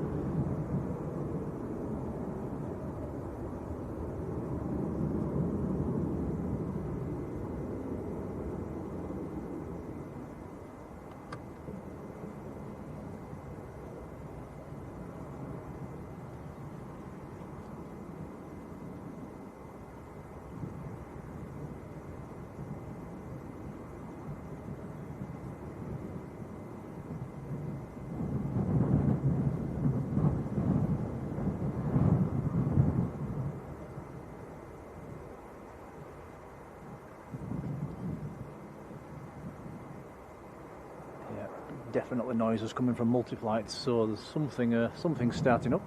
Definitely noises coming from multi-flight, so there's something starting up.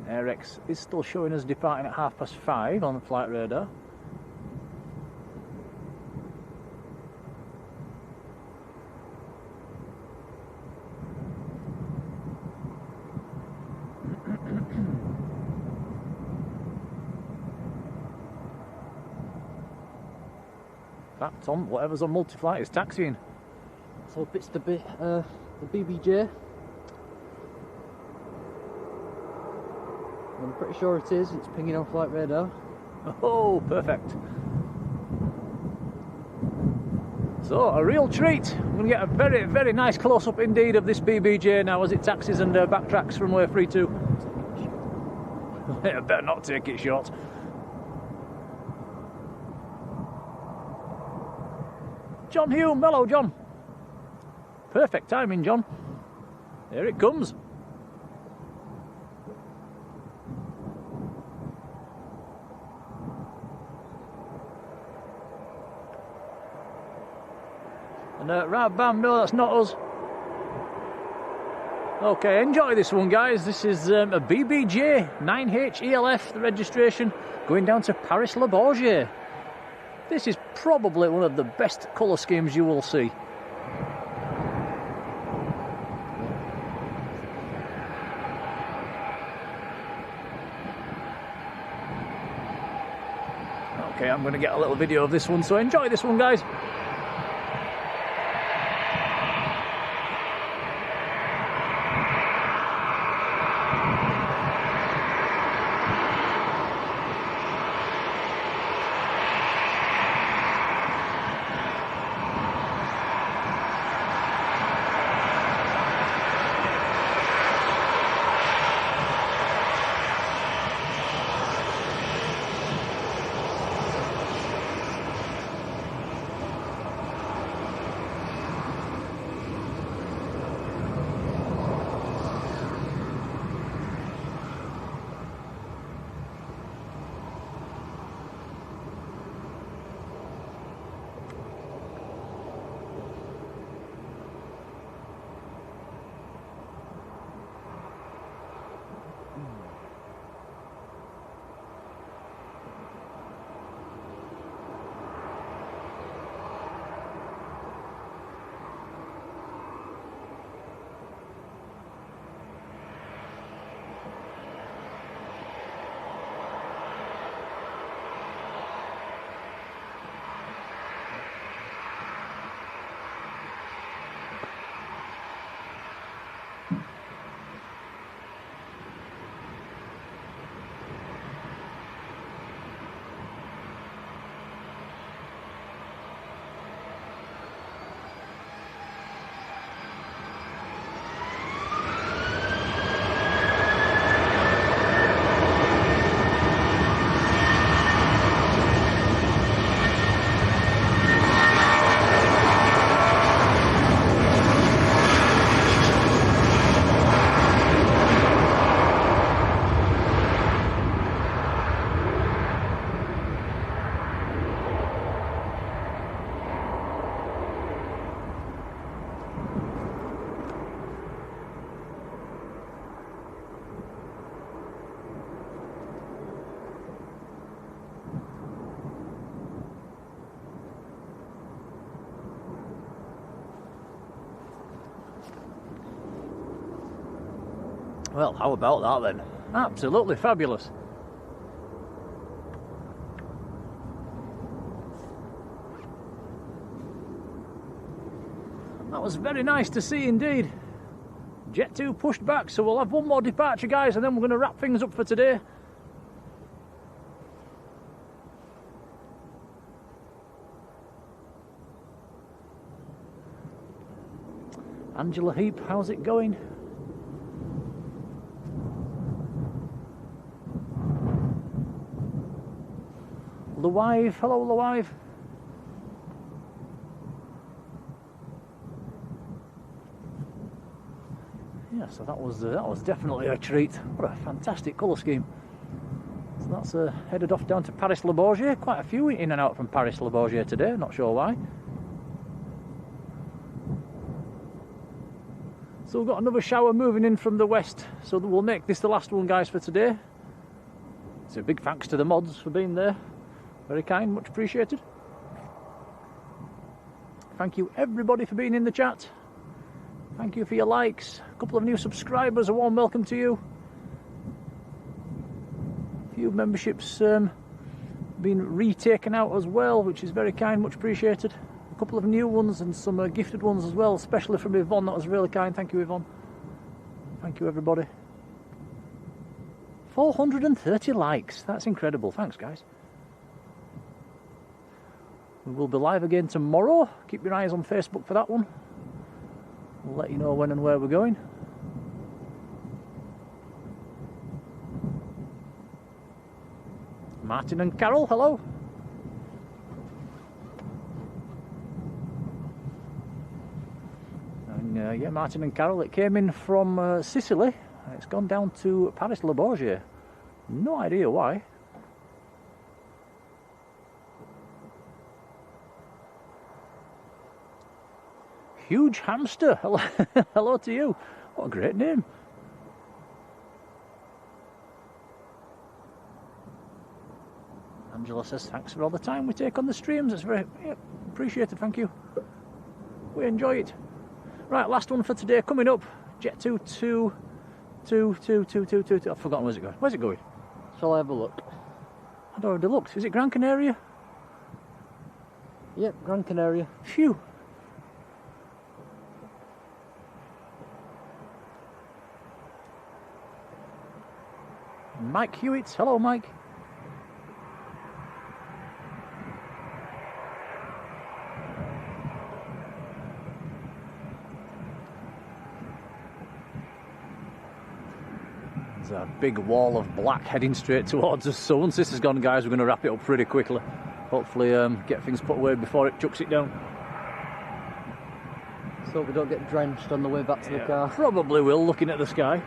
AirX is still showing us departing at 5:30 on the flight radar. In fact, Tom, whatever's on multi-flight is taxiing. So if it's the BBJ, I'm pretty sure it is. It's pinging on flight radar. Oh, perfect. So, a real treat. I'm going to get a very, very nice close-up indeed of this BBJ now as it taxis and backtracks runway 32. I better not take it short. John Hume, hello John. Perfect timing, John. Here it comes. And right bam, no, that's not us. Okay, enjoy this one, guys. This is a BBJ 9H ELF, the registration, going down to Paris-Le Bourget. This is probably one of the best colour schemes you will see. Okay, I'm going to get a little video of this one, so enjoy this one, guys. Well, how about that then? Absolutely fabulous. That was very nice to see indeed. Jet 2 pushed back, so we'll have one more departure, guys, and then we're going to wrap things up for today. Angela Heap, how's it going? Luwive, hello Luwive. Yeah, so that was definitely a treat. What a fantastic colour scheme. So that's headed off down to Paris-Le Bourget. Quite a few in and out from Paris-Le Bourget today, not sure why. So we've got another shower moving in from the west, so we'll make this the last one, guys, for today. So a big thanks to the mods for being there. Very kind, much appreciated. Thank you everybody for being in the chat. Thank you for your likes. A couple of new subscribers, a warm welcome to you. A few memberships been retaken out as well, which is very kind, much appreciated. A couple of new ones and some gifted ones as well, especially from Yvonne. That was really kind. Thank you, Yvonne. Thank you, everybody. 430 likes. That's incredible. Thanks, guys. We will be live again tomorrow. Keep your eyes on Facebook for that one. We'll let you know when and where we're going. Martin and Carol, hello. And yeah, Martin and Carol, it came in from Sicily. It's gone down to Paris-Le Bourget. No idea why. Huge Hamster, hello, hello to you. What a great name. Angela says thanks for all the time we take on the streams. It's very appreciated, thank you. We enjoy it. Right, last one for today coming up. Jet 2, 2, 2, 2, 2, 2, 2, 2. I've forgotten where's it going. Where's it going? Shall I have a look? I'd already looked. Is it Gran Canaria? Yep, Gran Canaria. Phew. Mike Hewitt, hello Mike. There's a big wall of black heading straight towards us, so once this is gone, guys, we're going to wrap it up pretty quickly. Hopefully get things put away before it chucks it down. So we don't get drenched on the way back to the car. Probably will, looking at the sky.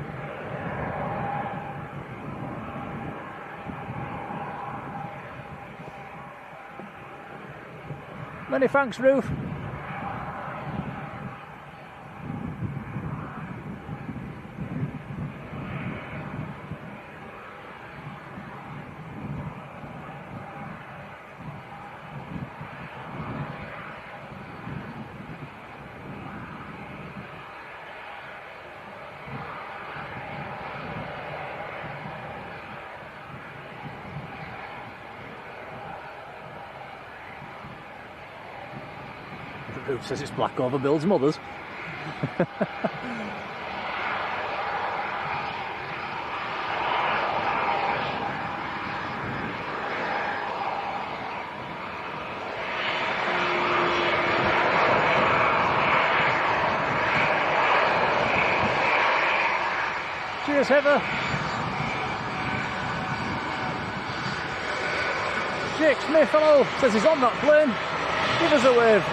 Many thanks, Ruth. Ruth says it's black over Bill's mother's. Cheers, Heather. Jake Smith, hello, says he's on that plane. Give us a wave.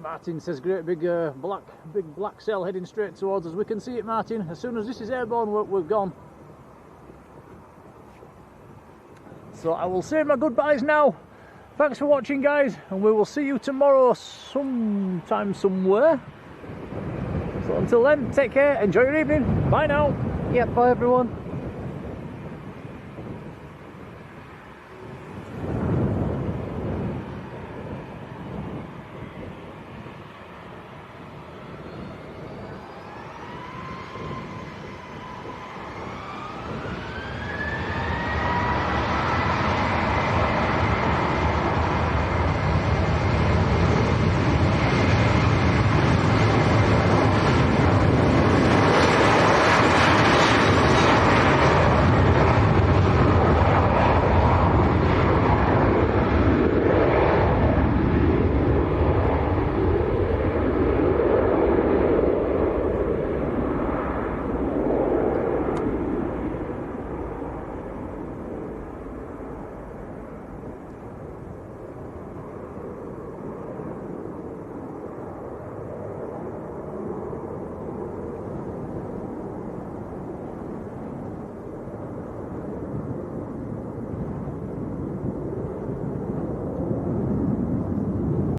Martin says great big black cell heading straight towards us. We can see it, Martin. As soon as this is airborne, we're gone. So I will say my goodbyes now. Thanks for watching, guys, and we will see you tomorrow sometime somewhere. So until then, take care, enjoy your evening. Bye now. Yep, bye everyone.